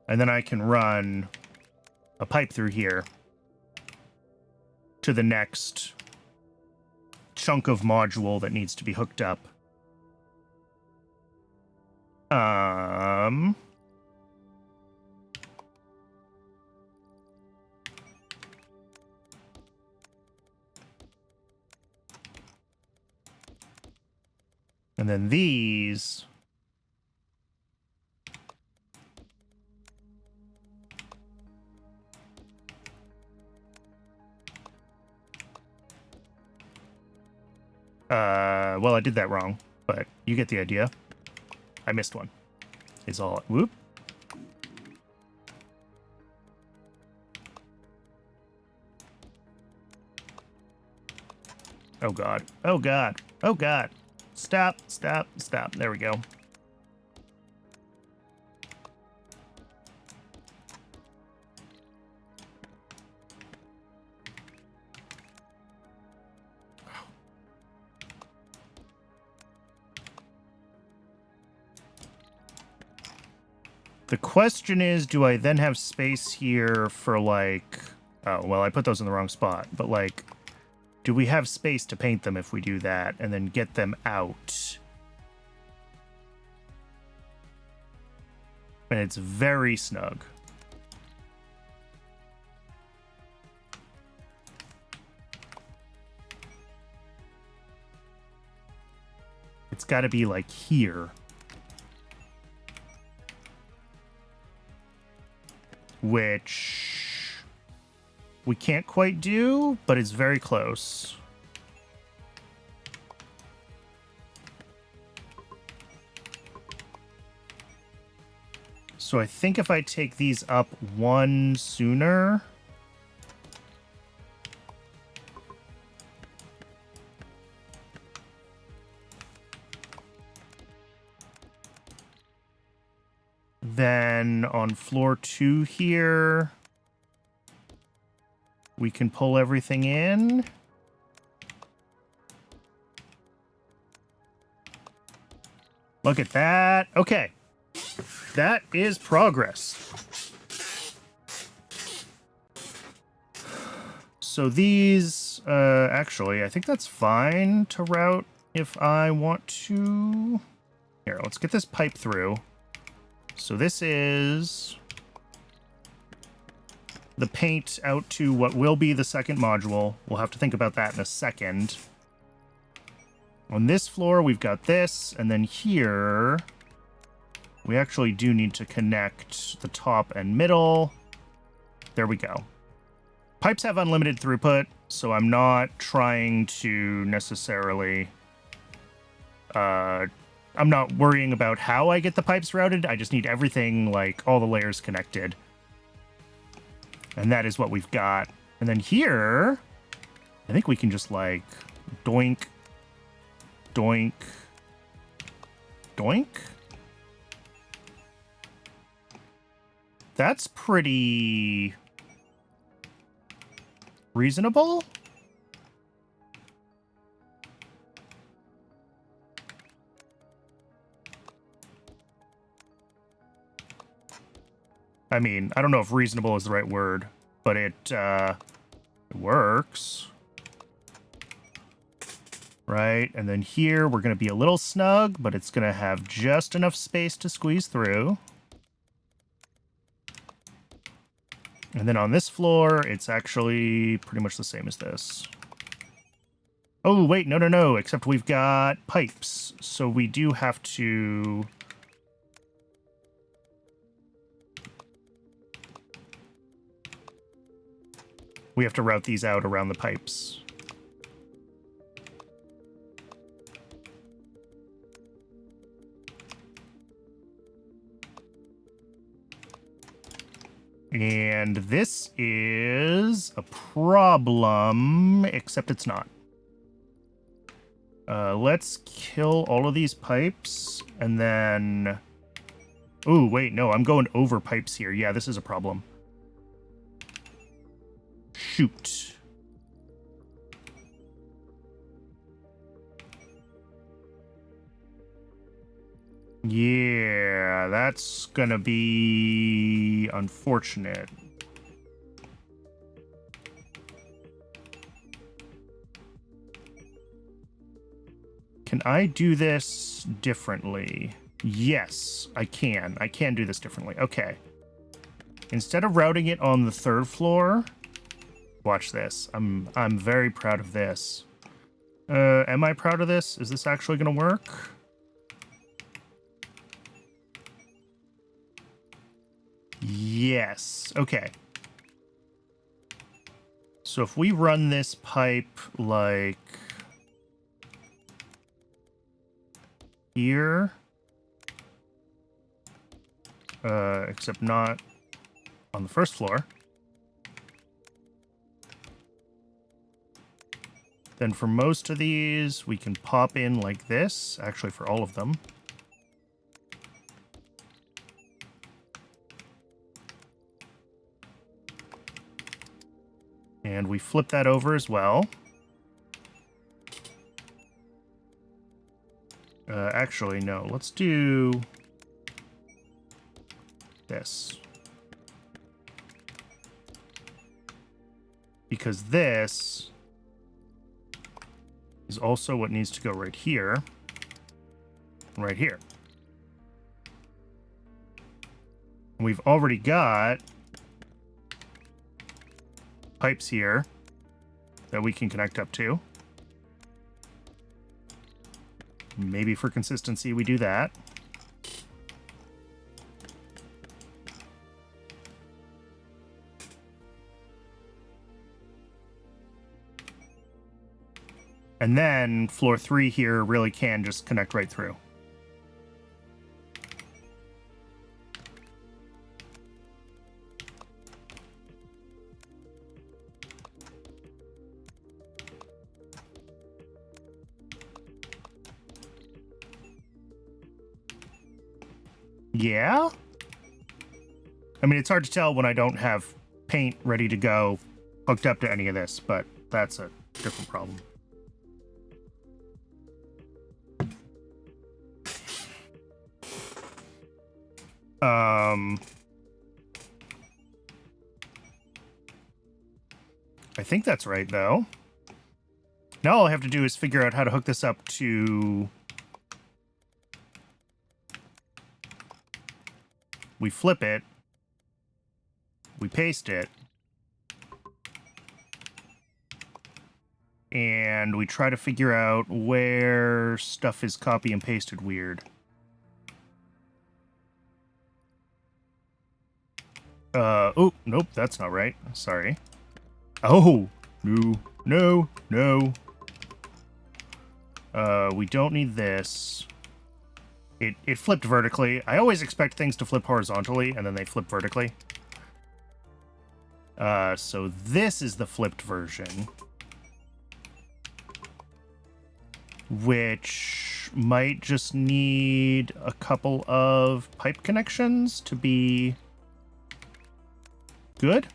And then I can run a pipe through here to the next chunk of module that needs to be hooked up. And then these... well, I did that wrong, but you get the idea. I missed one. Is all... Whoop. Oh, God. Oh, God. Oh, God. Stop, stop, stop. There we go. The question is, do I then have space here for, like... Oh, well, I put those in the wrong spot. But, like, do we have space to paint them if we do that and then get them out? And it's very snug. It's got to be, like, here. Which we can't quite do, but it's very close. So I think if I take these up one sooner... Then on floor 2 here, we can pull everything in. Look at that. Okay. That is progress. So these, actually, I think that's fine to route if I want to. Here, let's get this pipe through. So this is the paint out to what will be the second module. We'll have to think about that in a second. On this floor, we've got this, and then here, we actually do need to connect the top and middle. There we go. Pipes have unlimited throughput, so I'm not trying to necessarily... I'm not worrying about how I get the pipes routed. I just need everything, like, all the layers connected. And that is what we've got. And then here, I think we can just, like, doink, doink, doink. That's pretty reasonable. I mean, I don't know if reasonable is the right word, but it works. Right, and then here we're going to be a little snug, but it's going to have just enough space to squeeze through. And then on this floor, it's actually pretty much the same as this. Oh, wait, no, except we've got pipes, so we do have to... We have to route these out around the pipes. And this is a problem, except it's not. Let's kill all of these pipes, and then... Ooh, wait, no, I'm going over pipes here. Yeah, this is a problem. Shoot. Yeah, that's gonna be unfortunate. Can I do this differently? Yes, I can. I can do this differently. Okay. Instead of routing it on the 3rd floor, watch this. I'm very proud of this. Am I proud of this? Is this actually gonna work? Yes. Okay. So if we run this pipe like here, except not on the 1st floor, then for most of these, we can pop in like this, actually for all of them. And we flip that over as well. Actually, no. Let's do this. Because this is also what needs to go right here. And right here. And we've already got pipes here that we can connect up to. Maybe for consistency we do that. And then floor 3 here really can just connect right through. Yeah? I mean, it's hard to tell when I don't have paint ready to go hooked up to any of this, but that's a different problem. I think that's right, though. Now all I have to do is figure out how to hook this up to... We flip it. We paste it. And we try to figure out where stuff is copy and pasted weird. Oh, nope, that's not right. Sorry. Oh, no. We don't need this. It flipped vertically. I always expect things to flip horizontally, and then they flip vertically. So this is the flipped version. Which might just need a couple of pipe connections to be good.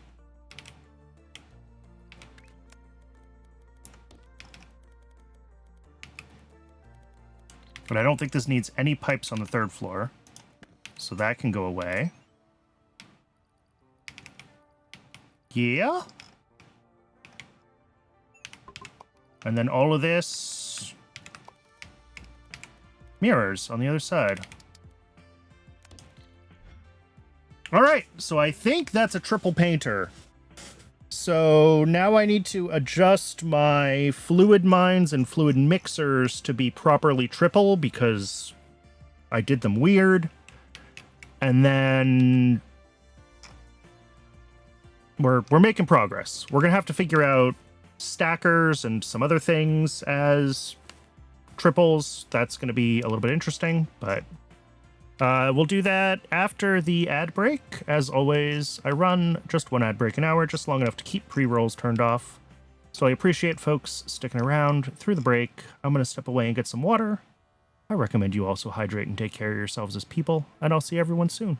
But I don't think this needs any pipes on the 3rd floor. So that can go away. Yeah. And then all of this mirrors on the other side. All right, so I think that's a triple painter. So now I need to adjust my fluid mines and fluid mixers to be properly triple because I did them weird. And then we're making progress. We're going to have to figure out stackers and some other things as triples. That's going to be a little bit interesting, but We'll do that after the ad break. As always, I run just one ad break an hour, just long enough to keep pre-rolls turned off. So I appreciate folks sticking around through the break. I'm going to step away and get some water. I recommend you also hydrate and take care of yourselves as people, and I'll see everyone soon.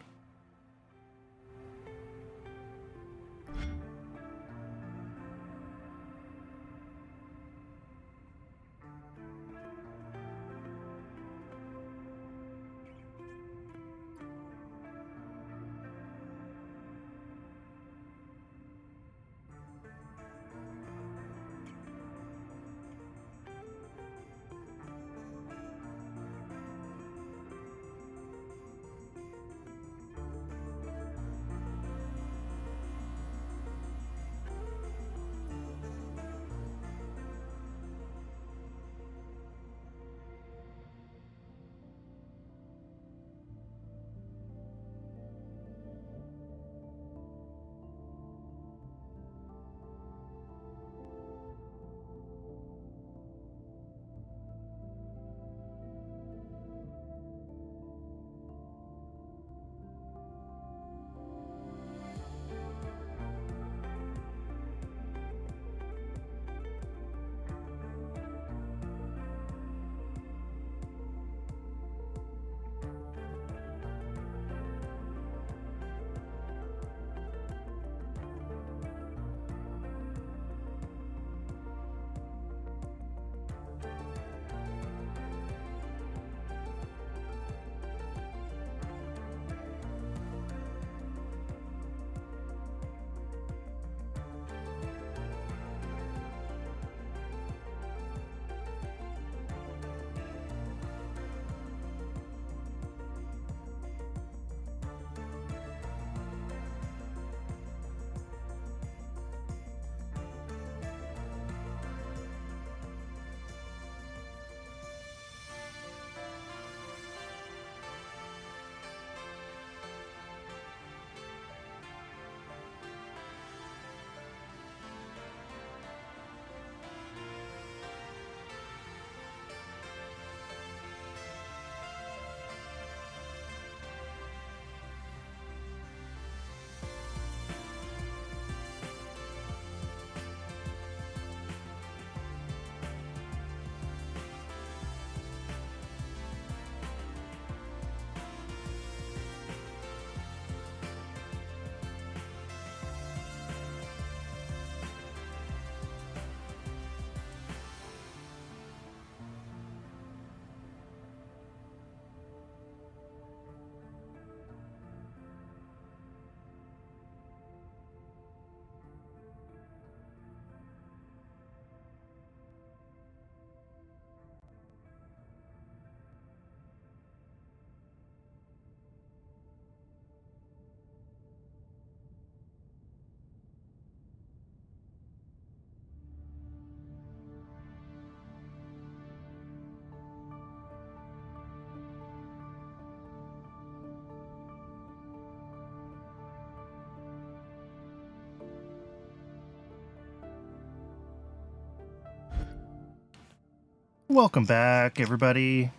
Welcome back, everybody.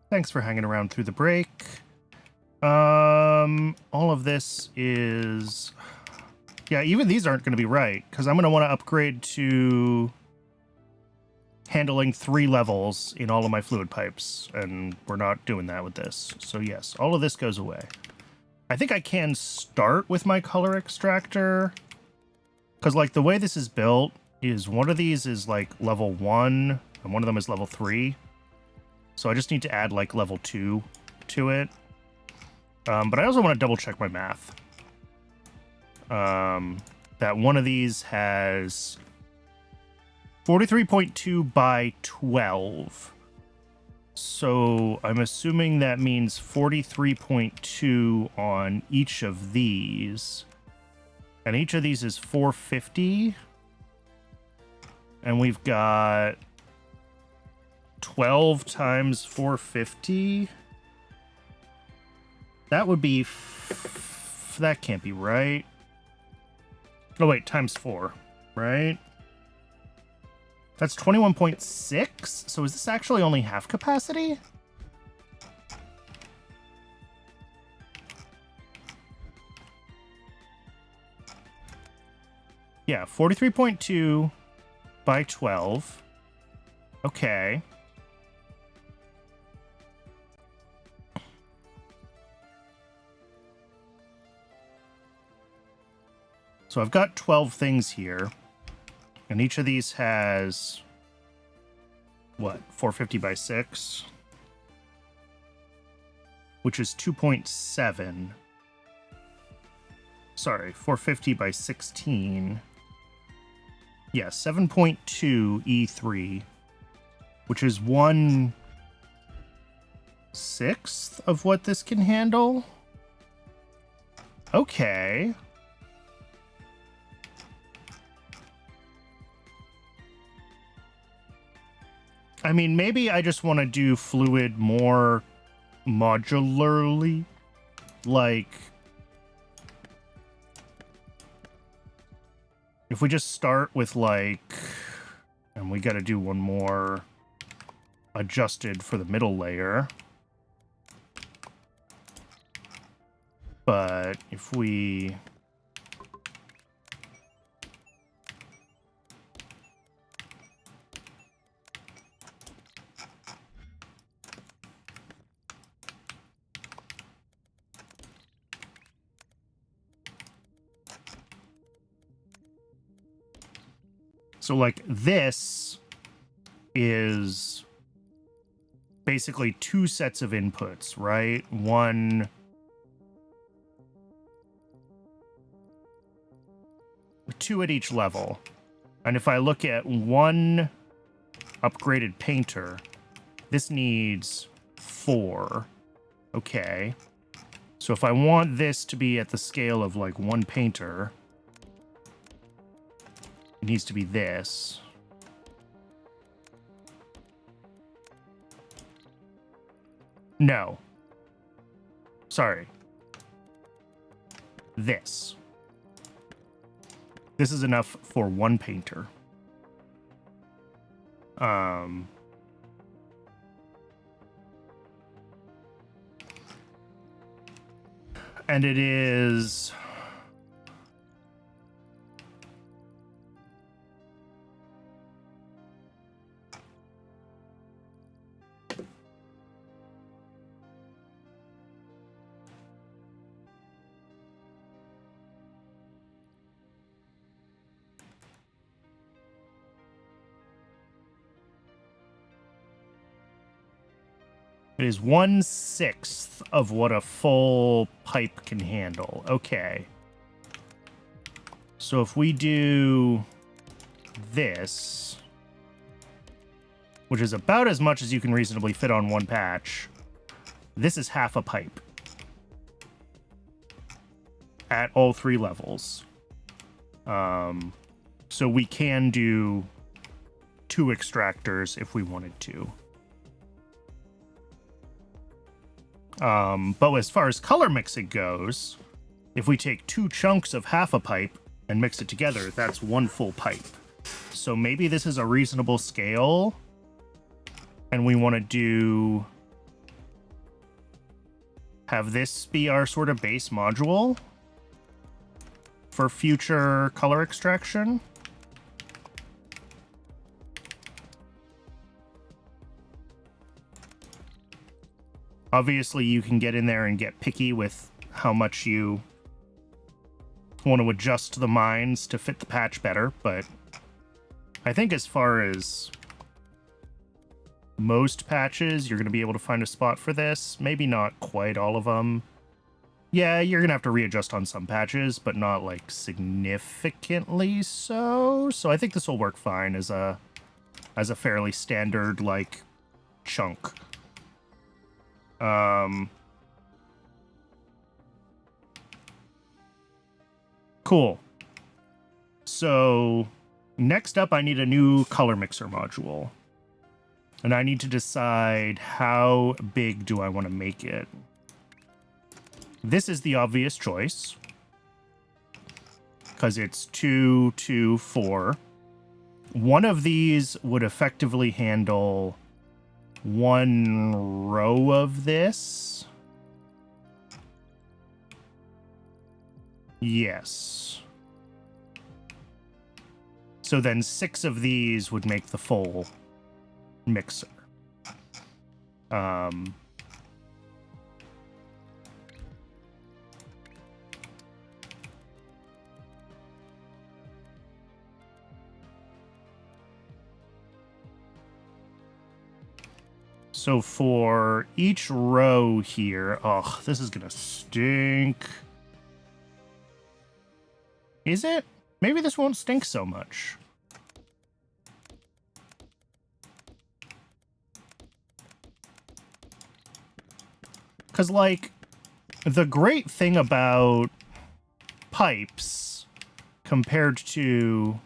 Thanks for hanging around through the break. All of this is... Yeah, even these aren't going to be right, because I'm going to want to upgrade to handling 3 levels in all of my fluid pipes, and we're not doing that with this. So yes, all of this goes away. I think I can start with my color extractor, because like the way this is built is one of these is like level 1, and one of them is level 3. So I just need to add like level 2 to it. But I also want to double check my math. That one of these has 43.2 by 12. So I'm assuming that means 43.2 on each of these. And each of these is 450. And we've got 12 times 450. That would be... that can't be right. Oh, wait, times 4, right? That's 21.6? So is this actually only half capacity? Yeah, 43.2 by 12. Okay. So I've got 12 things here, and each of these has, what, 450 by 6? Which is 2.7. Sorry, 450 by 16. Yeah, 7.2 E3, which is 1/6 of what this can handle. Okay. I mean, maybe I just want to do fluid more modularly. Like, if we just start with, like, and we got to do one more adjusted for the middle layer. But if we... So, like, this is basically two sets of inputs, right? One... two at each level. And if I look at one upgraded painter, this needs 4. Okay. So if I want this to be at the scale of, like, one painter... it needs to be this. No. Sorry. This. This is enough for one painter. And it is... it is 1/6 of what a full pipe can handle. Okay. So if we do this, which is about as much as you can reasonably fit on one patch, this is half a pipe at all 3 levels. So we can do 2 extractors if we wanted to. But as far as color mixing goes, if we take 2 chunks of half a pipe and mix it together, that's 1 full pipe. So maybe this is a reasonable scale, and we want to have this be our sort of base module for future color extraction. Obviously, you can get in there and get picky with how much you want to adjust the mines to fit the patch better, but I think as far as most patches, you're going to be able to find a spot for this. Maybe not quite all of them. Yeah, you're going to have to readjust on some patches, but not, like, significantly so. So I think this will work fine as a fairly standard, like, chunk. Cool. So next up, I need a new color mixer module. And I need to decide how big do I want to make it. This is the obvious choice, because it's 2, 2, 4. One of these would effectively handle 1 row of this. Yes. So then 6 of these would make the full mixer. So for each row here, oh, this is gonna stink. Is it? Maybe this won't stink so much. Because, like, the great thing about pipes compared to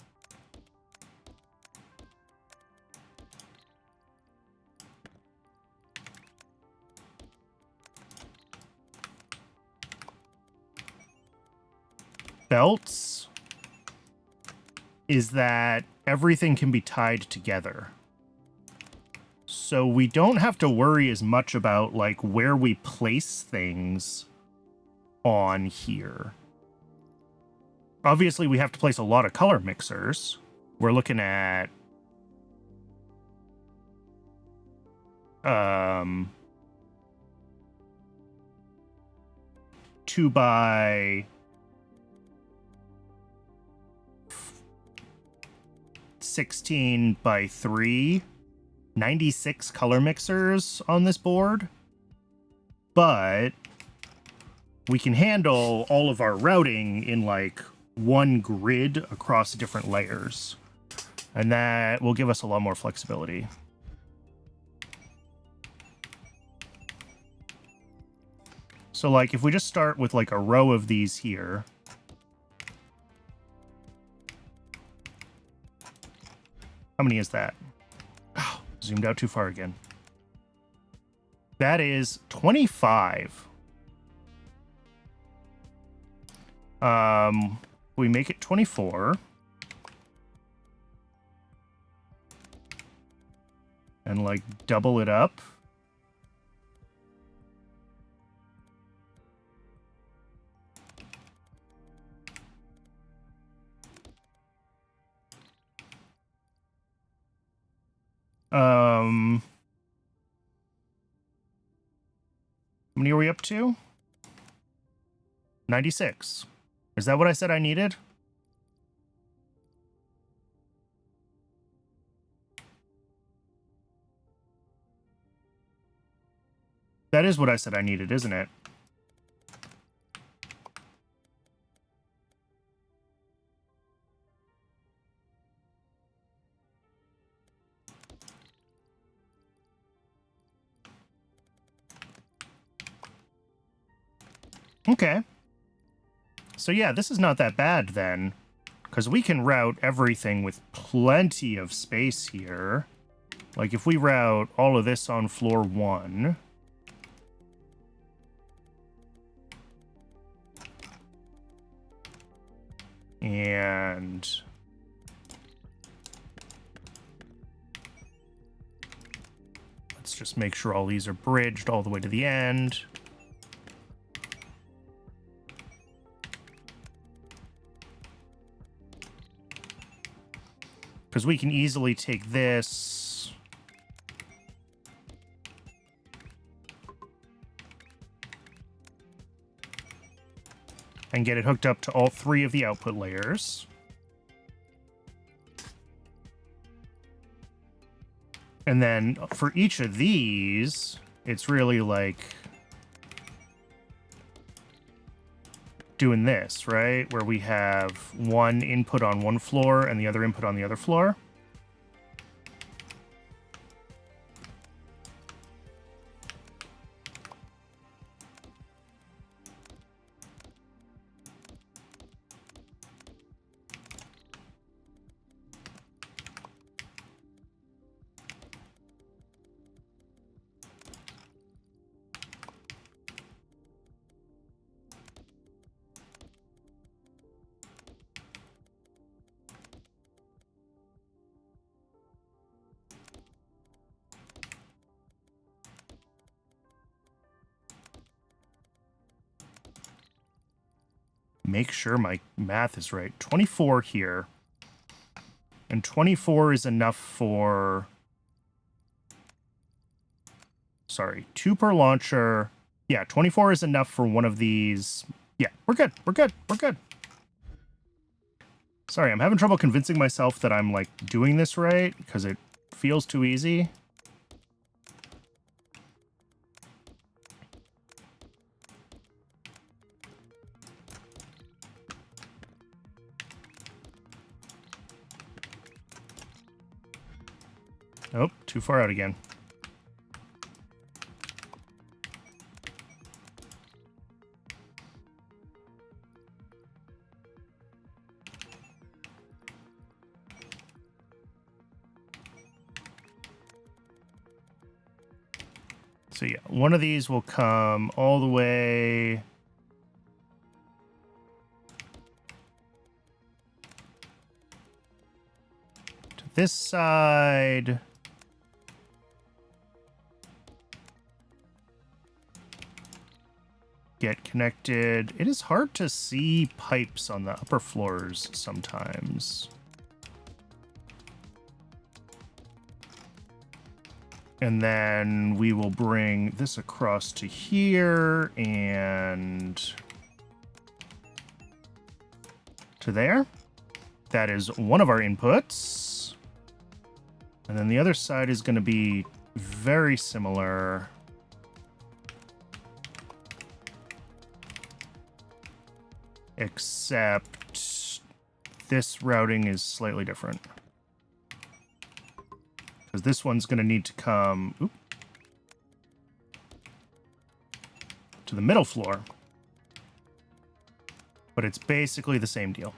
belts is that everything can be tied together. So we don't have to worry as much about, like, where we place things on here. Obviously, we have to place a lot of color mixers. We're looking at 2 by 16 by 3, 96 color mixers on this board, but we can handle all of our routing in like one grid across different layers, and that will give us a lot more flexibility. So like if we just start with like a row of these here, how many is that? Oh, zoomed out too far again. That is 25. We make it 24. And like double it up. How many are we up to? 96. Is that what I said I needed? That is what I said I needed, isn't it? Okay. So yeah, this is not that bad then, because we can route everything with plenty of space here. Like if we route all of this on floor 1. And let's just make sure all these are bridged all the way to the end. Because we can easily take this and get it hooked up to all 3 of the output layers. And then for each of these, it's really like doing this, right? Where we have one input on one floor and the other input on the other floor. Make sure my math is right. 24 here. And 24 is enough for... Sorry, 2 per launcher. Yeah, 24 is enough for one of these. Yeah, we're good. We're good. We're good. Sorry, I'm having trouble convincing myself that I'm, like, doing this right, because it feels too easy. Oh, too far out again. So yeah, one of these will come all the way to this side. Get connected. It is hard to see pipes on the upper floors sometimes. And then we will bring this across to here and to there. That is one of our inputs. And then the other side is going to be very similar. Except this routing is slightly different. Because this one's going to need to come to the middle floor. But it's basically the same deal.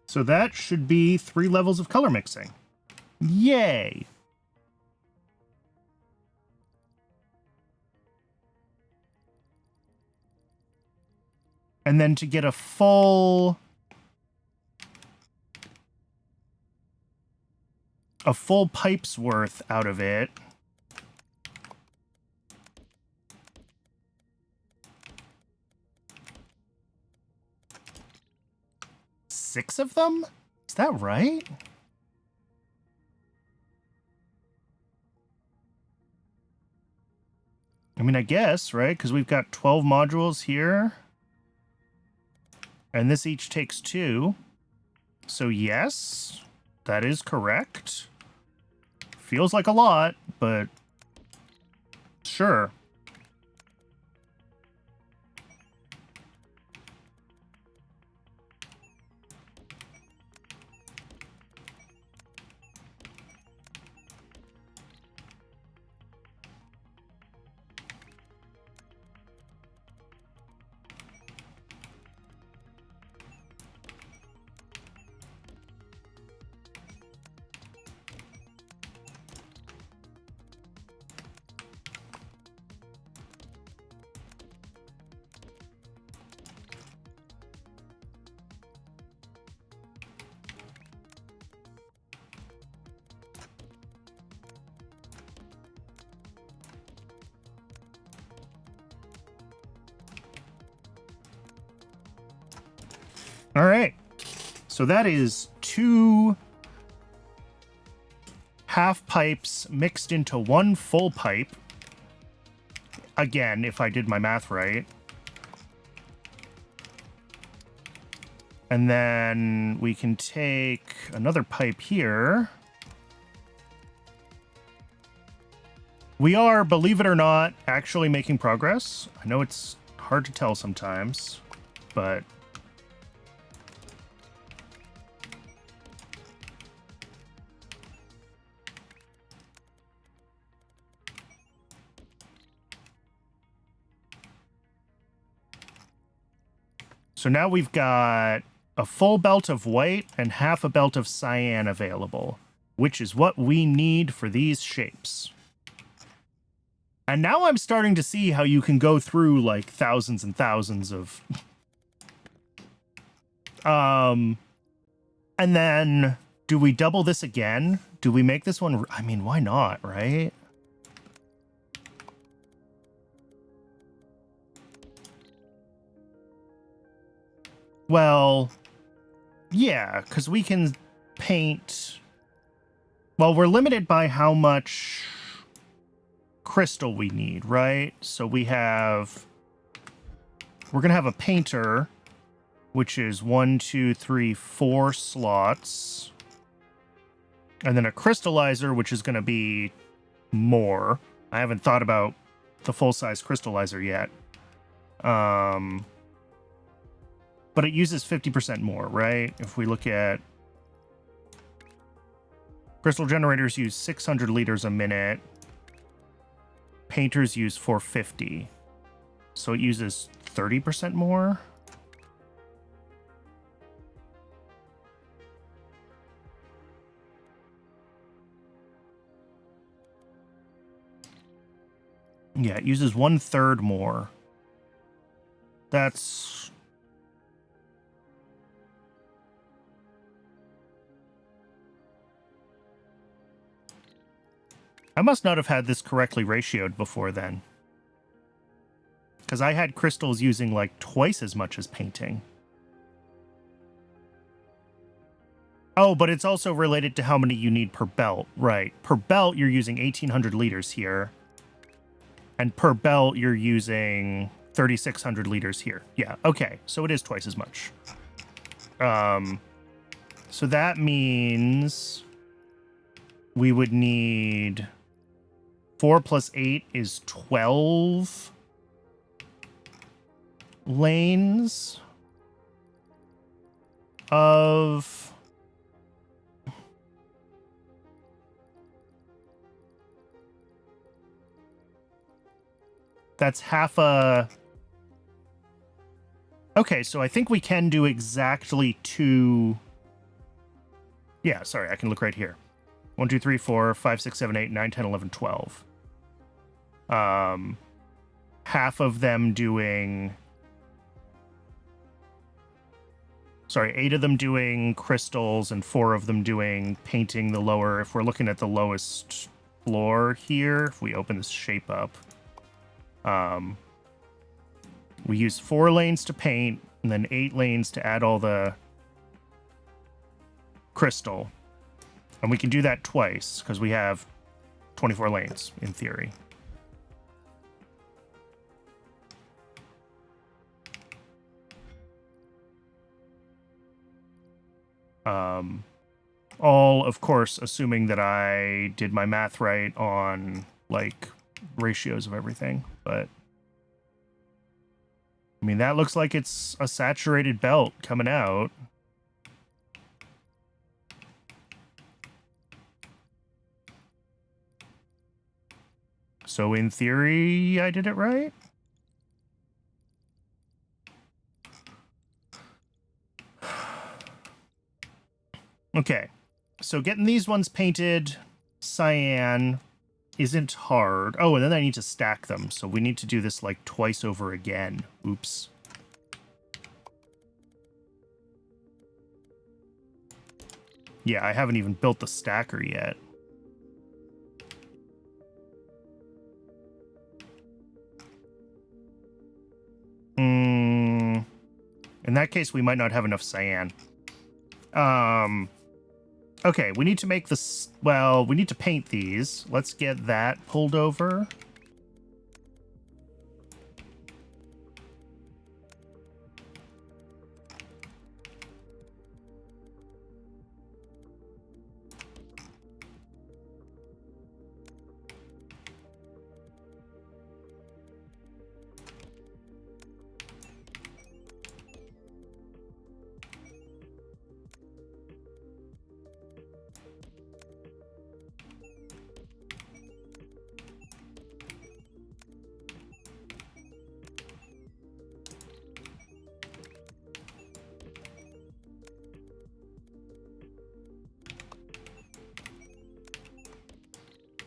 So that should be 3 levels of color mixing. Yay! And then to get a full pipe's worth out of it, six of them? Is that right? I mean, I guess, right? Because we've got 12 modules here. And this each takes 2. So yes, that is correct. Feels like a lot, but sure. All right. So that is 2 half pipes mixed into 1 full pipe. Again, if I did my math right. And then we can take another pipe here. We are, believe it or not, actually making progress. I know it's hard to tell sometimes, but... So now we've got a full belt of white and half a belt of cyan available, which is what we need for these shapes. And now I'm starting to see how you can go through like thousands and thousands of... And then do we double this again? Do we make this one? I mean, why not, right? Well, yeah, because we can paint... Well, we're limited by how much crystal we need, right? So we have... We're going to have a painter, which is 1, 2, 3, 4 slots. And then a crystallizer, which is going to be more. I haven't thought about the full-size crystallizer yet. But it uses 50% more, right? If we look at... Crystal generators use 600 liters a minute. Painters use 450. So it uses 30% more? Yeah, it uses 1/3 more. That's... I must not have had this correctly ratioed before then. Because I had crystals using like twice as much as painting. Oh, but it's also related to how many you need per belt. Right. Per belt, you're using 1,800 liters here. And per belt, you're using 3,600 liters here. Yeah, okay. So it is twice as much. So that means we would need 4 plus 8 is 12 lanes of... That's half a... Okay, so I think we can do exactly 2... Yeah, sorry, I can look right here. 1, 2, 3, 4, 5, 6, 7, 8, 9, 10, 11, 12. Half of them doing... Sorry, 8 of them doing crystals and 4 of them doing painting the lower... If we're looking at the lowest floor here, if we open this shape up, we use 4 lanes to paint and then 8 lanes to add all the crystal. And we can do that twice because we have 24 lanes in theory. All, of course, assuming that I did my math right on, like, ratios of everything. But, I mean, that looks like it's a saturated belt coming out. So, in theory, I did it right? Okay, so getting these ones painted cyan isn't hard. Oh, and then I need to stack them, so we need to do this like twice over again. Oops. Yeah, I haven't even built the stacker yet. In that case, we might not have enough cyan. Okay, we need to make this... Well, we need to paint these. Let's get that pulled over.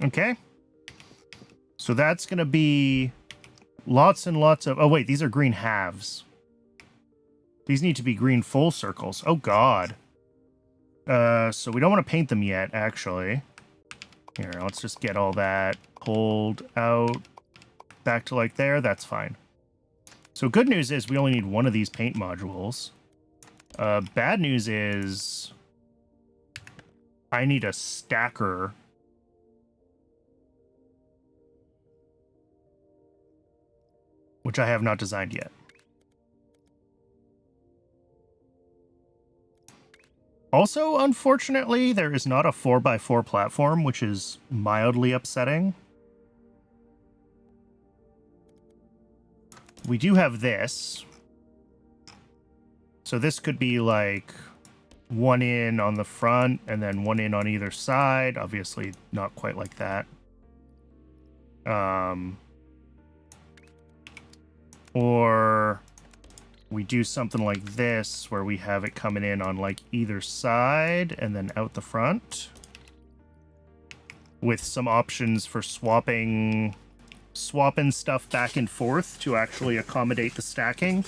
Okay. So that's going to be lots and lots of... Oh, wait, these are green halves. These need to be green full circles. Oh, God. So we don't want to paint them yet, actually. Here, let's just get all that pulled out back to like there. That's fine. So good news is we only need one of these paint modules. Bad news is I need a stacker. Which I have not designed yet. Also, unfortunately, there is not a 4x4 platform, which is mildly upsetting. We do have this. So this could be like one in on the front and then one in on either side. Obviously, not quite like that. Or we do something like this where we have it coming in on like either side and then out the front with some options for swapping stuff back and forth to actually accommodate the stacking.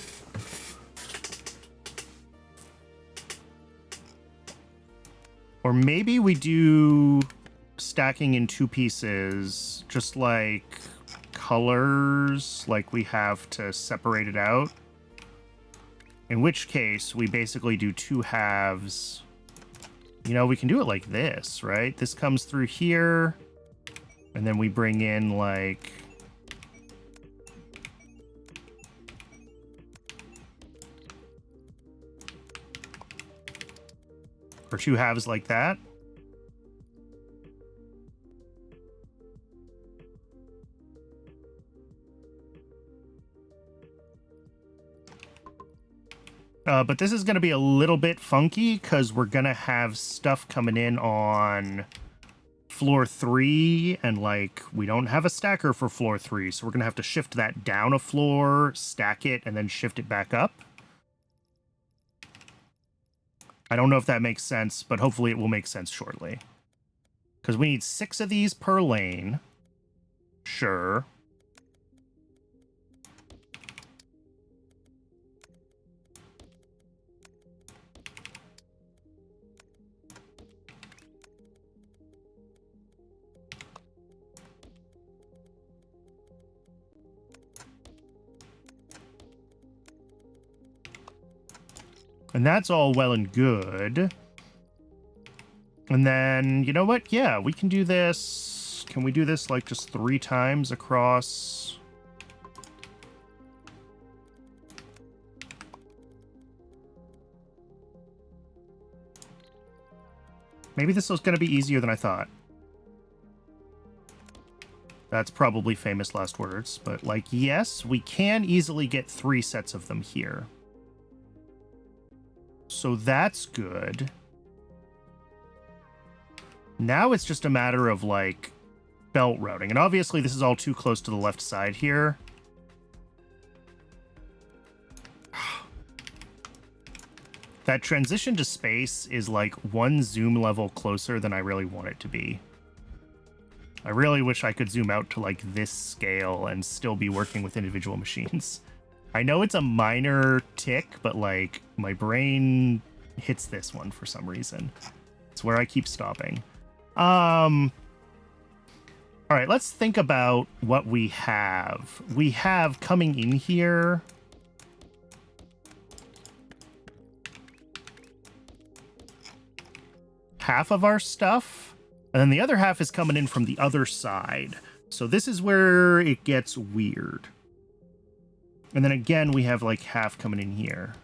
Or maybe we do stacking in two pieces, just like colors, like we have to separate it out. In which case, we basically do two halves. You know, we can do it like this, right? This comes through here, and then we bring in, like... or two halves like that. But this is going to be a little bit funky because we're going to have stuff coming in on floor 3 and like we don't have a stacker for floor 3. So we're going to have to shift that down a floor, stack it, and then shift it back up. I don't know if that makes sense, but hopefully it will make sense shortly. Because we need 6 of these per lane. Sure. And that's all well and good. And then, you know what? Yeah, we can do this. Can we do this like just 3 times across? Maybe this was going to be easier than I thought. That's probably famous last words, but like, yes, we can easily get 3 sets of them here. So that's good. Now it's just a matter of, like, belt routing. And obviously this is all too close to the left side here. That transition to space is, like, 1 zoom level closer than I really want it to be. I really wish I could zoom out to, like, this scale and still be working with individual machines. I know it's a minor tick, but, like, my brain hits this one for some reason. It's where I keep stopping. All right, let's think about what we have. We have coming in here... half of our stuff, and then the other half is coming in from the other side. So this is where it gets weird. And then again, we have like half coming in here.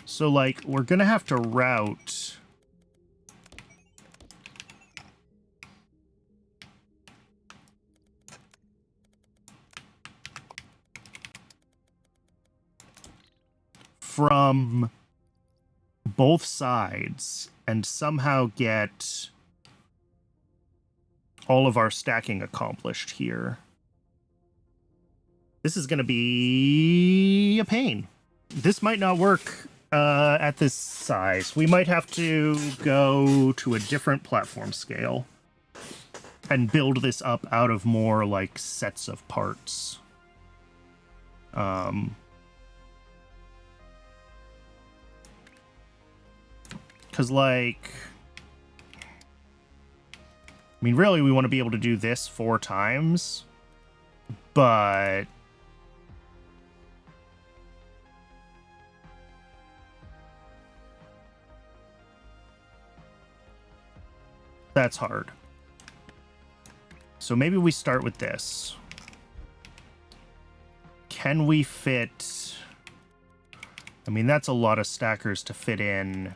So like, we're gonna have to route from both sides and somehow get all of our stacking accomplished here. This is going to be a pain. This might not work at this size. We might have to go to a different platform scale and build this up out of more like sets of parts. Because like, I mean, really, we want to be able to do this 4 times, but that's hard. So maybe we start with this. Can we fit... I mean, that's a lot of stackers to fit in.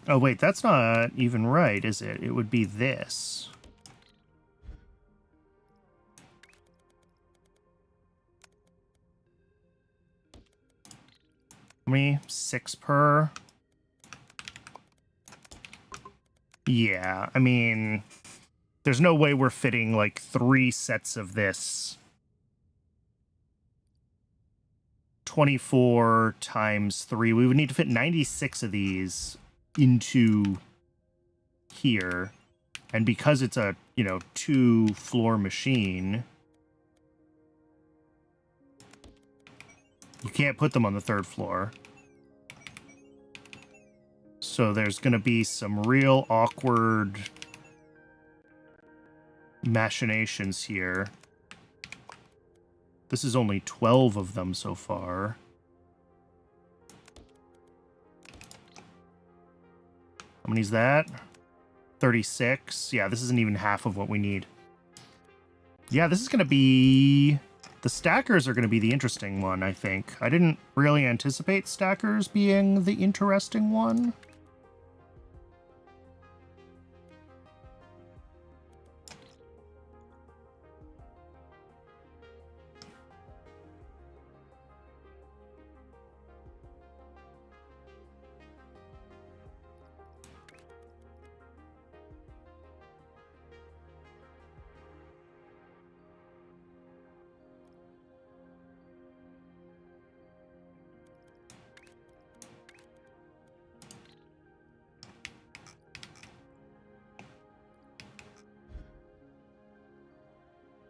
Oh, wait, that's not even right, is it? It would be this. How many? 6 per? Yeah, I mean, there's no way we're fitting like 3 sets of this. 24 times 3. We would need to fit 96 of these into here. And because it's a, 2-floor machine, you can't put them on the 3rd floor. So there's going to be some real awkward machinations here. This is only 12 of them so far. How many is that? 36. Yeah, this isn't even half of what we need. Yeah, this is going to be... The stackers are going to be the interesting one, I think. I didn't really anticipate stackers being the interesting one.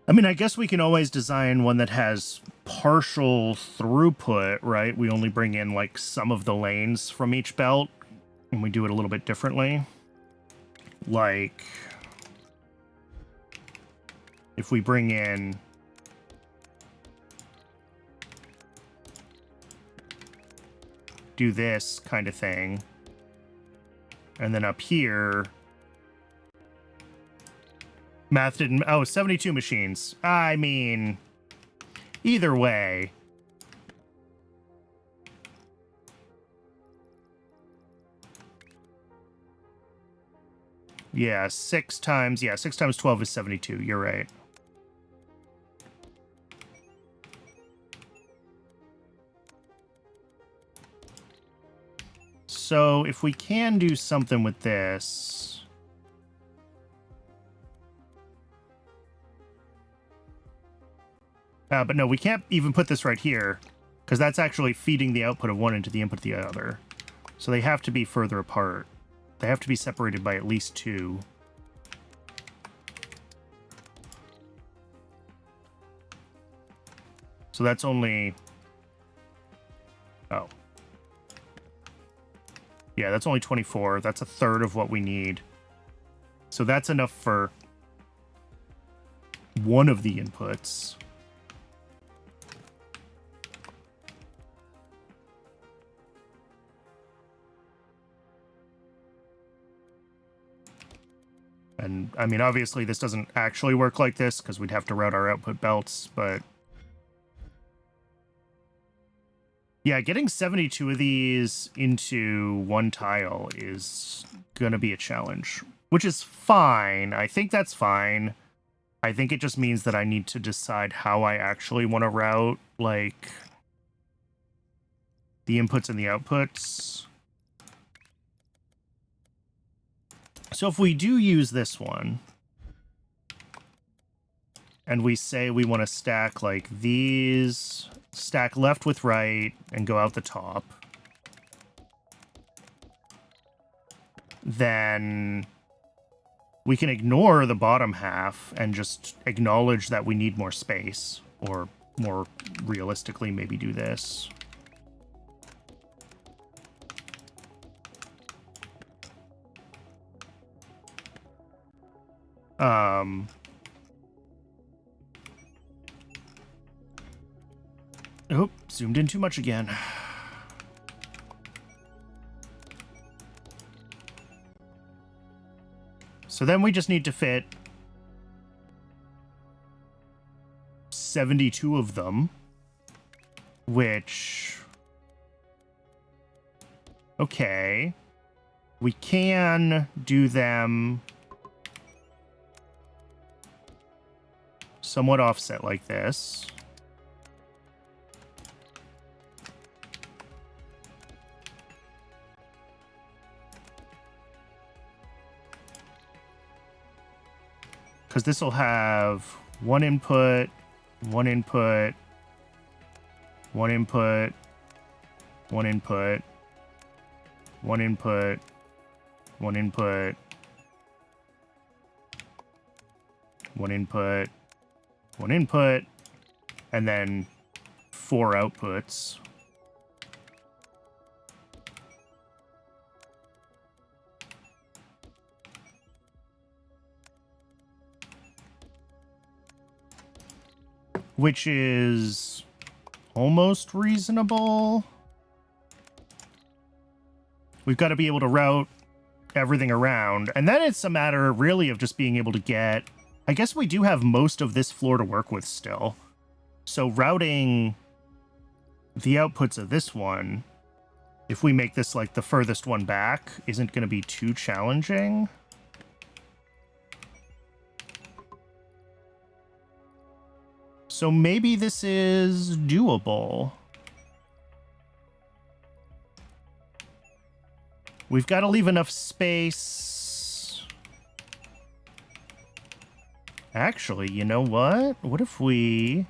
I mean, I guess we can always design one that has partial throughput, right? We only bring in, like, some of the lanes from each belt, and we do it a little bit differently. Like, if we bring in... do this kind of thing, and then up here... Math didn't... Oh, 72 machines. I mean, either way. Yeah, 6 times... Yeah, 6 times 12 is 72. You're right. So, if we can do something with this... but no, we can't even put this right here, because that's actually feeding the output of one into the input of the other. So they have to be further apart. They have to be separated by at least 2. So that's only... Oh. Yeah, that's only 24. That's a third of what we need. So that's enough for one of the inputs. And, I mean, obviously this doesn't actually work like this, because we'd have to route our output belts, but... Yeah, getting 72 of these into one tile is gonna be a challenge. Which is fine. I think that's fine. I think it just means that I need to decide how I actually want to route, like, the inputs and the outputs. So if we do use this one, and we say we want to stack like these, stack left with right, and go out the top, then we can ignore the bottom half and just acknowledge that we need more space, or more realistically, maybe do this. Oh, zoomed in too much again. So then we just need to fit 72 of them, which... Okay. We can do them somewhat offset like this. Because this will have one input, one input, one input, one input, one input, one input, one input, one input, and then 4 outputs. Which is almost reasonable. We've got to be able to route everything around. And then it's a matter really of just being able to get... I guess we do have most of this floor to work with still. So routing the outputs of this one, if we make this like the furthest one back, isn't going to be too challenging. So maybe this is doable. We've got to leave enough space. Actually, you know what? What if we...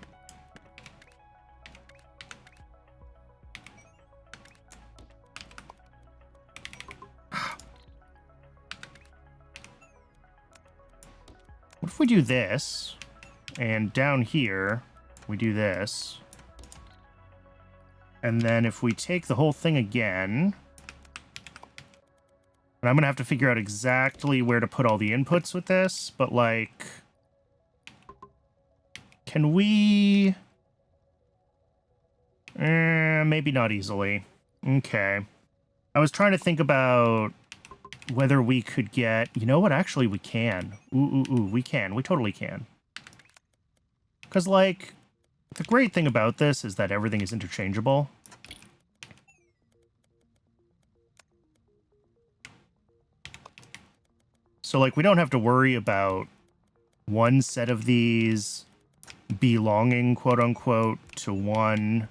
What if we do this? And down here, we do this. And then if we take the whole thing again... And I'm going to have to figure out exactly where to put all the inputs with this, but, like... Can we... maybe not easily. Okay. I was trying to think about whether we could get... You know what? Actually, we can. Ooh, we can. We totally can. Because, like, the great thing about this is that everything is interchangeable. So, like, we don't have to worry about one set of these belonging, quote-unquote, to one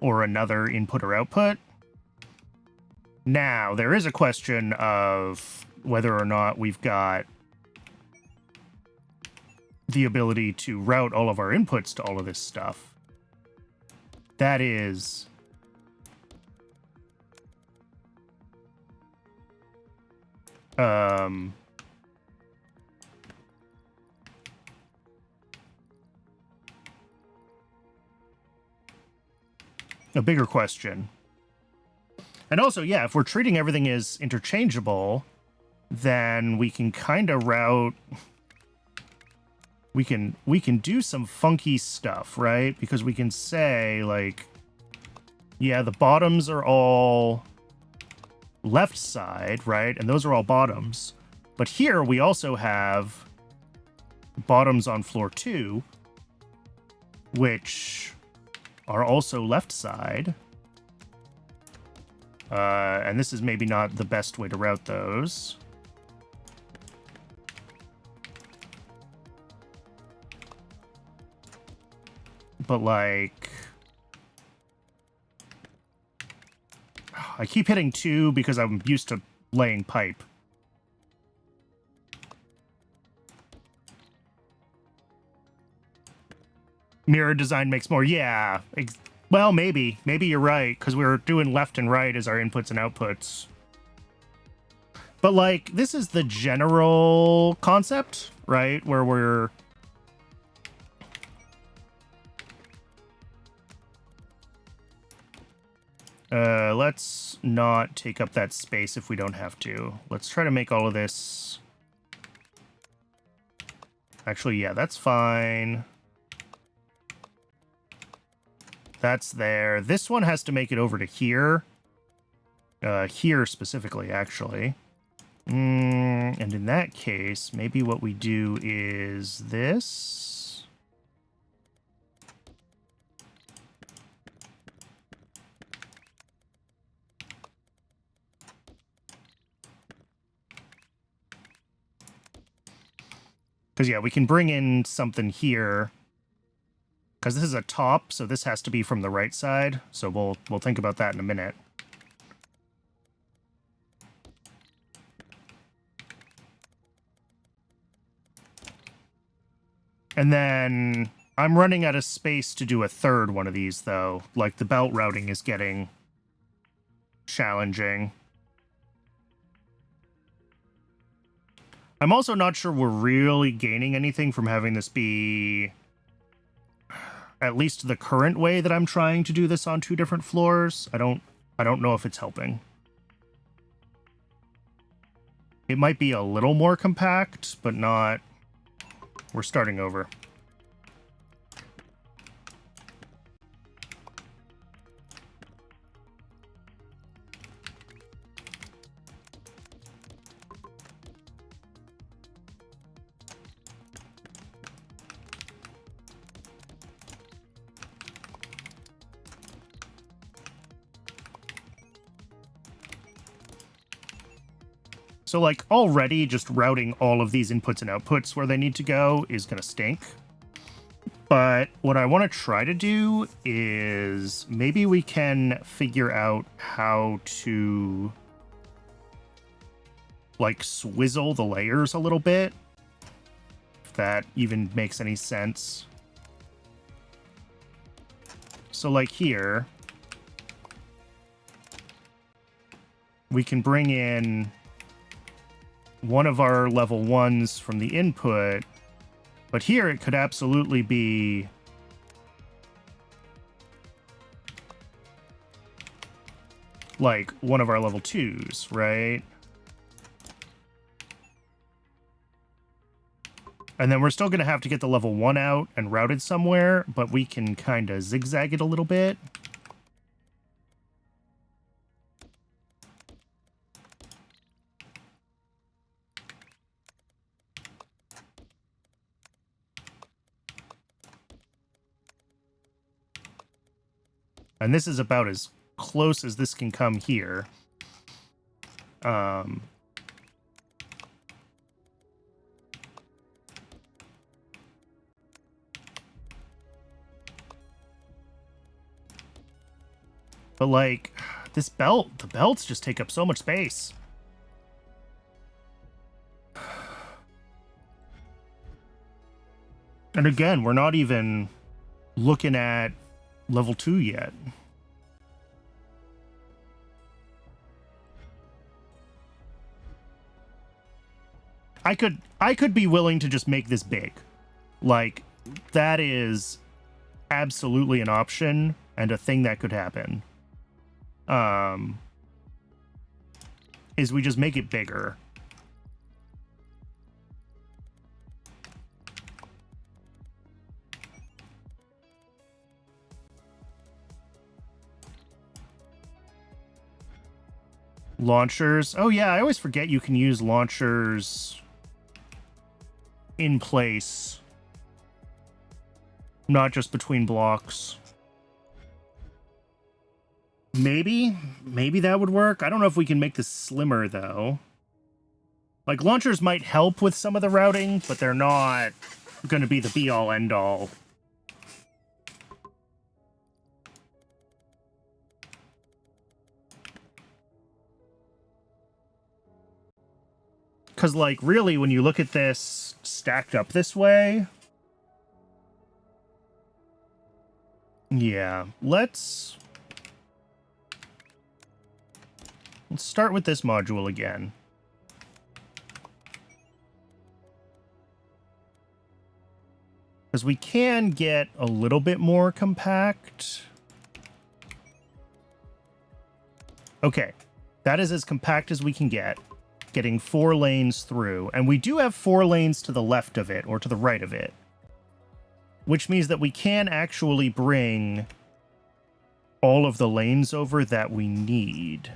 or another input or output. Now, there is a question of whether or not we've got the ability to route all of our inputs to all of this stuff. That is... a bigger question. And also, yeah, if we're treating everything as interchangeable, then we can kind of route... We can do some funky stuff, right? Because we can say, like, yeah, the bottoms are all left side, right? And those are all bottoms. But here we also have bottoms on floor 2, which are also left side. And this is maybe not the best way to route those. But, like... I keep hitting 2 because I'm used to laying pipe. Mirror design makes more. Yeah. Well, maybe. Maybe you're right, because we were doing left and right as our inputs and outputs. But, like, this is the general concept, right? Where we're... let's not take up that space if we don't have to. Let's try to make all of this... Actually, yeah, that's fine. That's there. This one has to make it over to here. Here specifically, actually. And in that case, maybe what we do is this. Because, yeah, we can bring in something here. Because this is a top, so this has to be from the right side. So we'll think about that in a minute. And then I'm running out of space to do a third one of these, though. Like, the belt routing is getting challenging. I'm also not sure we're really gaining anything from having this be at least the current way that I'm trying to do this on 2 different floors. I don't know if it's helping. It might be a little more compact, but not... We're starting over. So, like, already just routing all of these inputs and outputs where they need to go is going to stink. But what I want to try to do is maybe we can figure out how to, like, swizzle the layers a little bit. If that even makes any sense. So, like, here, we can bring in one of our level 1s from the input, but here it could absolutely be like one of our level 2s, right? And then we're still going to have to get the level 1 out and route it somewhere, but we can kind of zigzag it a little bit. And this is about as close as this can come here. But like, this belt, the belts just take up so much space. And again, we're not even looking at level 2 yet. I could be willing to just make this big. Like, that is absolutely an option and a thing that could happen. Is we just make it bigger. Launchers. Oh yeah, I always forget you can use launchers in place, not just between blocks. Maybe that would work. I don't know if we can make this slimmer, though. Like, launchers might help with some of the routing, but they're not going to be the be-all, end-all. Because, like, really, when you look at this stacked up this way, Yeah, let's start with this module again. Because we can get a little bit more compact. Okay, that is as compact as we can get. Getting 4 lanes through. And we do have 4 lanes to the left of it, or to the right of it. Which means that we can actually bring all of the lanes over that we need.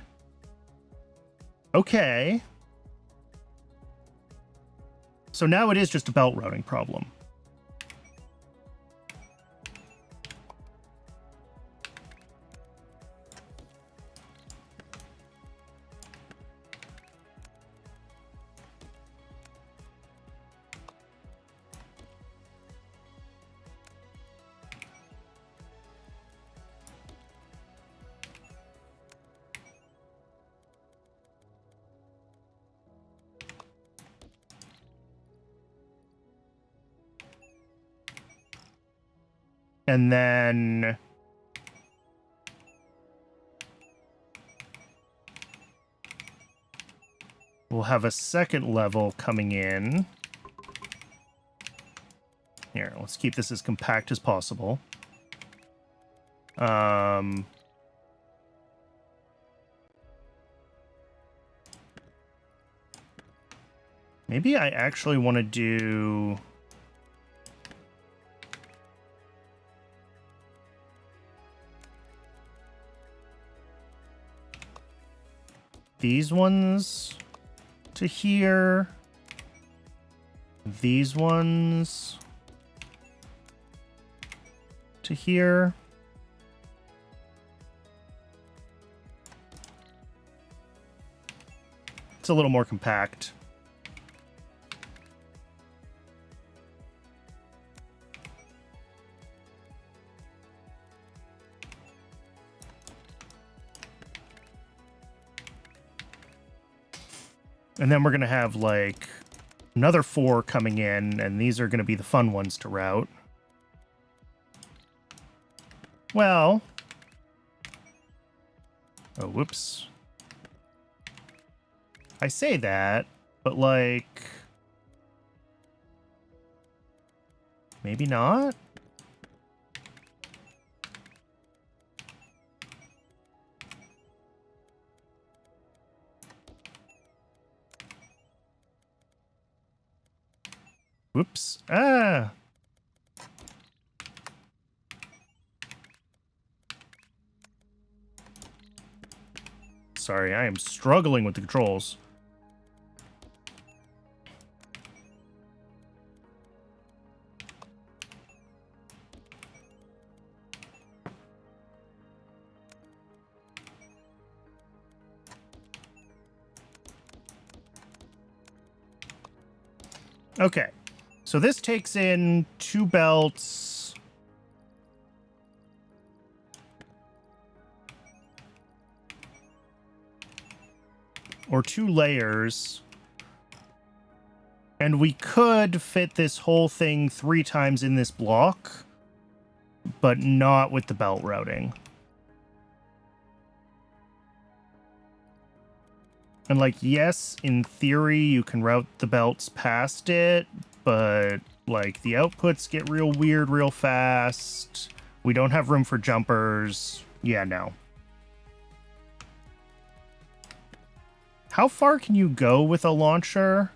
Okay. So now it is just a belt routing problem. And then we'll have a second level coming in. Here, let's keep this as compact as possible. Maybe I actually want to do... these ones to here. These ones to here. It's a little more compact. And then we're going to have, like, another 4 coming in, and these are going to be the fun ones to route. Well... oh, whoops. I say that, but, like... maybe not? Whoops. Ah! Sorry, I am struggling with the controls. Okay. So this takes in 2 belts. Or 2 layers. And we could fit this whole thing 3 times in this block, but not with the belt routing. And, like, yes, in theory, you can route the belts past it, but, like, the outputs get real weird real fast. We don't have room for jumpers. Yeah, no. How far can you go with a launcher?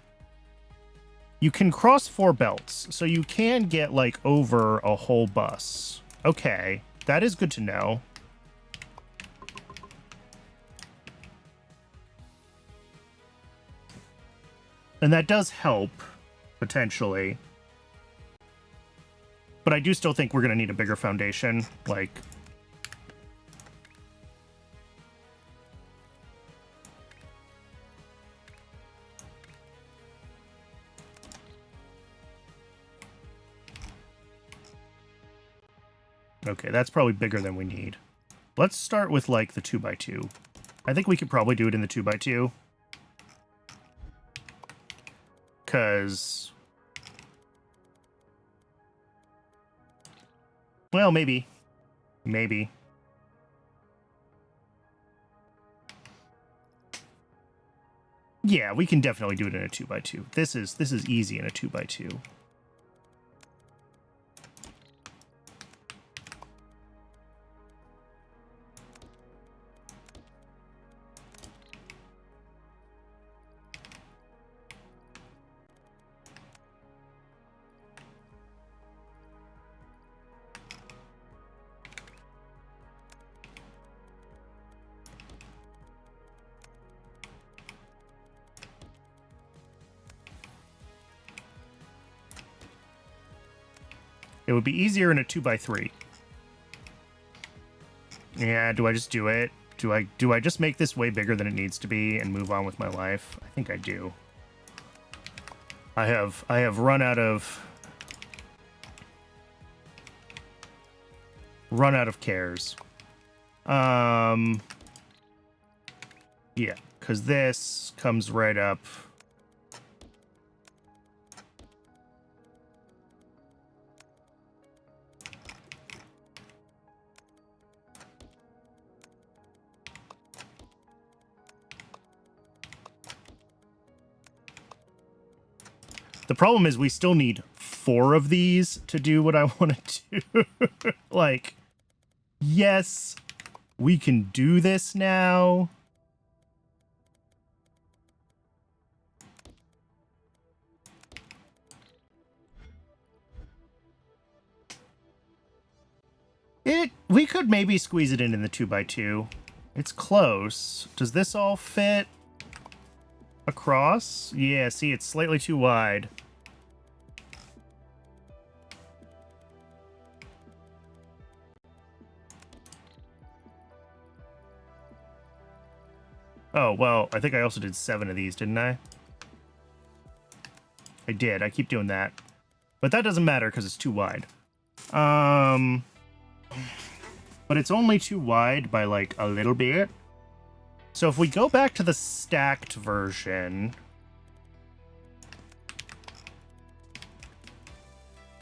You can cross 4 belts, so you can get, like, over a whole bus. Okay, that is good to know. And that does help, potentially. But I do still think we're going to need a bigger foundation, like... okay, that's probably bigger than we need. Let's start with, like, the 2x2. I think we could probably do it in the 2x2. Because... well, maybe. Maybe. Yeah, we can definitely do it in a 2x2. This is easy in a 2x2. It would be easier in a 2x3. Yeah, do I just do it? Do I just make this way bigger than it needs to be and move on with my life? I think I do. I have run out of cares. Yeah, because this comes right up. The problem is we still need 4 of these to do what I want to do. Like, yes, we can do this now. We could maybe squeeze it in the 2x2. It's close. Does this all fit across? Yeah, see, it's slightly too wide. Oh, well, I think I also did 7 of these, didn't I? I did. I keep doing that. But that doesn't matter because it's too wide. But it's only too wide by, like, a little bit. So if we go back to the stacked version,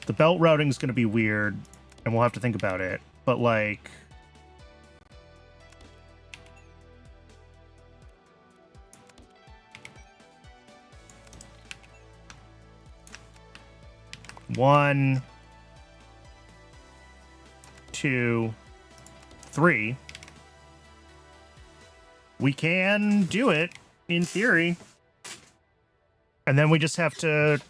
the belt routing is going to be weird, and we'll have to think about it. But, like, one, 2, 3. We can do it, in theory. And then we just have to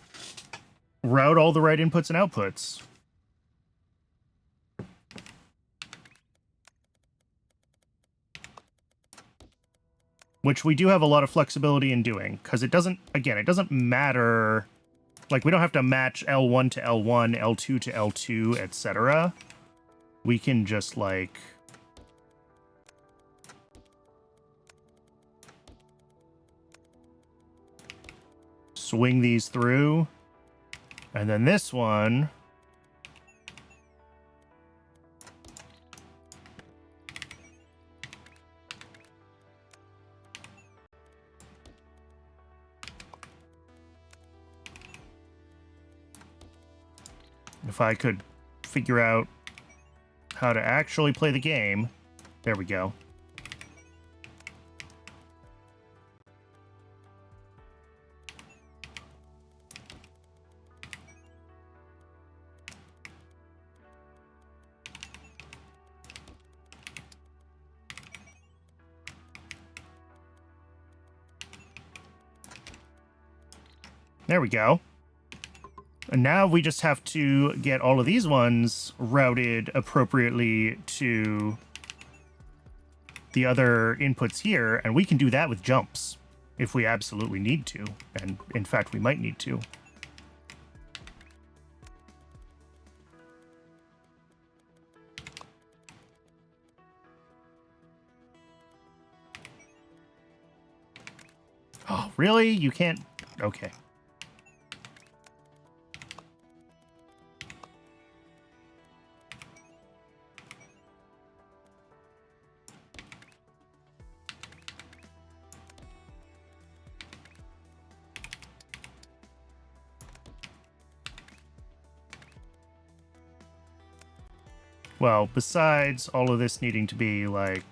route all the right inputs and outputs. Which we do have a lot of flexibility in doing, because it doesn't, again, it doesn't matter. Like, we don't have to match L1 to L1, L2 to L2, etc. We can just, like, swing these through. And then this one, if I could figure out how to actually play the game. There we go. There we go. And now we just have to get all of these ones routed appropriately to the other inputs here, and we can do that with jumps if we absolutely need to. And in fact, we might need to. Oh, really? You can't? Okay. Well, besides all of this needing to be, like...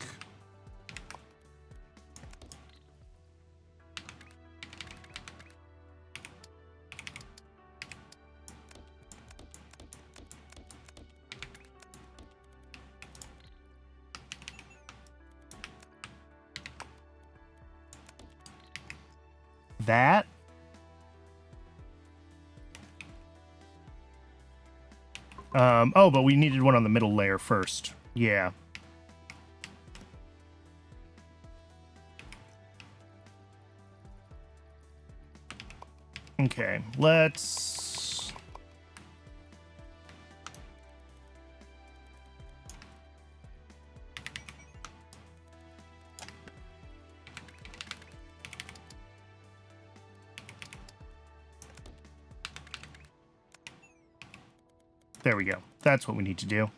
that. Oh, but we needed one on the middle layer first. Yeah. Okay, let's... There we go. That's what we need to do.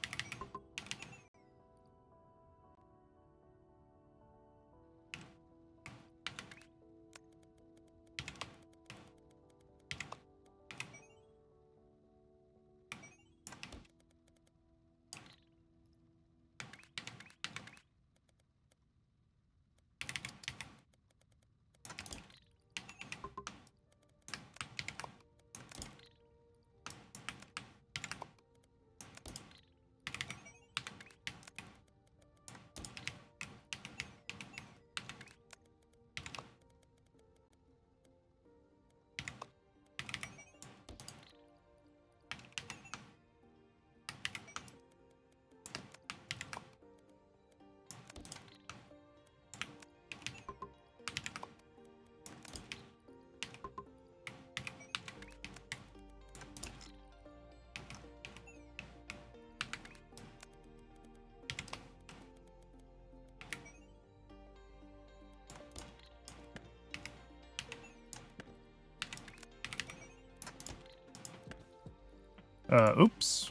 Oops.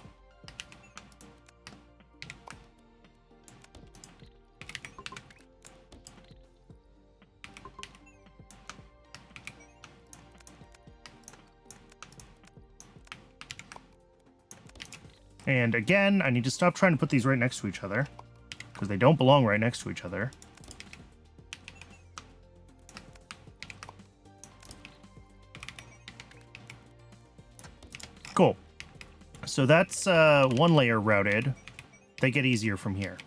And again, I need to stop trying to put these right next to each other, because they don't belong right next to each other. Cool. So that's one layer routed. They get easier from here.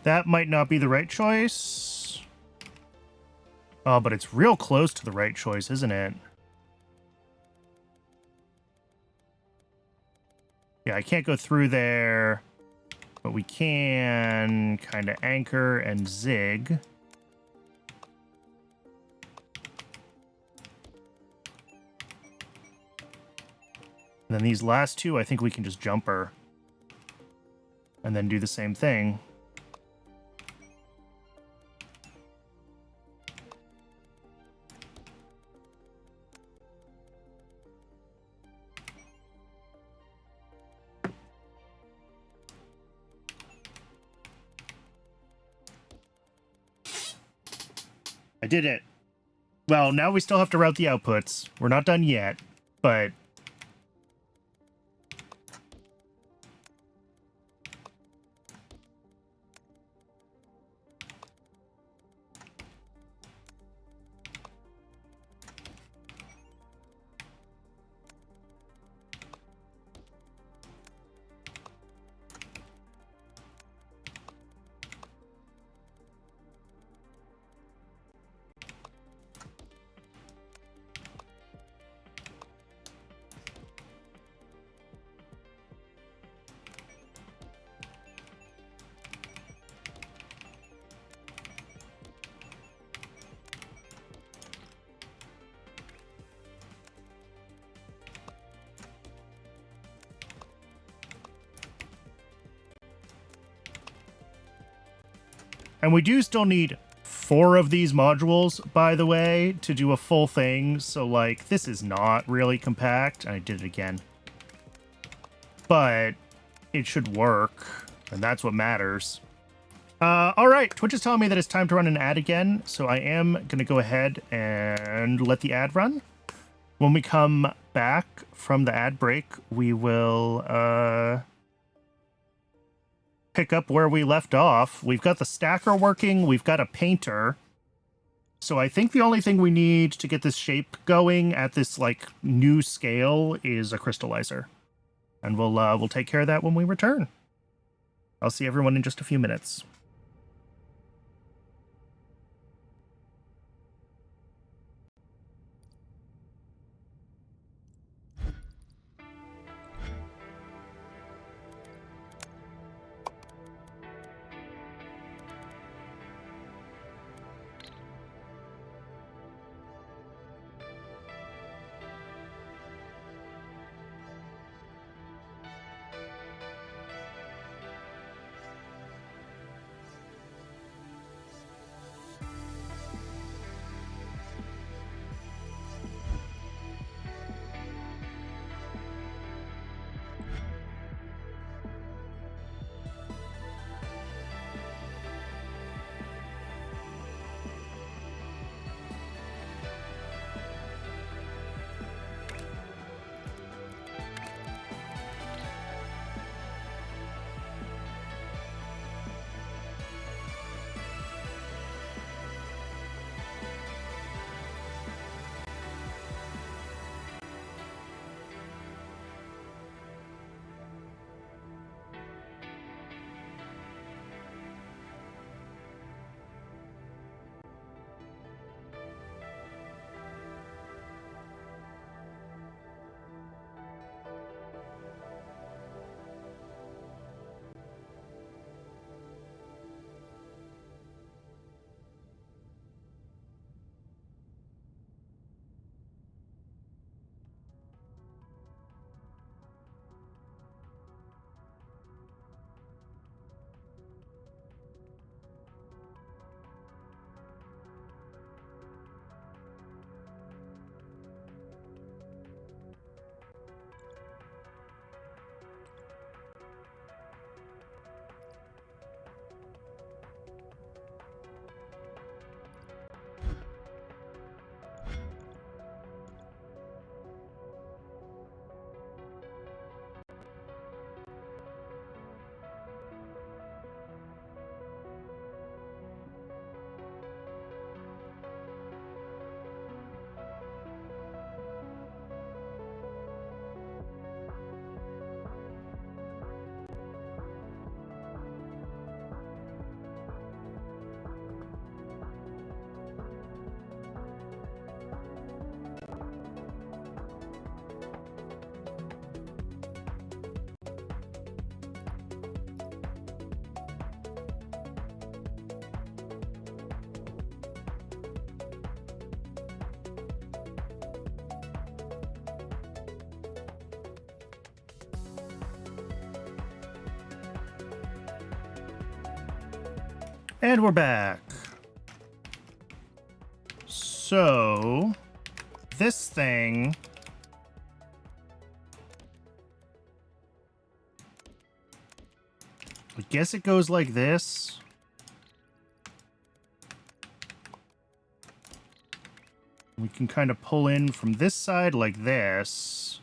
That might not be the right choice. Oh, but it's real close to the right choice, isn't it? Yeah, I can't go through there, but we can kind of anchor and zig. And then these last two, I think we can just jumper. And then do the same thing. I did it. Well, now we still have to route the outputs. We're not done yet, but... And we do still need 4 of these modules, by the way, to do a full thing. So, like, this is not really compact. I did it again. But it should work, and that's what matters. All right, Twitch is telling me that it's time to run an ad again, so I am going to go ahead and let the ad run. When we come back from the ad break, we will pick up where we left off. We've got the stacker working, we've got a painter. So I think the only thing we need to get this shape going at this like new scale is a crystallizer. And we'll take care of that when we return. I'll see everyone in just a few minutes. And we're back. So, this thing... I guess it goes like this. We can kind of pull in from this side like this.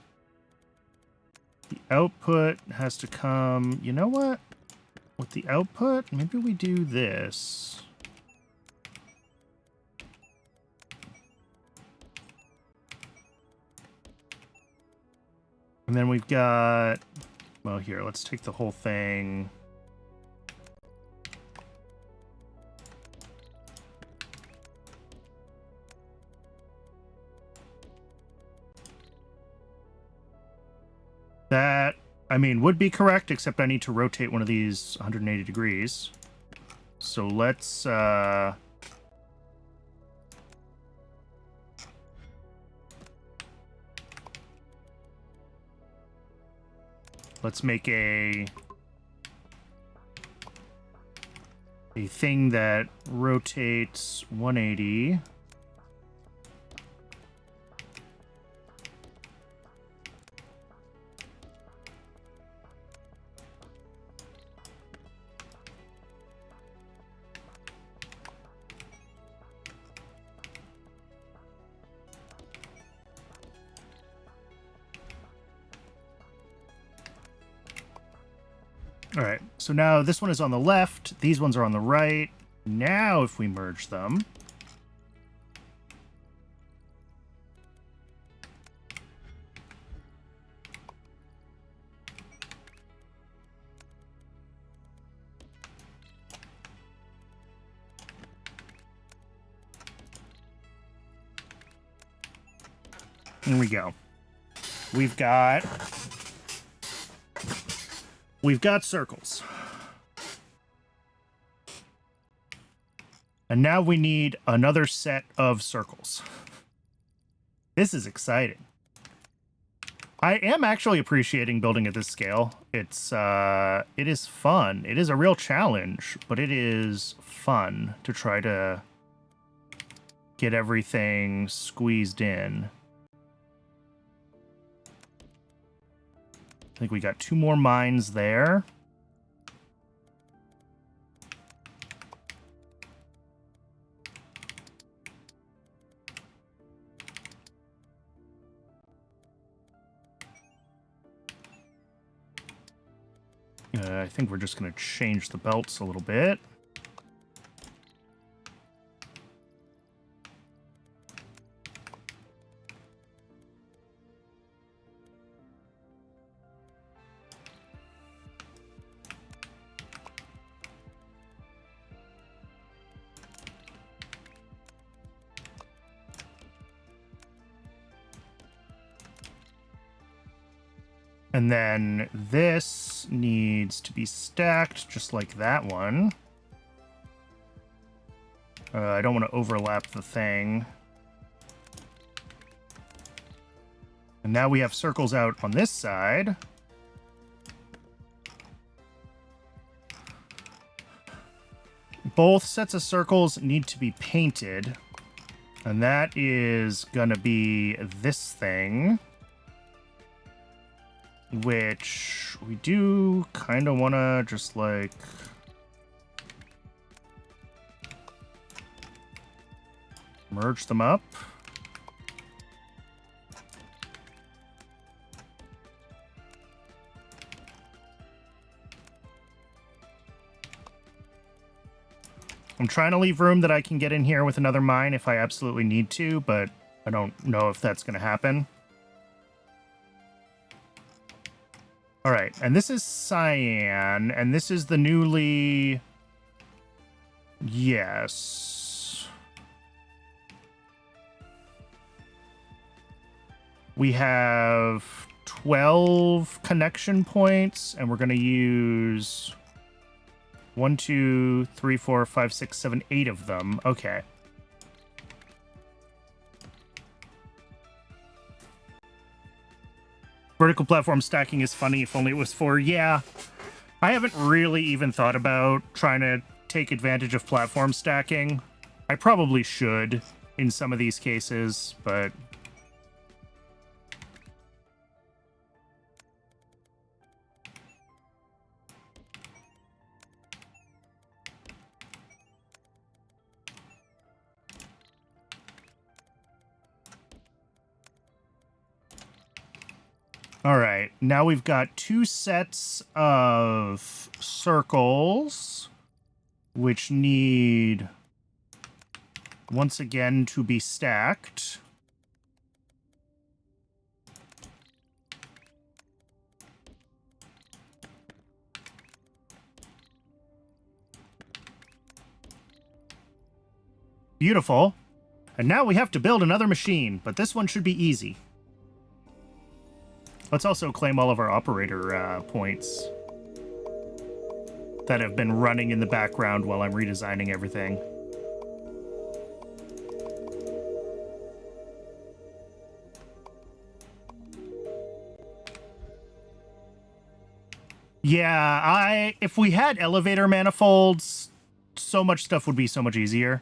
The output has to come... You know what? With the output, maybe we do this. And then we've got... Well, here, let's take the whole thing... That, I mean, would be correct, except I need to rotate one of these 180 degrees. So let's make a a thing that rotates 180. All right, so now this one is on the left. These ones are on the right. Now if we merge them, here we go. We've got circles. And now we need another set of circles. This is exciting. I am actually appreciating building at this scale. It is fun. It is a real challenge, but it is fun to try to get everything squeezed in. I think we got 2 more mines there. I think we're just going to change the belts a little bit. And then this needs to be stacked just like that one. I don't want to overlap the thing. And now we have circles out on this side. Both sets of circles need to be painted. And that is gonna be this thing. Which we do kind of want to just like merge them up. I'm trying to leave room that I can get in here with another mine if I absolutely need to, but I don't know if that's going to happen. All right, and this is cyan, and this is the newly... Yes. We have 12 connection points, and we're going to use 1, 2, 3, 4, 5, 6, 7, 8 of them. Okay. Vertical platform stacking is funny if only it was for... Yeah. I haven't really even thought about trying to take advantage of platform stacking. I probably should in some of these cases, but... All right, now we've got 2 sets of circles, which need, once again, to be stacked. Beautiful. And now we have to build another machine, but this one should be easy. Let's also claim all of our operator points that have been running in the background while I'm redesigning everything. Yeah, if we had elevator manifolds, so much stuff would be so much easier.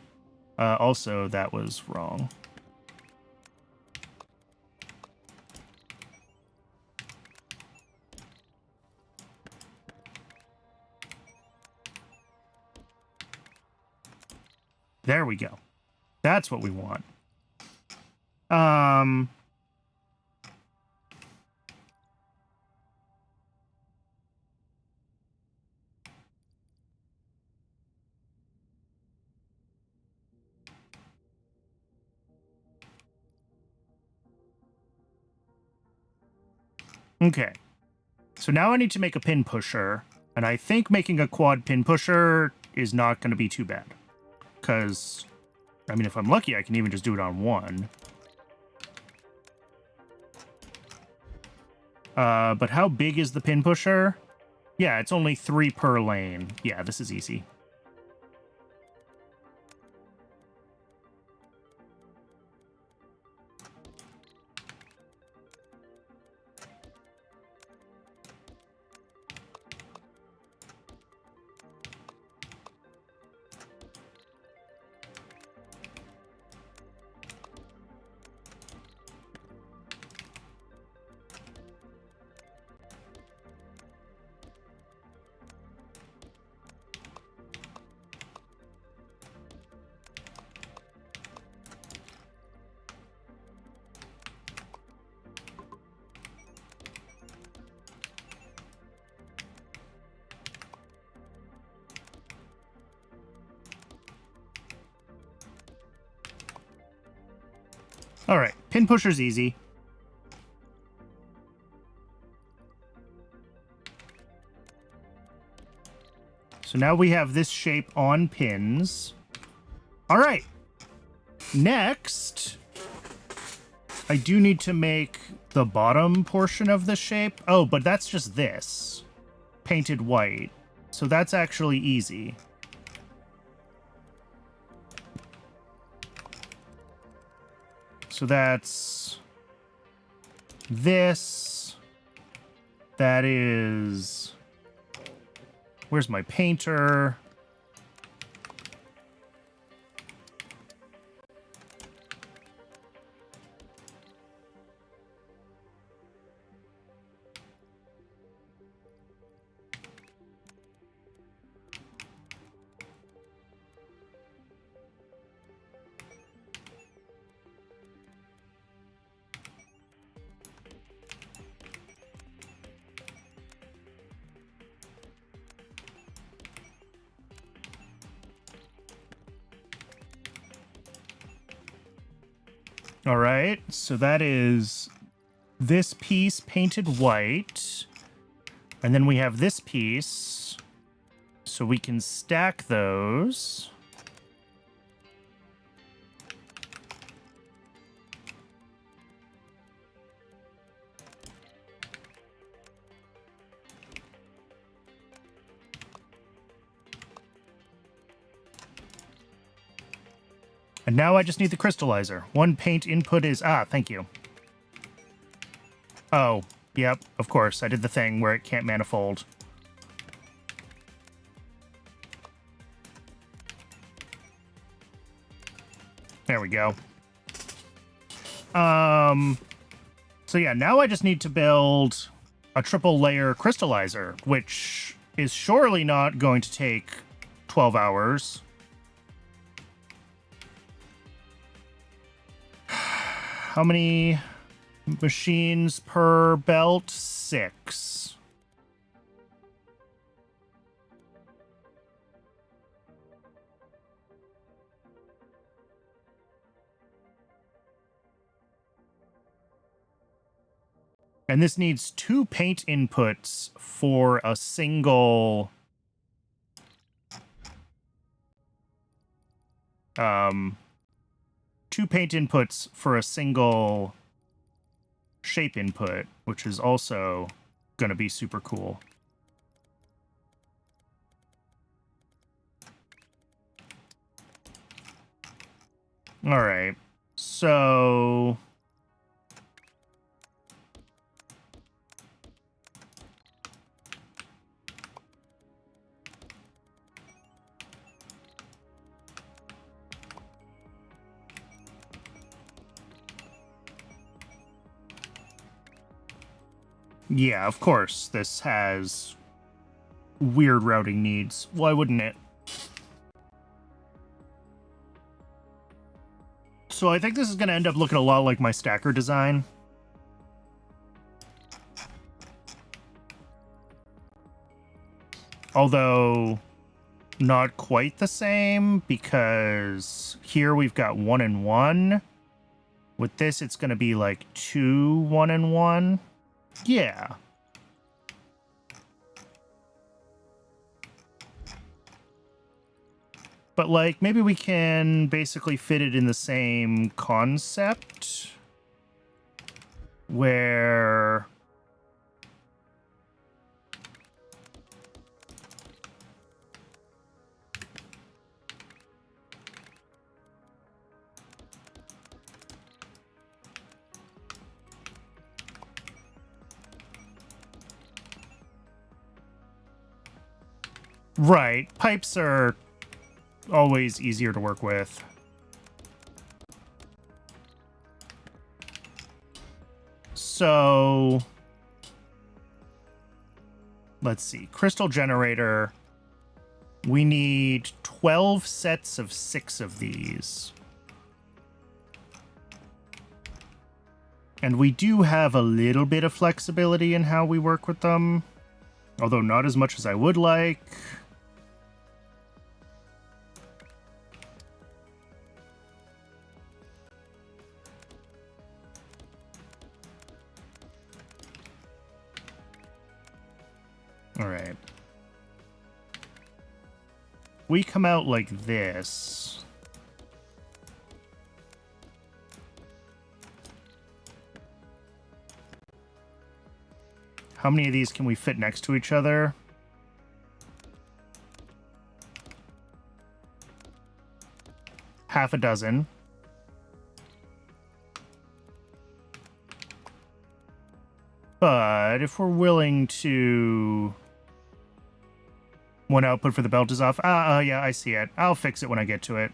Also, that was wrong. There we go. That's what we want. Okay. So now I need to make a pin pusher, and I think making a quad pin pusher is not going to be too bad. Because, I mean, if I'm lucky, I can even just do it on one. But how big is the pin pusher? Yeah, it's only 3 per lane. Yeah, this is easy. All right, pin pusher's easy. So now we have this shape on pins. All right. Next, I do need to make the bottom portion of the shape. Oh, but that's just this. Painted white. So that's actually easy. So that's this. That is... Where's my painter? All right, so that is this piece painted white. And then we have this piece. So we can stack those. And now I just need the crystallizer. One paint input is... Ah, thank you. Oh, yep, of course. I did the thing where it can't manifold. There we go. So yeah, now I just need to build a triple layer crystallizer, which is surely not going to take 12 hours. How many machines per belt? 6. And this needs 2 paint inputs for a single... 2 paint inputs for a single shape input, which is also going to be super cool. All right, so... Yeah, of course, this has weird routing needs. Why wouldn't it? So I think this is going to end up looking a lot like my stacker design. Although not quite the same, because here we've got 1 and 1. With this, it's going to be like 2, 1 and 1. Yeah. But, like, maybe we can basically fit it in the same concept where... Right. Pipes are always easier to work with. So let's see. Crystal generator. We need 12 sets of 6 of these. And we do have a little bit of flexibility in how we work with them, although not as much as I would like. All right. We come out like this. How many of these can we fit next to each other? Half a dozen. But if we're willing to... One output for the belt is off. Yeah, I see it. I'll fix it when I get to it.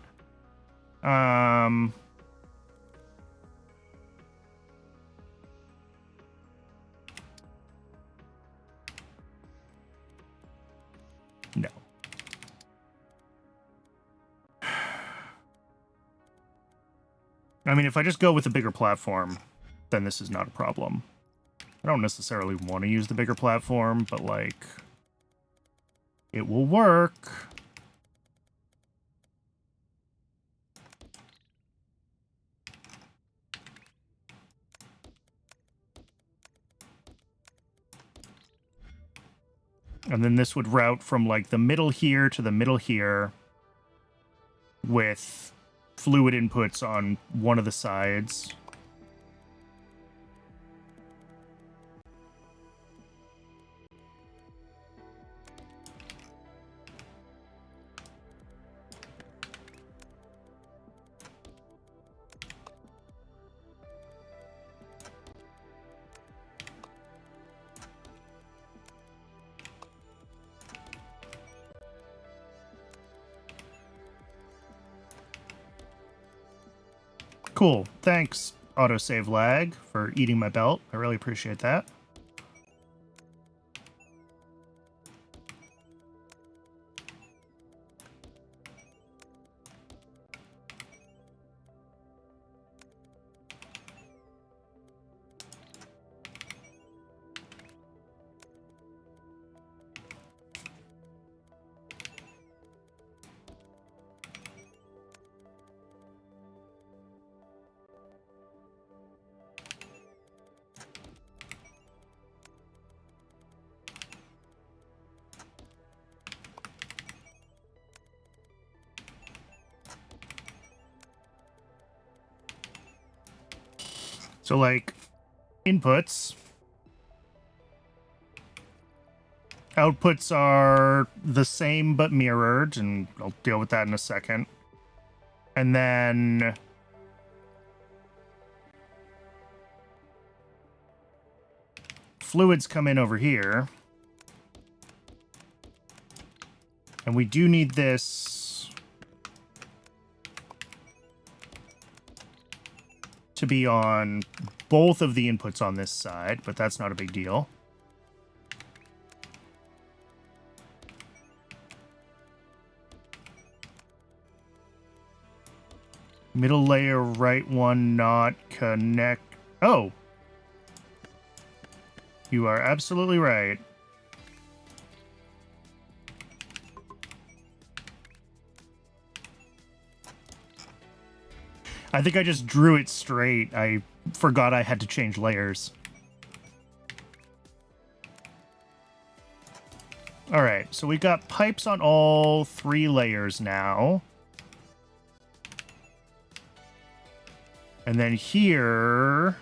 No. I mean, if I just go with a bigger platform, then this is not a problem. I don't necessarily want to use the bigger platform, but, like, it will work. And then this would route from, like, the middle here to the middle here with fluid inputs on one of the sides. Cool. Thanks, autosave lag, for eating my belt. I really appreciate that. So, like, inputs. Outputs are the same but mirrored, and I'll deal with that in a second. And then... fluids come in over here. And we do need this to be on both of the inputs on this side, but that's not a big deal. Middle layer, right one, not connect. Oh! You are absolutely right. I think I just drew it straight. I forgot I had to change layers. All right, so we got pipes on all 3 layers now. And then here...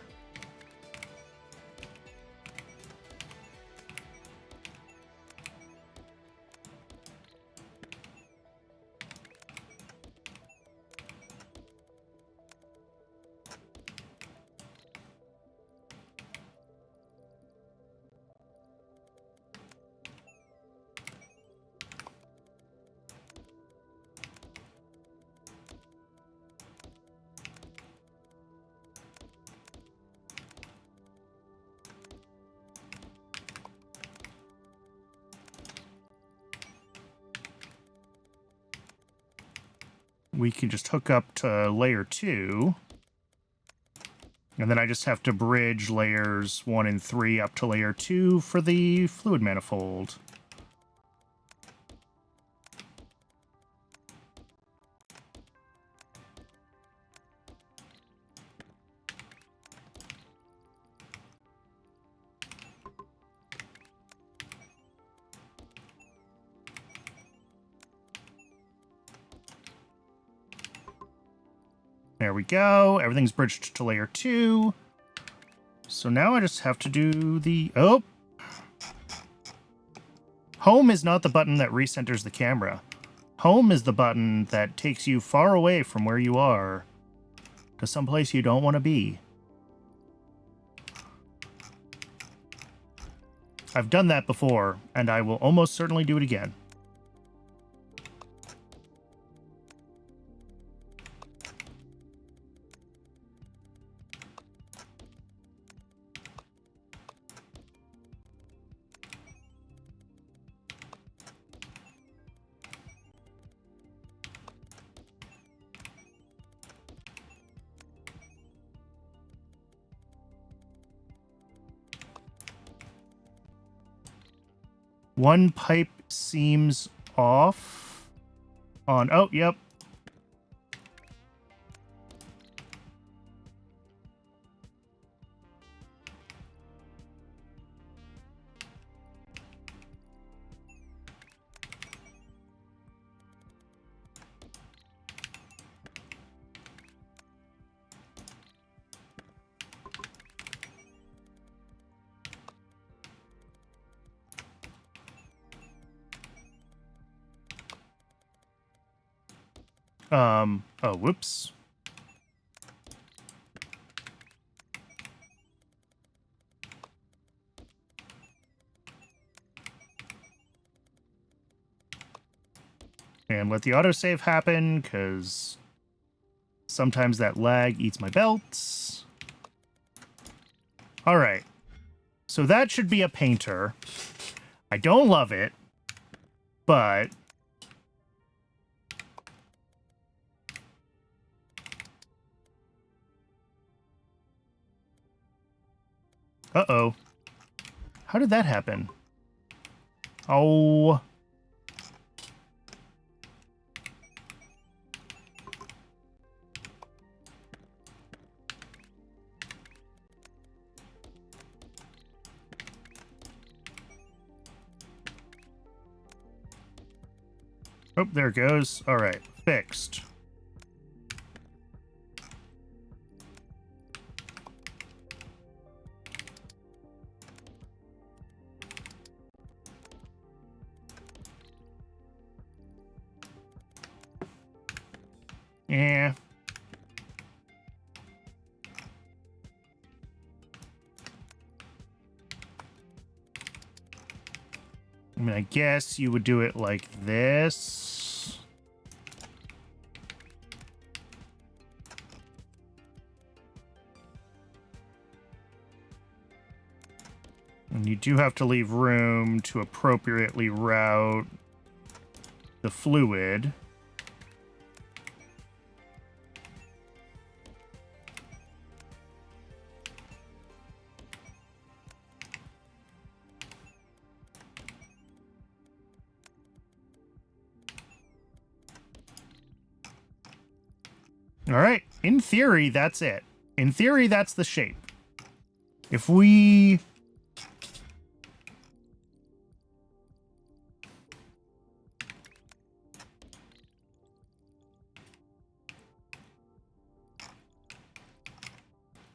we can just hook up to layer 2. And then I just have to bridge layers 1 and 3 up to layer 2 for the fluid manifold. There we go. Everything's bridged to layer 2. So now I just have to do the... Oh! Home is not the button that recenters the camera. Home is the button that takes you far away from where you are to someplace you don't want to be. I've done that before, and I will almost certainly do it again. One pipe seems off on... Oh, yep. Oh, whoops. And let the autosave happen, because sometimes that lag eats my belts. All right. So that should be a painter. I don't love it, but... Uh-oh. How did that happen? Oh. Oh, there it goes. All right, fixed. Yeah. I mean, I guess you would do it like this. And you do have to leave room to appropriately route the fluid. All right. In theory, that's it. In theory, that's the shape. If we...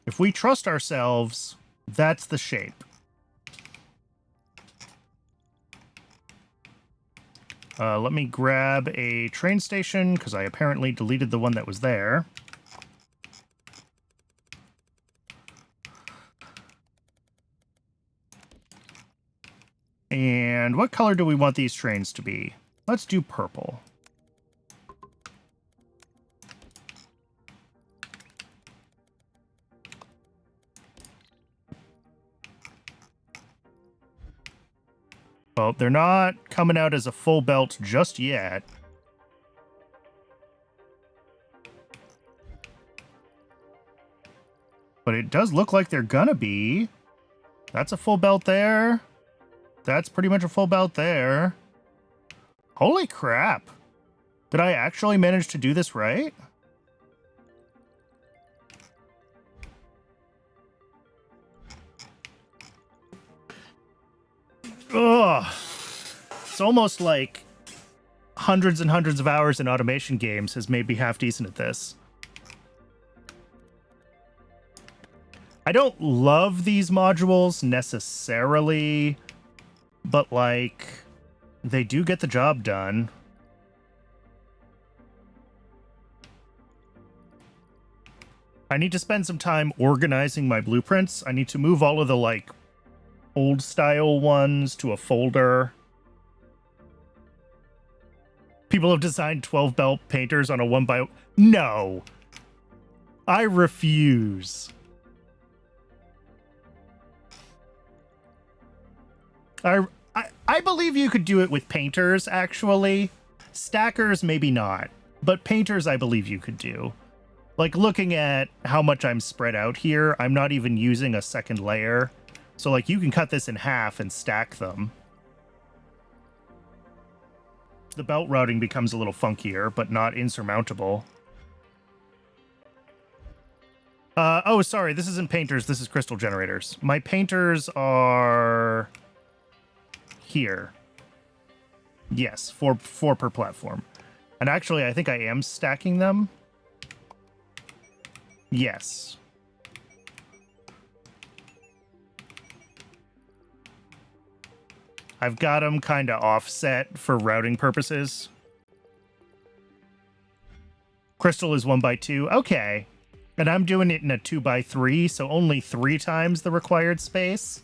If we trust ourselves, that's the shape. Let me grab a train station, because I apparently deleted the one that was there. And what color do we want these trains to be? Let's do purple. Well, they're not coming out as a full belt just yet. But it does look like they're gonna be. That's a full belt there. That's pretty much a full belt there. Holy crap. Did I actually manage to do this right? Ugh. It's almost like hundreds and hundreds of hours in automation games has made me half decent at this. I don't love these modules necessarily, but like, they do get the job done. I need to spend some time organizing my blueprints. I need to move all of the like old style ones to a folder. People have designed 12 belt painters on a 1x... No! I refuse. I believe you could do it with painters, actually. Stackers, maybe not. But painters, I believe you could do. Like, looking at how much I'm spread out here, I'm not even using a second layer. So, like, you can cut this in half and stack them. The belt routing becomes a little funkier, but not insurmountable. Oh, sorry, this isn't painters, this is crystal generators. My painters are... here. Yes, four per platform. And actually, I think I am stacking them. Yes. I've got them kind of offset for routing purposes. Crystal is 1x2. Okay. And I'm doing it in a 2x3, so only 3 times the required space.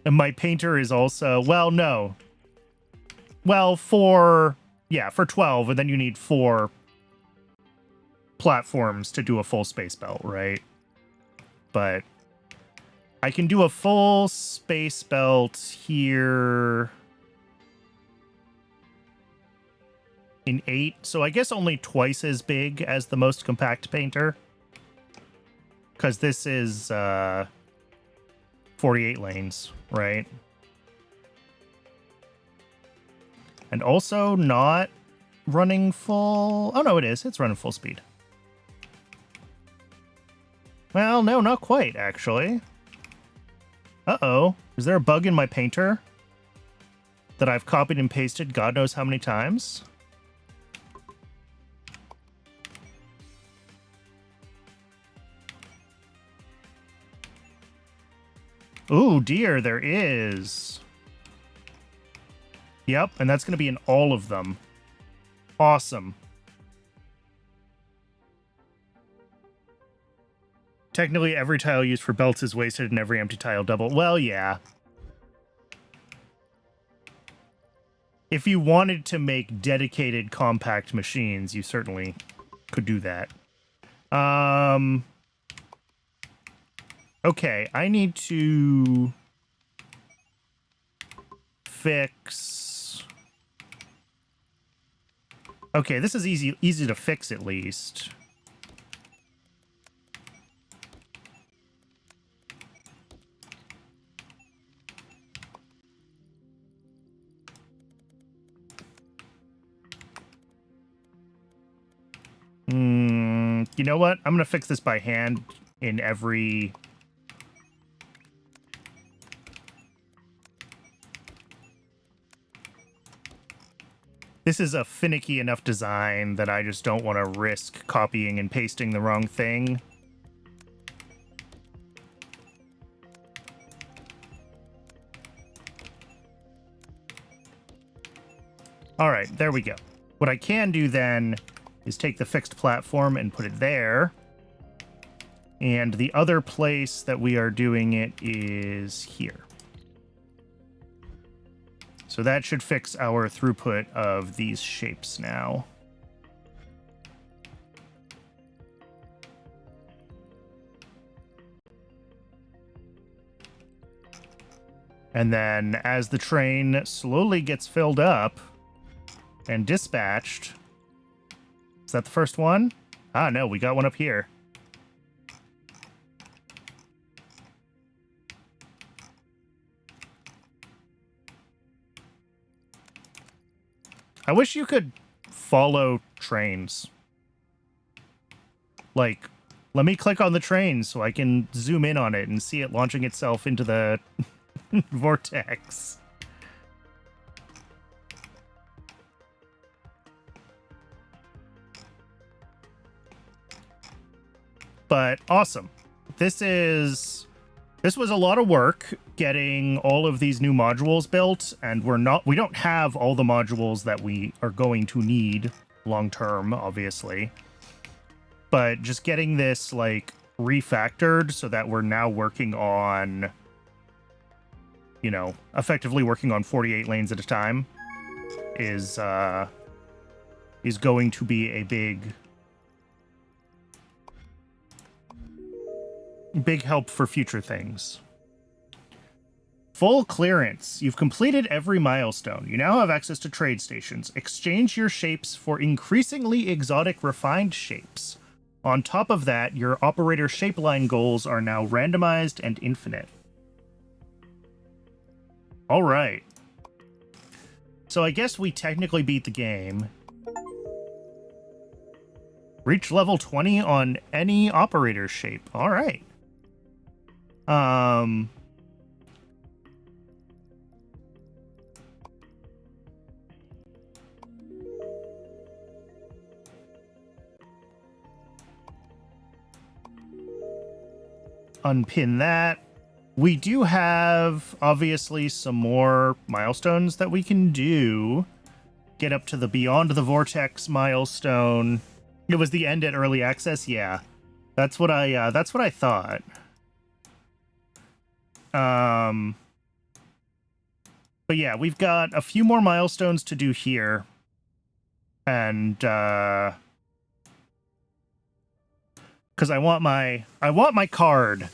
And my painter is also... Well, no. Well, for 12, and then you need 4 platforms to do a full space belt, right? But I can do a full space belt here in 8, so I guess only twice as big as the most compact painter. Because this is 48 lanes, right? And also not running full... Oh, no, it is. It's running full speed. Well, no, not quite, actually. Uh-oh. Is there a bug in my painter that I've copied and pasted God knows how many times? Ooh, dear, there is. Yep, and that's going to be in all of them. Awesome. Technically, every tile used for belts is wasted and every empty tile double. Well, yeah. If you wanted to make dedicated compact machines, you certainly could do that. Okay, I need to fix... Okay, this is easy to fix at least. You know what? I'm going to fix this by hand in every... This is a finicky enough design that I just don't want to risk copying and pasting the wrong thing. All right, there we go. What I can do then is take the fixed platform and put it there. And the other place that we are doing it is here. So that should fix our throughput of these shapes now. And then as the train slowly gets filled up and dispatched... Is that the first one? Ah, no, we got one up here. I wish you could follow trains. Like, let me click on the train so I can zoom in on it and see it launching itself into the vortex. But awesome. This was a lot of work getting all of these new modules built, and we don't have all the modules that we are going to need long term, obviously. But just getting this like refactored so that we're now working on, you know, effectively working on 48 lanes at a time is going to be a big help for future things. Full clearance. You've completed every milestone. You now have access to trade stations. Exchange your shapes for increasingly exotic refined shapes. On top of that, your operator shape line goals are now randomized and infinite. All right. So I guess we technically beat the game. Reach level 20 on any operator shape. All right. Unpin that. We do have, obviously, some more milestones that we can do. Get up to the Beyond the Vortex milestone. It was the end at early access? Yeah. That's what I thought. But yeah, we've got a few more milestones to do here. And, because I want my card.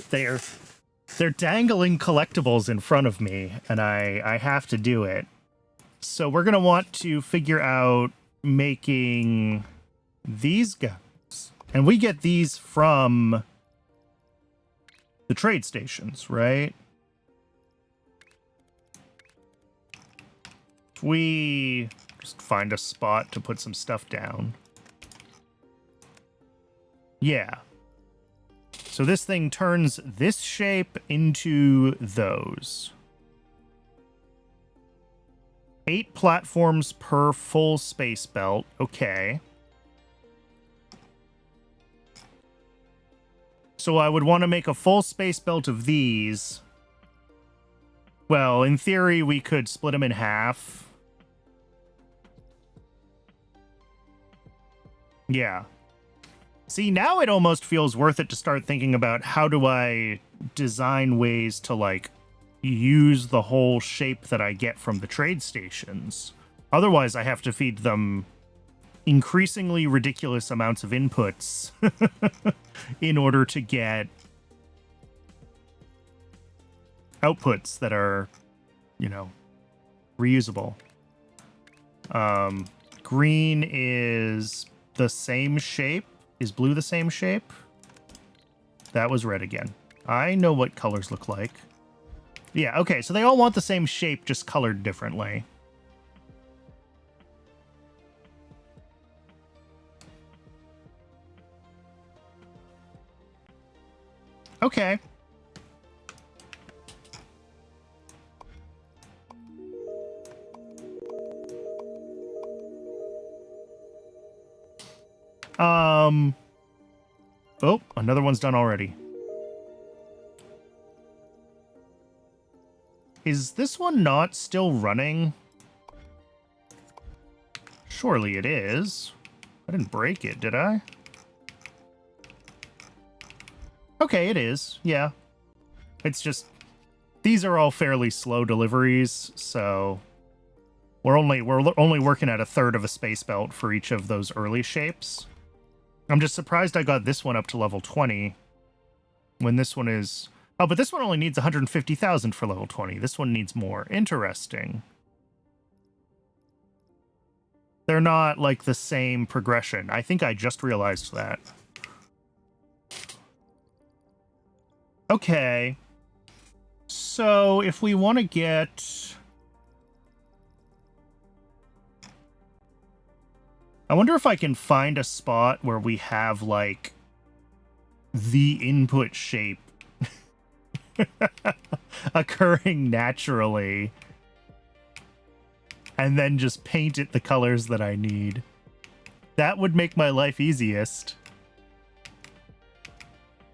They're dangling collectibles in front of me, and I have to do it. So we're gonna want to figure out making these guys. And we get these from the trade stations, right? If we just find a spot to put some stuff down. Yeah. So this thing turns this shape into those. 8 platforms per full space belt. Okay. So I would want to make a full space belt of these. Well, in theory, we could split them in half. Yeah. See, now it almost feels worth it to start thinking about how do I design ways to, like, use the whole shape that I get from the trade stations. Otherwise, I have to feed them increasingly ridiculous amounts of inputs in order to get outputs that are, you know, reusable. Green is the same shape. Is blue the same shape? That was red again. I know what colors look like. Yeah, okay, so they all want the same shape, just colored differently. Okay. Oh, another one's done already. Is this one not still running? Surely it is. I didn't break it, did I? Okay, it is. Yeah. It's just these are all fairly slow deliveries, so we're only working at a third of a space belt for each of those early shapes. I'm just surprised I got this one up to level 20 when this one is... Oh, but this one only needs 150,000 for level 20. This one needs more. Interesting. They're not, like, the same progression. I think I just realized that. Okay. So, if we want to get... I wonder if I can find a spot where we have, like, the input shape occurring naturally, and then just paint it the colors that I need. That would make my life easiest.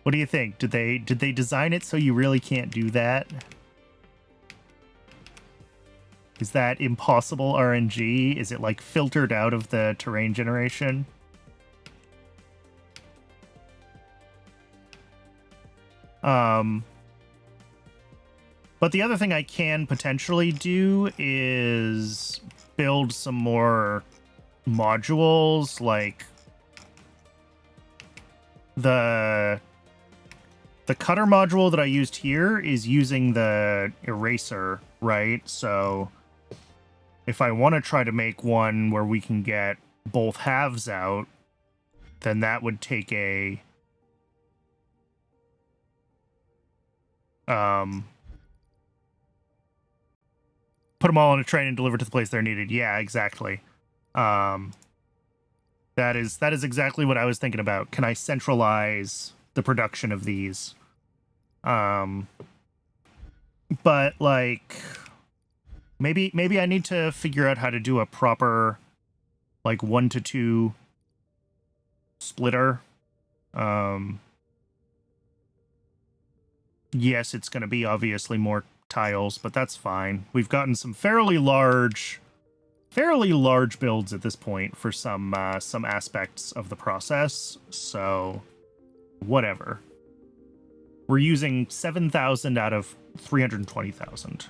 What do you think? Did they design it so you really can't do that? Is that impossible RNG? Is it like filtered out of the terrain generation? But the other thing I can potentially do is build some more modules, like the cutter module that I used here is using the eraser, right? So if I want to try to make one where we can get both halves out, then that would take a put them all on a train and deliver to the place they're needed. Yeah, exactly. That is exactly what I was thinking about. Can I centralize the production of these? But like maybe I need to figure out how to do a proper like 1-to-2 splitter. Yes, it's going to be obviously more tiles, but that's fine. We've gotten some fairly large builds at this point for some aspects of the process, so whatever. We're using 7,000 out of 320,000.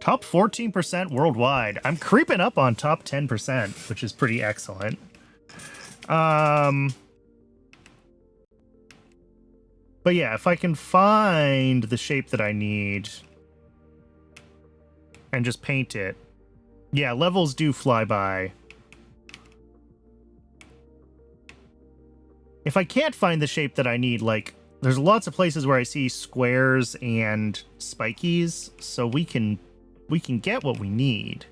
Top 14% worldwide. I'm creeping up on top 10%, which is pretty excellent. But yeah, if I can find the shape that I need and just paint it. Yeah, levels do fly by. If I can't find the shape that I need, like, there's lots of places where I see squares and spikies, so we can get what we need.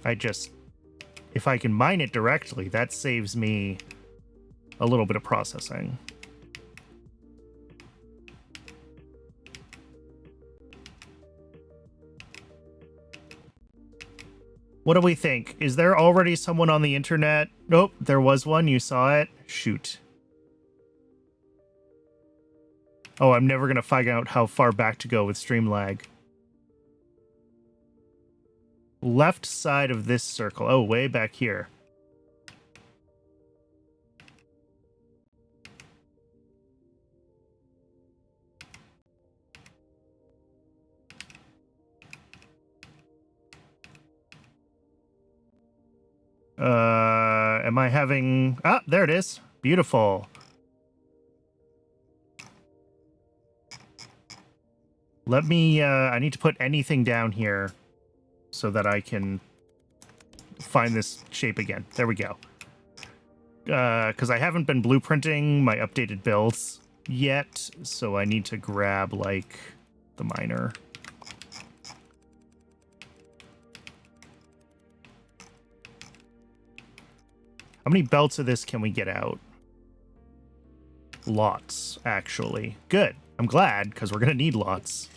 If I can mine it directly, that saves me a little bit of processing. What do we think? Is there already someone on the internet? Nope, there was one. You saw it. Shoot. Oh, I'm never going to find out how far back to go with stream lag. Left side of this circle. Oh, way back here. Am I having... Ah, there it is. Beautiful. Let me, I need to put anything down here so that I can find this shape again. There we go. Because I haven't been blueprinting my updated builds yet, so I need to grab, like, the miner. How many belts of this can we get out? Lots, actually. Good. I'm glad, because we're going to need lots.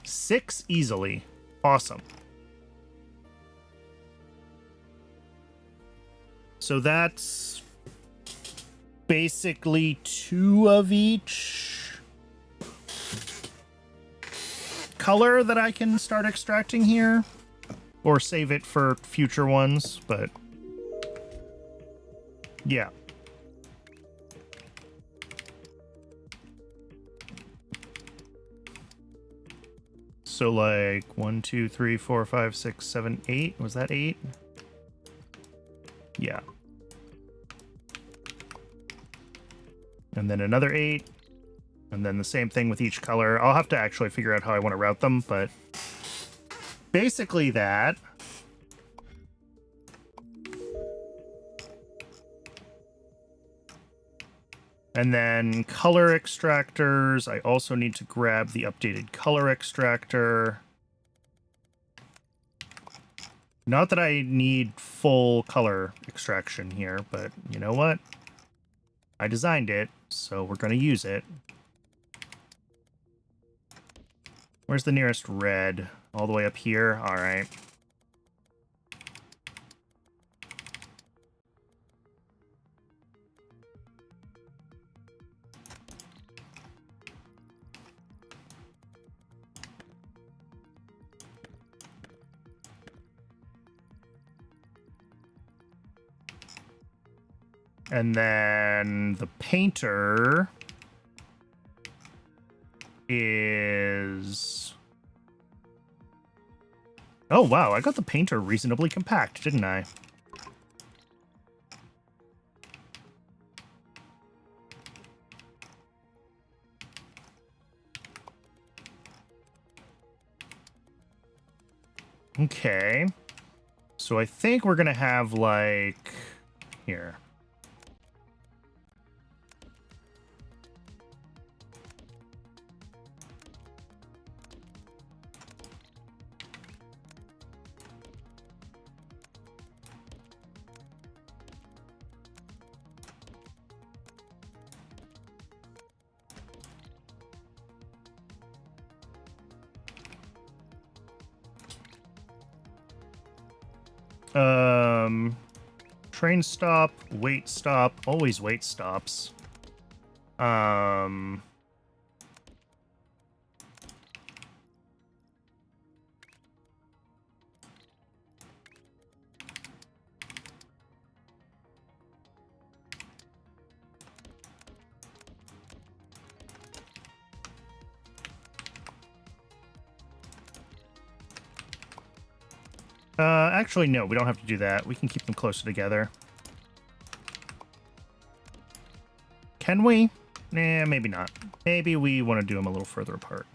Six easily. Awesome. So that's basically 2 of each color that I can start extracting here, or save it for future ones, but yeah. So like 1, 2, 3, 4, 5, 6, 7, 8. Was that 8? Yeah. And then another 8. And then the same thing with each color. I'll have to actually figure out how I want to route them, but basically that. And then color extractors. I also need to grab the updated color extractor. Not that I need full color extraction here, but you know what? I designed it, so we're going to use it. Where's the nearest red? All the way up here? All right. And then the painter is... Oh, wow. I got the painter reasonably compact, didn't I? Okay. So I think we're going to have, like... Here. Train stop, wait stop, always wait stops. Actually, no, we don't have to do that. We can keep them closer together. Can we? Nah, maybe not. Maybe we want to do them a little further apart.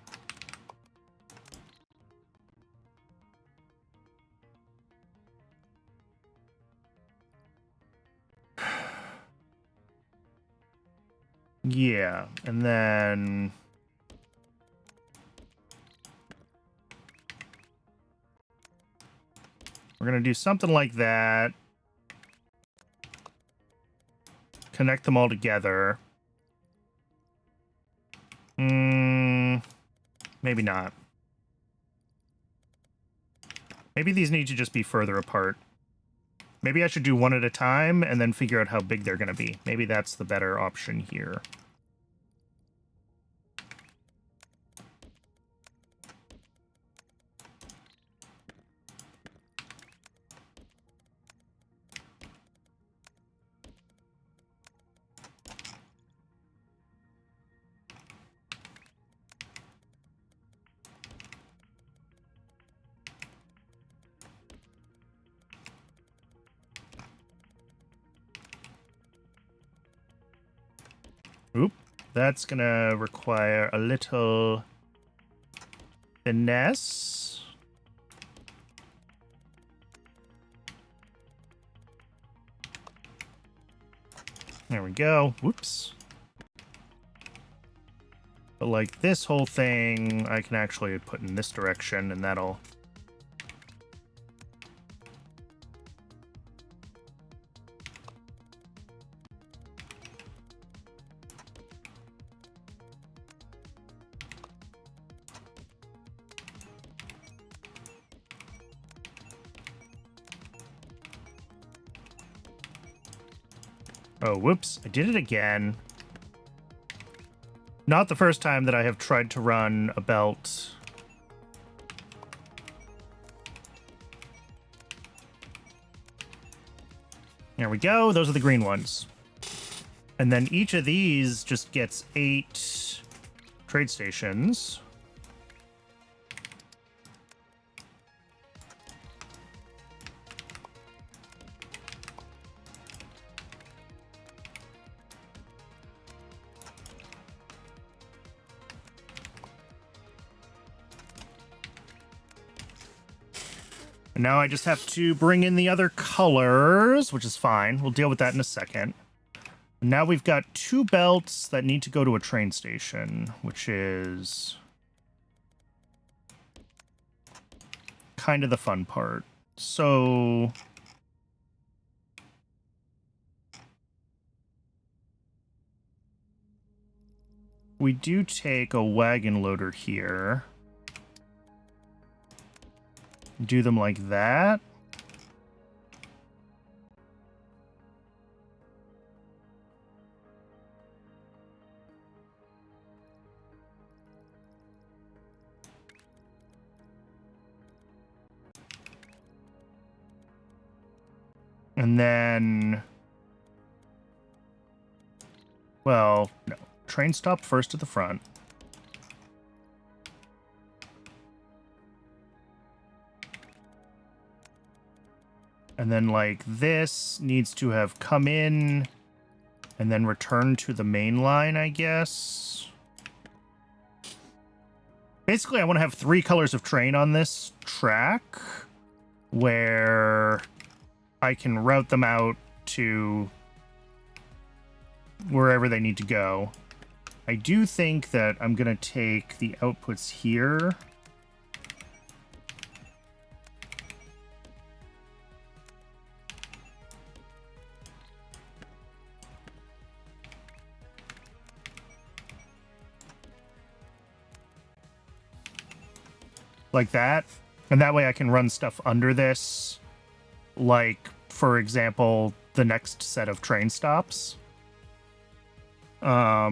Yeah, and then... We're going to do something like that. Connect them all together. Maybe not. Maybe these need to just be further apart. Maybe I should do one at a time and then figure out how big they're going to be. Maybe that's the better option here. Oop, that's gonna require a little finesse. There we go. Whoops. But like this whole thing, I can actually put in this direction and that'll... Oh, whoops. I did it again. Not the first time that I have tried to run a belt. There we go. Those are the green ones. And then each of these just gets 8 trade stations. And now I just have to bring in the other colors, which is fine. We'll deal with that in a second. And now we've got 2 belts that need to go to a train station, which is kind of the fun part. So we do take a wagon loader here. Do them like that. And then, well, no. Train stop first at the front. And then, like, this needs to have come in and then return to the main line, I guess. Basically, I want to have 3 colors of train on this track where I can route them out to wherever they need to go. I do think that I'm going to take the outputs here. Like that. And that way I can run stuff under this. Like, for example, the next set of train stops. I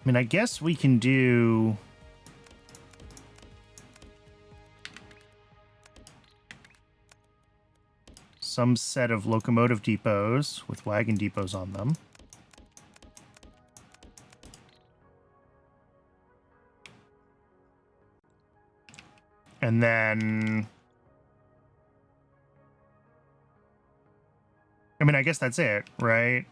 mean, I guess we can do... some set of locomotive depots with wagon depots on them. And then... I mean, I guess that's it, right?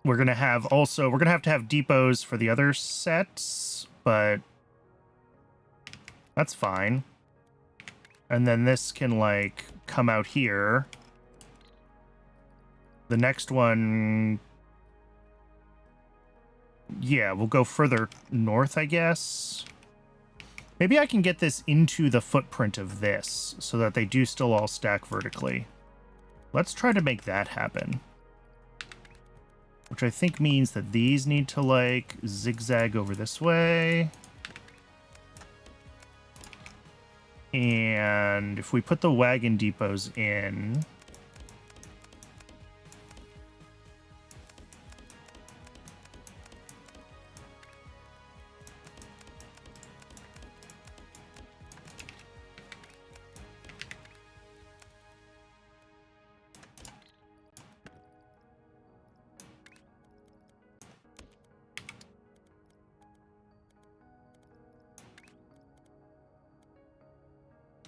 We're going to have also... We're going to have depots for the other sets, but... that's fine. And then this can, like, come out here. The next one... yeah, we'll go further north, I guess. Maybe I can get this into the footprint of this so that they do still all stack vertically. Let's try to make that happen. Which I think means that these need to, like, zigzag over this way. And if we put the wagon depots in...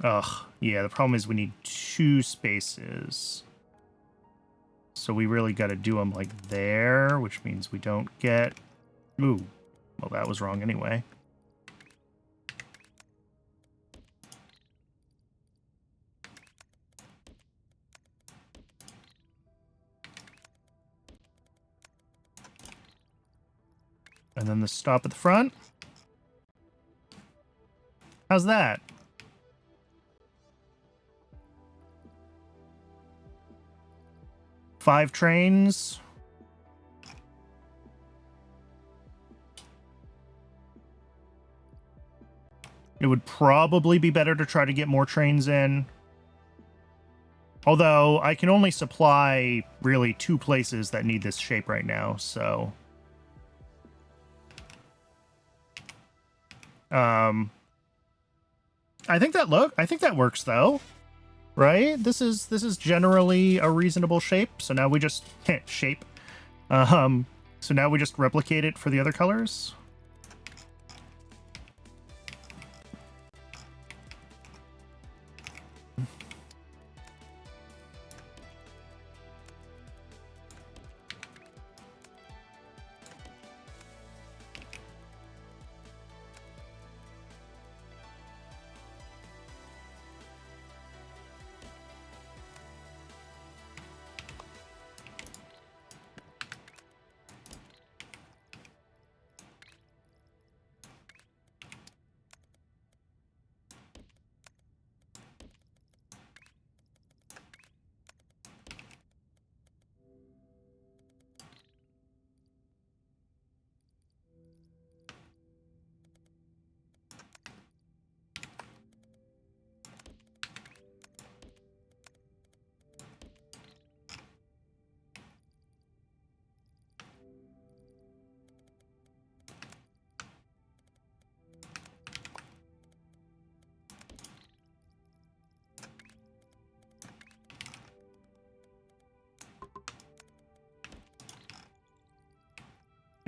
ugh, yeah, the problem is we need 2 spaces. So we really got to do them like there, which means we don't get... ooh, well, that was wrong anyway. And then the stop at the front. How's that? Five trains. It would probably be better to try to get more trains in. Although, I can only supply, really, 2 places that need this shape right now, so... I think that works, though. Right? This is generally a reasonable shape, so now we just... shape. So now we just replicate it for the other colors.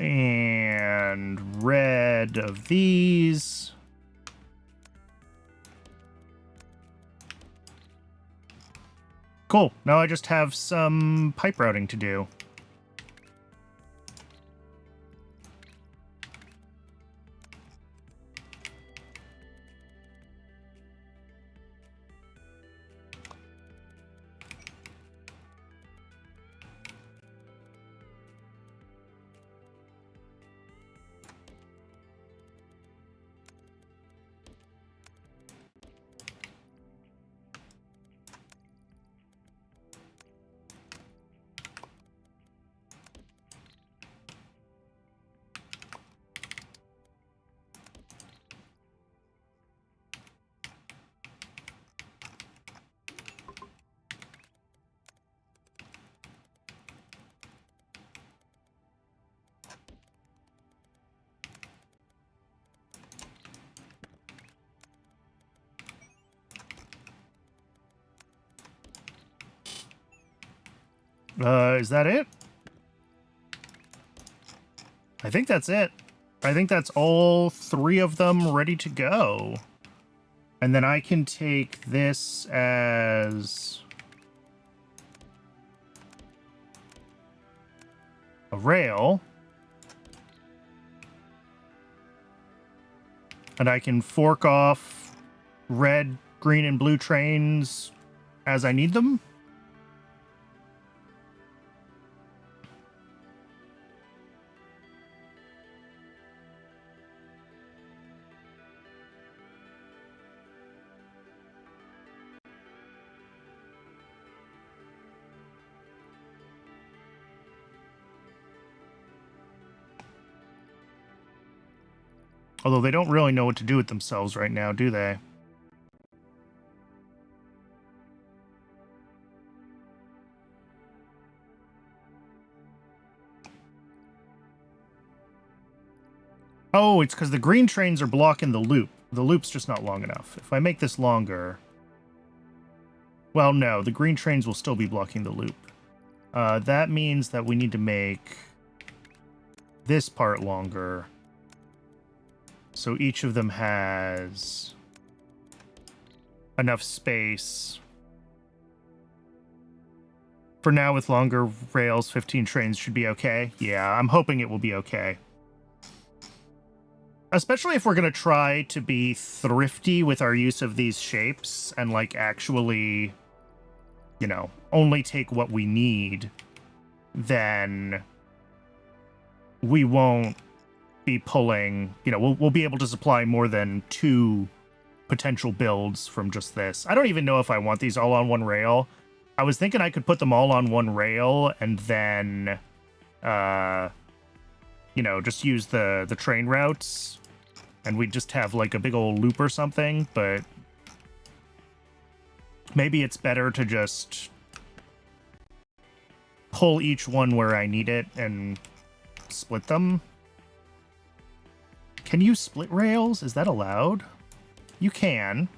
And red of these. Cool. Now I just have some pipe routing to do. Is that it? I think that's it. I think that's all 3 of them ready to go. And then I can take this as a rail. And I can fork off red, green, and blue trains as I need them. Although they don't really know what to do with themselves right now, do they? Oh, it's because the green trains are blocking the loop. The loop's just not long enough. If I make this longer... Well, no, the green trains will still be blocking the loop. That means that we need to make this part longer. So each of them has enough space. For now, with longer rails, 15 trains should be okay. Yeah, I'm hoping it will be okay. Especially if we're going to try to be thrifty with our use of these shapes and, like, actually, you know, only take what we need, then we won't be pulling, you know, we'll be able to supply more than 2 potential builds from just this. I don't even know if I want these all on one rail. I was thinking I could put them all on one rail and then, you know, just use the train routes, and we'd just have like a big old loop or something, but maybe it's better to just pull each one where I need it and split them. Can you split rails? Is that allowed? You can.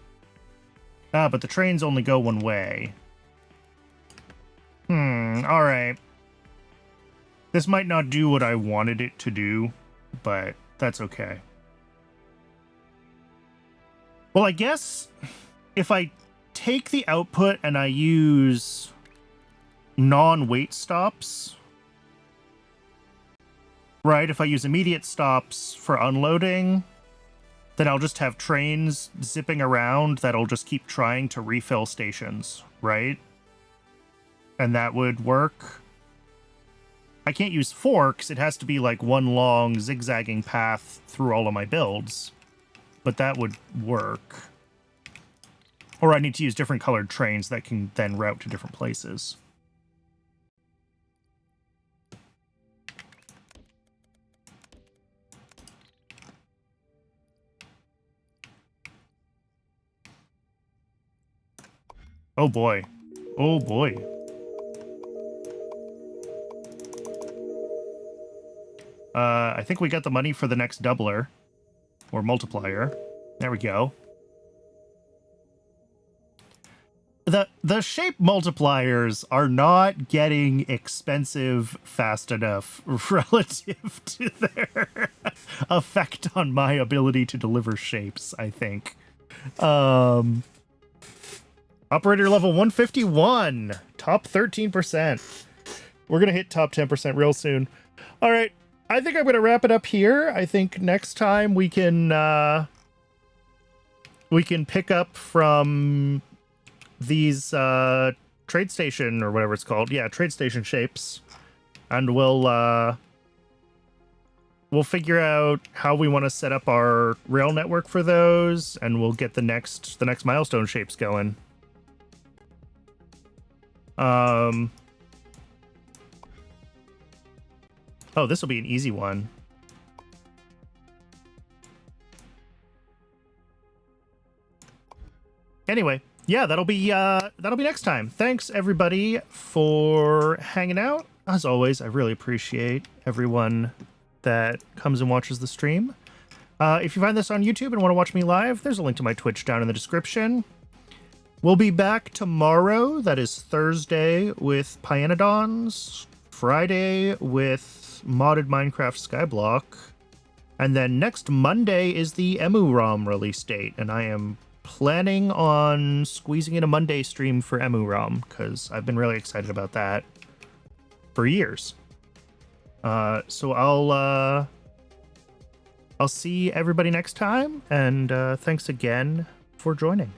But the trains only go one way. Alright. This might not do what I wanted it to do, but that's okay. Well, I guess if I take the output and I use non-wait stops, right? If I use immediate stops for unloading, then I'll just have trains zipping around that'll just keep trying to refill stations, right? And that would work. I can't use forks. It has to be like one long zigzagging path through all of my builds, but that would work. Or I need to use different colored trains that can then route to different places. Oh boy. Oh boy. I think we got the money for the next doubler. Or multiplier. There we go. The shape multipliers are not getting expensive fast enough relative to their effect on my ability to deliver shapes, I think. Operator level 151, top 13%. We're going to hit top 10% real soon. All right, I think I'm going to wrap it up here. I think next time we can pick up from these trade station or whatever it's called. Yeah, trade station shapes. And we'll figure out how we want to set up our rail network for those, and we'll get the next milestone shapes going. Oh, this will be an easy one. Anyway, yeah, that'll be next time. Thanks everybody for hanging out. As always, I really appreciate everyone that comes and watches the stream. If you find this on YouTube and want to watch me live, there's a link to my Twitch down in the description. We'll be back tomorrow, that is Thursday, with Pyanodons, Friday with modded Minecraft Skyblock, and then next Monday is the Emu ROM release date, and I am planning on squeezing in a Monday stream for Emu ROM, because I've been really excited about that for years. So I'll see everybody next time, and thanks again for joining.